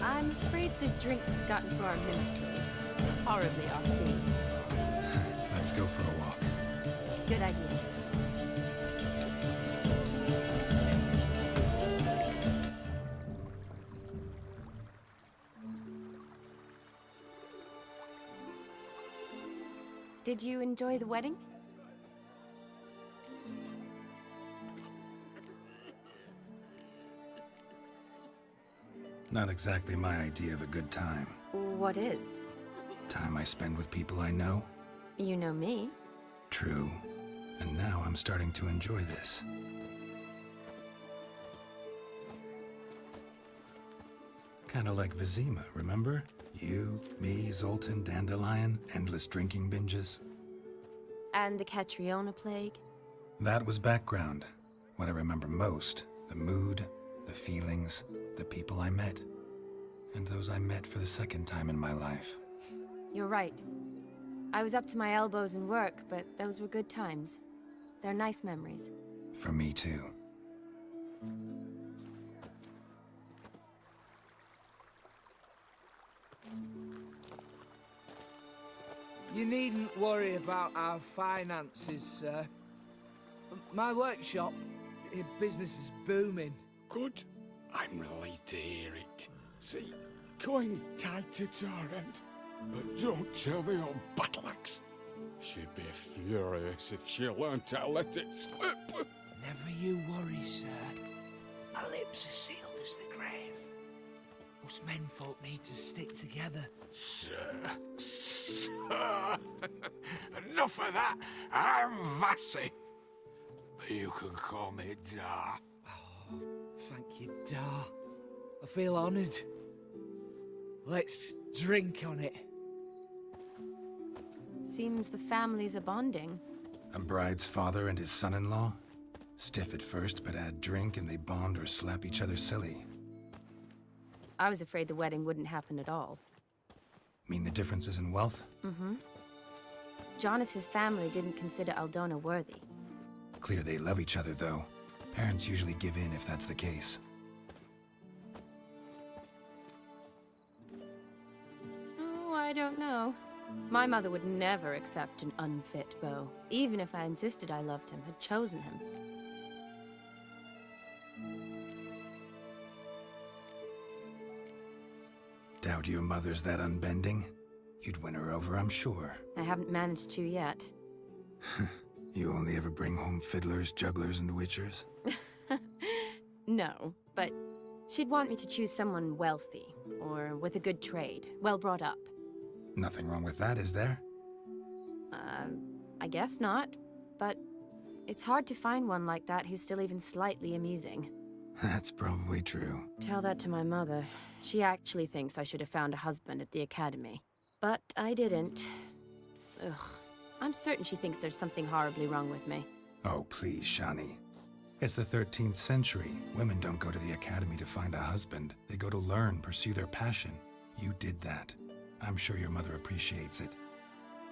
I'm afraid the drinks got into our minstrels. Horribly off-key. Let's go for a walk. Good idea. Did you enjoy the wedding? Not exactly my idea of a good time. What is? Time I spend with people I know. You know me. True. And now I'm starting to enjoy this. Kinda like Vizima, remember? You, me, Zoltan, Dandelion, endless drinking binges. And the Catriona plague? That was background. What I remember most, the mood, the feelings, the people I met. And those I met for the second time in my life. You're right. I was up to my elbows in work, but those were good times. They're nice memories. For me too. You needn't worry about our finances, sir. My workshop, business is booming. Good. I'm relieved to hear it. See, coin's tight at our end. But don't tell the old battle axe. She'd be furious if she learned to let it slip. Never you worry, sir. My lips are sealed as the grave. Us menfolk need to stick together. Sir. Enough of that. I'm Vassy. But you can call me Dar. Oh, thank you, Dar. I feel honoured. Let's drink on it. Seems the families are bonding. A bride's father and his son-in-law? Stiff at first, but add drink and they bond or slap each other silly. I was afraid the wedding wouldn't happen at all. Mean the differences in wealth? Mm-hmm. Jonas's family didn't consider Aldona worthy. Clear they love each other, though. Parents usually give in if that's the case. Oh, I don't know. My mother would never accept an unfit beau, even if I insisted I loved him, had chosen him. Doubt your mother's that unbending? You'd win her over, I'm sure. I haven't managed to yet. You only ever bring home fiddlers, jugglers, and witchers? No, but she'd want me to choose someone wealthy, or with a good trade, well brought up. Nothing wrong with that, is there? I guess not, but it's hard to find one like that who's still even slightly amusing. That's probably true. Tell that to my mother. She actually thinks I should have found a husband at the academy. But I didn't. Ugh. I'm certain she thinks there's something horribly wrong with me. Oh, please, Shani. It's the 13th century. Women don't go to the academy to find a husband. They go to learn, pursue their passion. You did that. I'm sure your mother appreciates it.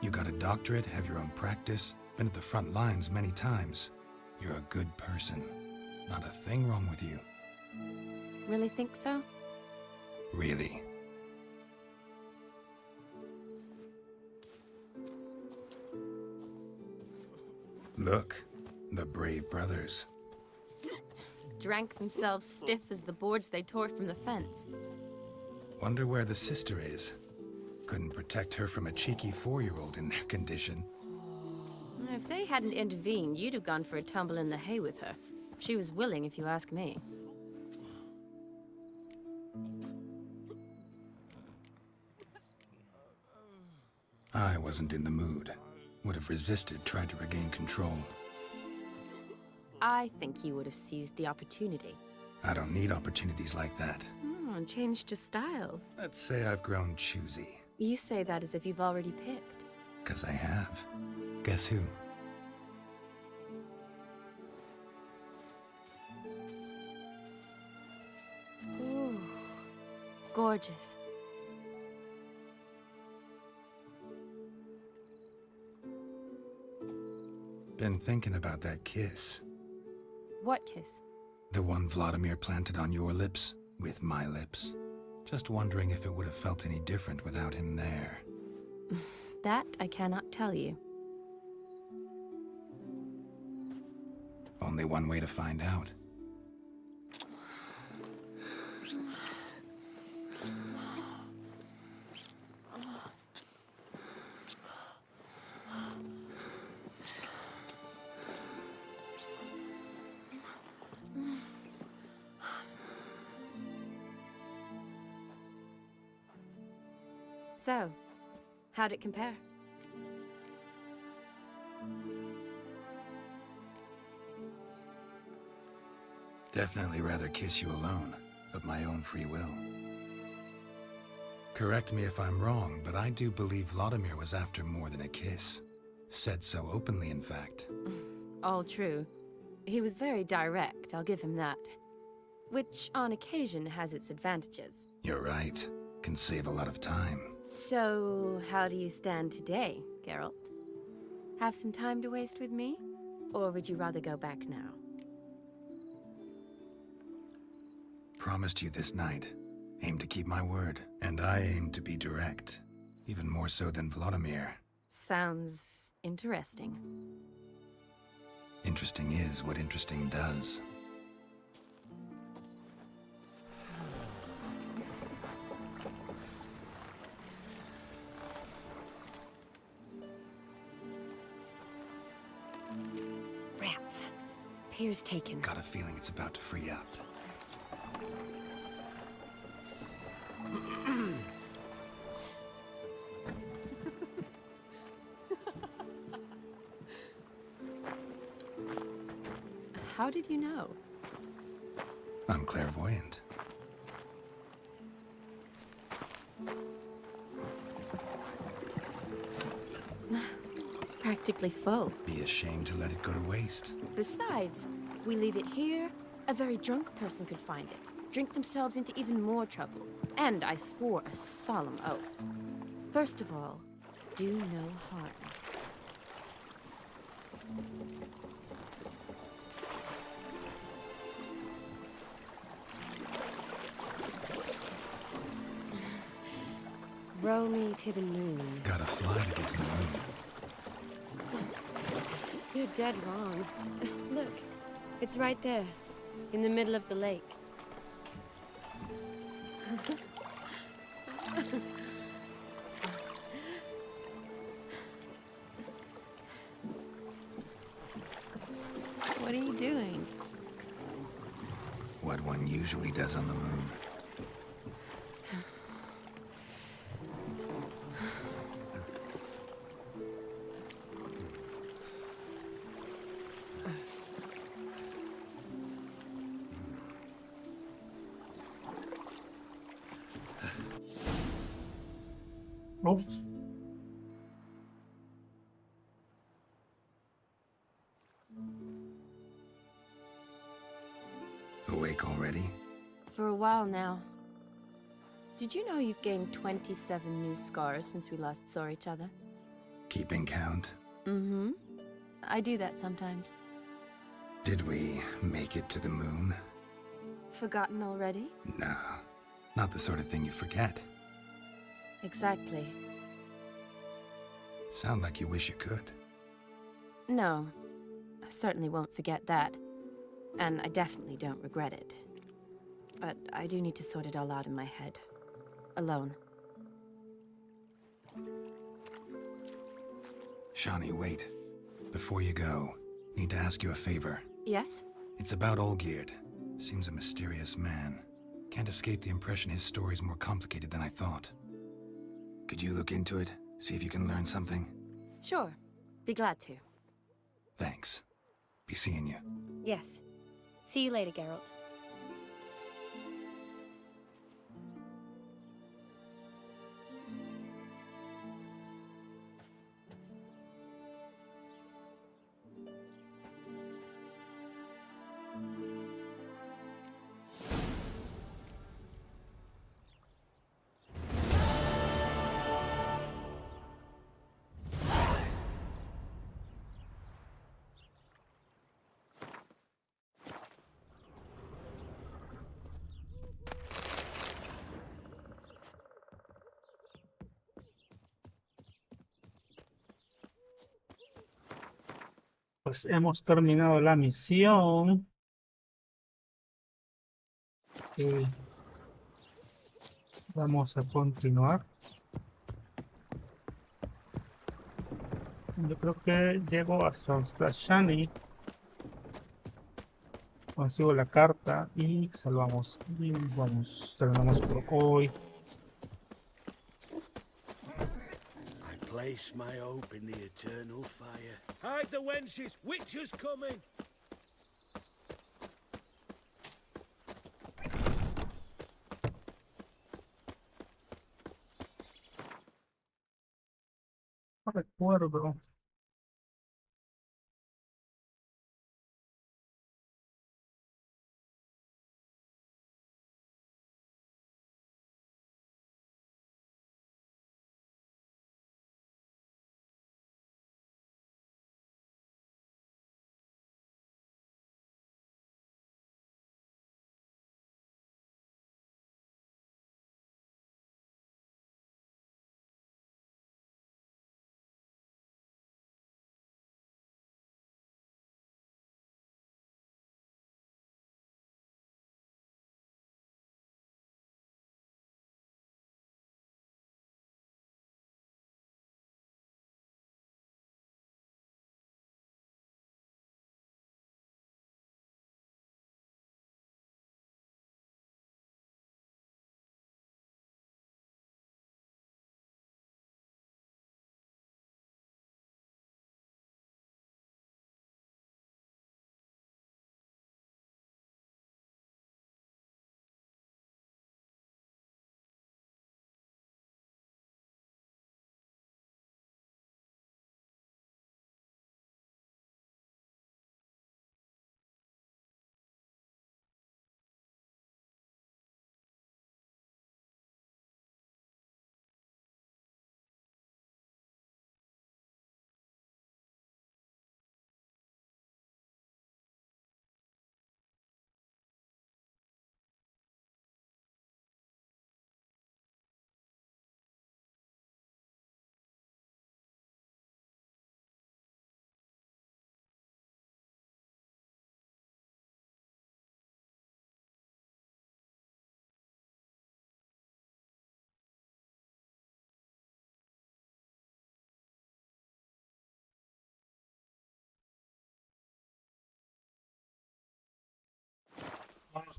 You got a doctorate, have your own practice, been at the front lines many times. You're a good person. Not a thing wrong with you. Really think so? Really. Look, the brave brothers. Drank themselves stiff as the boards they tore from the fence. Wonder where the sister is. Couldn't protect her from a cheeky 4-year-old in their condition. If they hadn't intervened, you'd have gone for a tumble in the hay with her. She was willing, if you ask me. I wasn't in the mood. Would have resisted, tried to regain control. I think you would have seized the opportunity. I don't need opportunities like that. And changed your style. Let's say I've grown choosy. You say that as if you've already picked. 'Cause I have. Guess who? Ooh, gorgeous. Been thinking about that kiss. What kiss? The one Vladimir planted on your lips, with my lips. Just wondering if it would have felt any different without him there. That I cannot tell you. Only one way to find out. So, how'd it compare? Definitely rather kiss you alone, of my own free will. Correct me if I'm wrong, but I do believe Vladimir was after more than a kiss. Said so openly, in fact. All true. He was very direct, I'll give him that. Which, on occasion, has its advantages. You're right. Can save a lot of time. So, how do you stand today, Geralt? Have some time to waste with me? Or would you rather go back now? Promised you this night. Aim to keep my word. And I aim to be direct. Even more so than Vladimir. Sounds interesting. Interesting is what interesting does. Rats. Pier's taken. Got a feeling it's about to free up. How did you know? I'm clairvoyant. Practically full. Be ashamed to let it go to waste. Besides, we leave it here, a very drunk person could find it, drink themselves into even more trouble. And I swore a solemn oath. First of all, do no harm. Row me to the moon. Gotta fly to get to the moon. You're dead wrong. Look, it's right there, in the middle of the lake. What are you doing? What one usually does on the moon. Uf. Awake already? For a while now. Did you know you've gained 27 new scars since we last saw each other? Keeping count? Mm-hmm. I do that sometimes. Did we make it to the moon? Forgotten already? Nah, not the sort of thing you forget. Exactly. Sound like you wish you could. No, I certainly won't forget that. And I definitely don't regret it. But I do need to sort it all out in my head. Alone. Shawnee, wait. Before you go, need to ask you a favor. Yes? It's about Olgierd. Seems a mysterious man. Can't escape the impression his story's more complicated than I thought. Could you look into it? See if you can learn something? Sure. Be glad to. Thanks. Be seeing you. Yes. See you later, Geralt. Pues hemos terminado la misión. Y vamos a continuar. Yo creo que llego hasta Shani. Consigo la carta y salvamos. Y vamos, terminamos por hoy. Place my hope in the eternal fire. Hide the wenches! Witcher's coming! No recuerdo.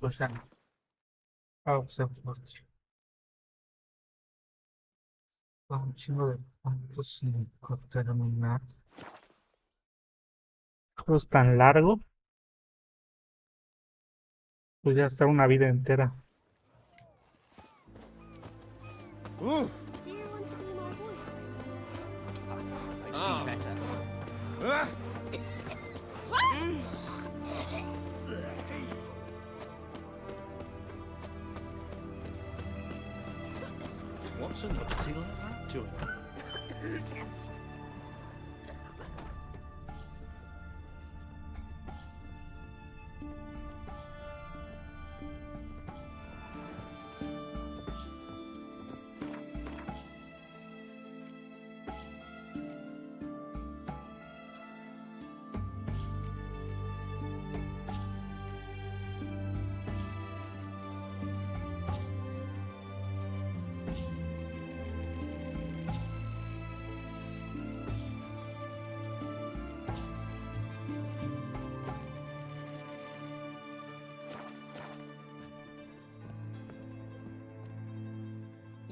Escuchan. Pausa fuerte. Un chingo de puntos sin terminar. Juego es tan largo, pues ya está una vida entera. Do you want to be my boyfriend? I've seen better. What's a nuttity like that doing?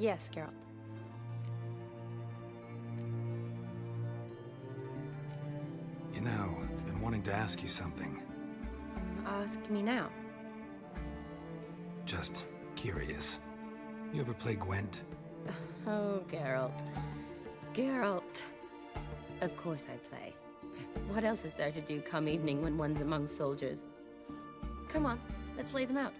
Yes, Geralt. You know, I've been wanting to ask you something. Ask me now. Just curious. You ever play Gwent? Oh, Geralt. Geralt. Of course I play. What else is there to do come evening when one's among soldiers? Come on, let's lay them out.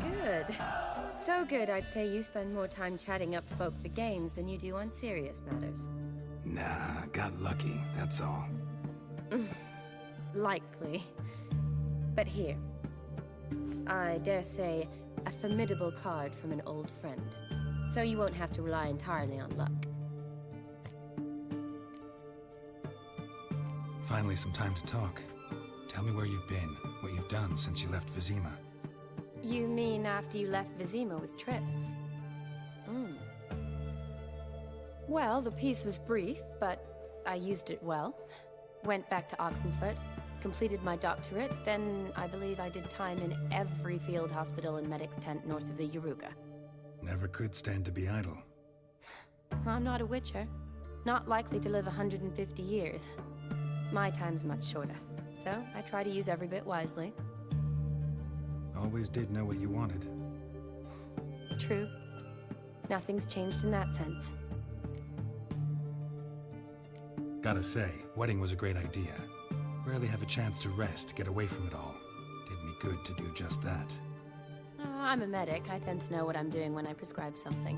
Good. So good, I'd say you spend more time chatting up folk for games than you do on serious matters. Nah, got lucky, that's all. Likely. But here, I dare say, a formidable card from an old friend. So you won't have to rely entirely on luck. Finally, some time to talk. Tell me where you've been, what you've done since you left Vizima. You mean after you left Vizima with Triss? Well, the peace was brief, but I used it well. Went back to Oxenfurt, completed my doctorate, then I believe I did time in every field hospital and medic's tent north of the Yaruga. Never could stand to be idle. I'm not a witcher. Not likely to live 150 years. My time's much shorter, so I try to use every bit wisely. Always did know what you wanted. True. Nothing's changed in that sense. Gotta say, wedding was a great idea. Rarely have a chance to rest, get away from it all. Did me good to do just that. I'm a medic. I tend to know what I'm doing when I prescribe something.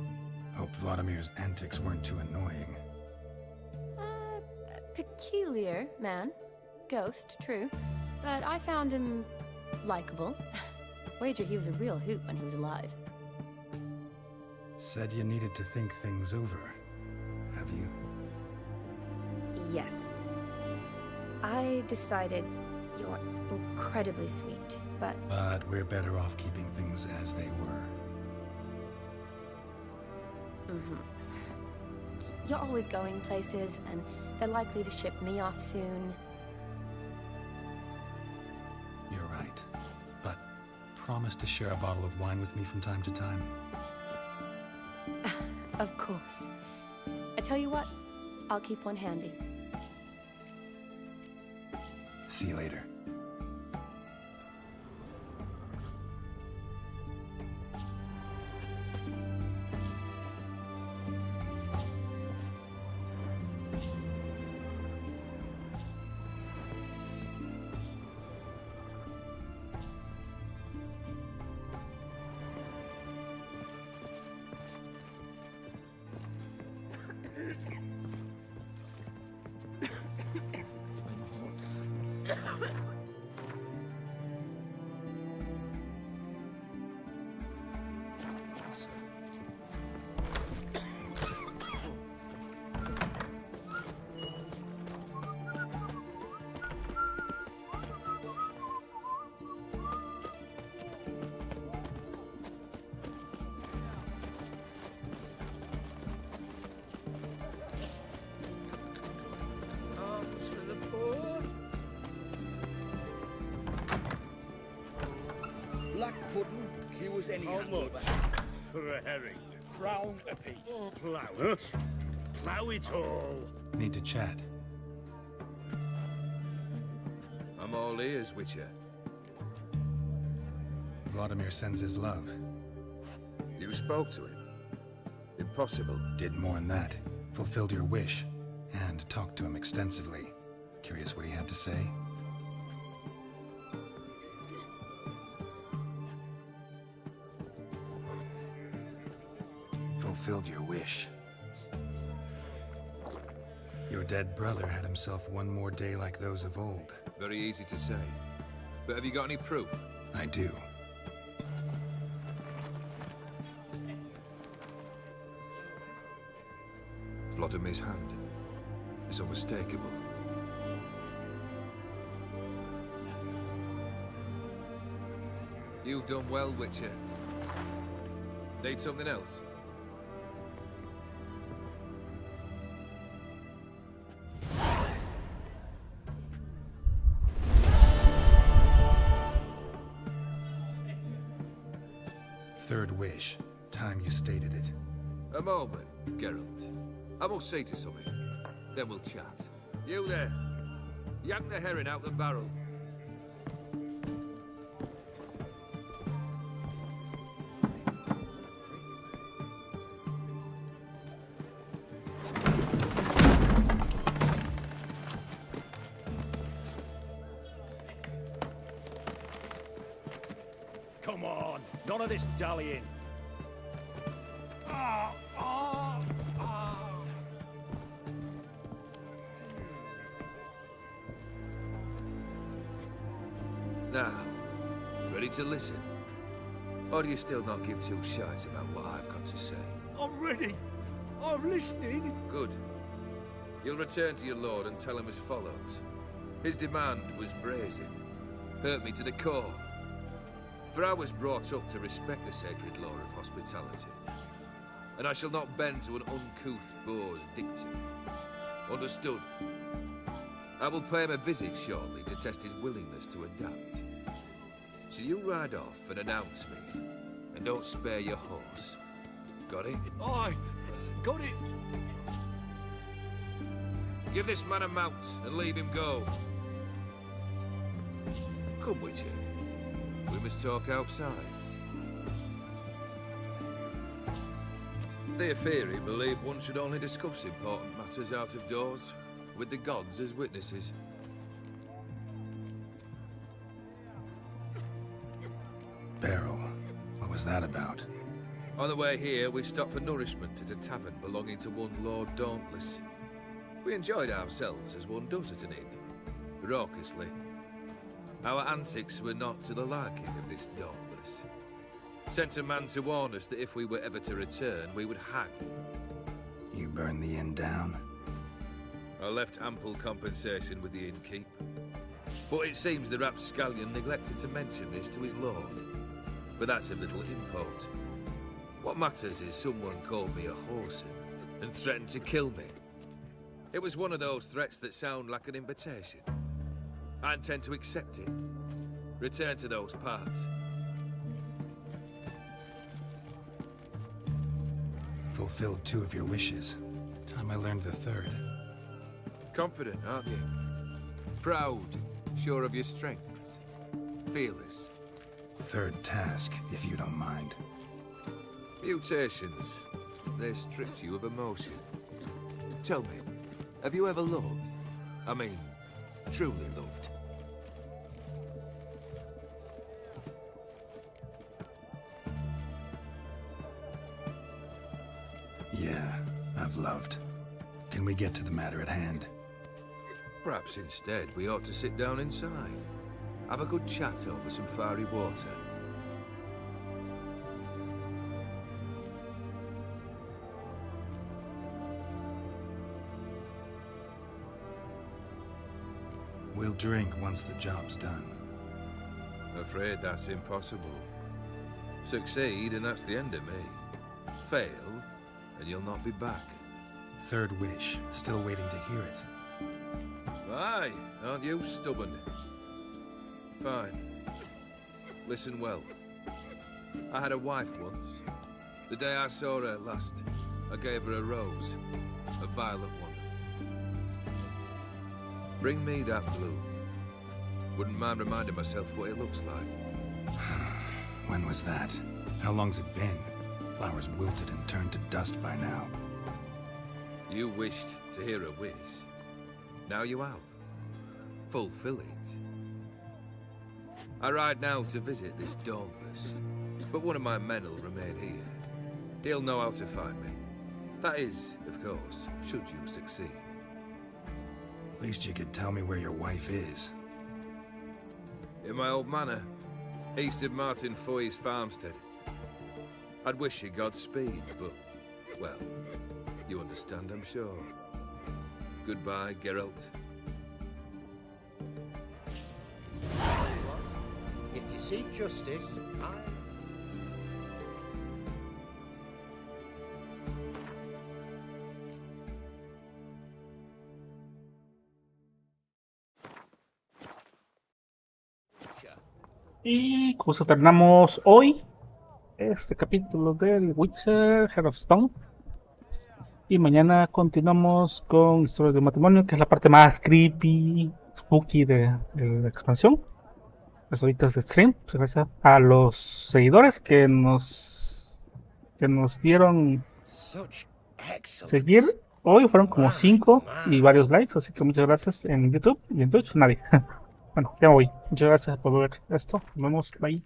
Hope Vladimir's antics weren't too annoying. Peculiar man. Ghost, true. But I found him likable. Wager he was a real hoot when he was alive. Said you needed to think things over. Have you? Yes. I decided you're incredibly sweet, but... But we're better off keeping things as they were. You're always going places, and they're likely to ship me off soon. You're right. But promise to share a bottle of wine with me from time to time? Of course. I tell you what, I'll keep one handy. See you later. Arms for the poor. Black pudding, she was any How handle much back. for a herring? Crown apiece. Plough it. Plough it all. Need to chat. I'm all ears, Witcher. Vladimir sends his love. You spoke to him? Impossible. Did more than that. Fulfilled your wish. And talked to him extensively. Curious what he had to say? Fulfilled your wish. Your dead brother had himself one more day like those of old. Very easy to say. But have you got any proof? I do. Vladimir's hand is unmistakable. You've done well, Witcher. Need something else? Third wish. Time you stated it. A moment, Geralt. I must say to something. Then we'll chat. You there. Yank the herring out the barrel. Come on, none of this dallying. Now, ready to listen? Or do you still not give two shites about what I've got to say? I'm ready. I'm listening. Good. You'll return to your lord and tell him as follows. His demand was brazen. Hurt me to the core. For I was brought up to respect the sacred law of hospitality. And I shall not bend to an uncouth boor's dictum. Understood? I will pay him a visit shortly to test his willingness to adapt. So you ride off and announce me. And don't spare your horse. Got it? Aye, got it. Give this man a mount and leave him go. Come, Witcher. We must talk outside. The Aetheri believe one should only discuss important matters out of doors, with the gods as witnesses. Beryl, what was that about? On the way here, we stopped for nourishment at a tavern belonging to one Lord Dauntless. We enjoyed ourselves as one does at an inn, raucously. Our antics were not to the liking of this Dauntless. Sent a man to warn us that if we were ever to return, we would hang. You burned the inn down? I left ample compensation with the innkeep. But it seems the rapscallion neglected to mention this to his lord. But that's of little import. What matters is someone called me a whoreson and threatened to kill me. It was one of those threats that sound like an invitation. I intend to accept it. Return to those parts. Fulfilled 2 of your wishes. Time I learned the 3rd. Confident, aren't you? Proud, sure of your strengths. Fearless. 3rd task, if you don't mind. Mutations. They strip you of emotion. Tell me, have you ever loved? I mean, truly loved? Yeah, I've loved. Can we get to the matter at hand? Perhaps instead we ought to sit down inside. Have a good chat over some fiery water. We'll drink once the job's done. Afraid that's impossible. Succeed and that's the end of me. Fail and you'll not be back. 3rd wish, still waiting to hear it. Aye, aren't you stubborn? Fine. Listen well. I had a wife once. The day I saw her last, I gave her a rose. A violet one. Bring me that bloom. Wouldn't mind reminding myself what it looks like. When was that? How long's it been? Flowers wilted and turned to dust by now. You wished to hear a wish. Now you have. Fulfill it. I ride now to visit this Dauntless, but one of my men will remain here. He'll know how to find me. That is, of course, should you succeed. At least you could tell me where your wife is. In my old manor, east of Martin Foy's farmstead. I'd wish you Godspeed, but, well, you understand, I'm sure. Goodbye, Geralt. If you seek justice, Y con eso terminamos hoy este capítulo del Witcher Heart of Stone. Y mañana continuamos con Historia de un matrimonio, que es la parte más creepy, spooky de la expansión. Las horitas de stream. Pues gracias a los seguidores que nos dieron seguir. Hoy fueron como 5 y varios likes, así que muchas gracias en YouTube y en Twitch. Nadie. Bueno, ya me voy. Muchas gracias por ver esto. Nos vemos. Bye.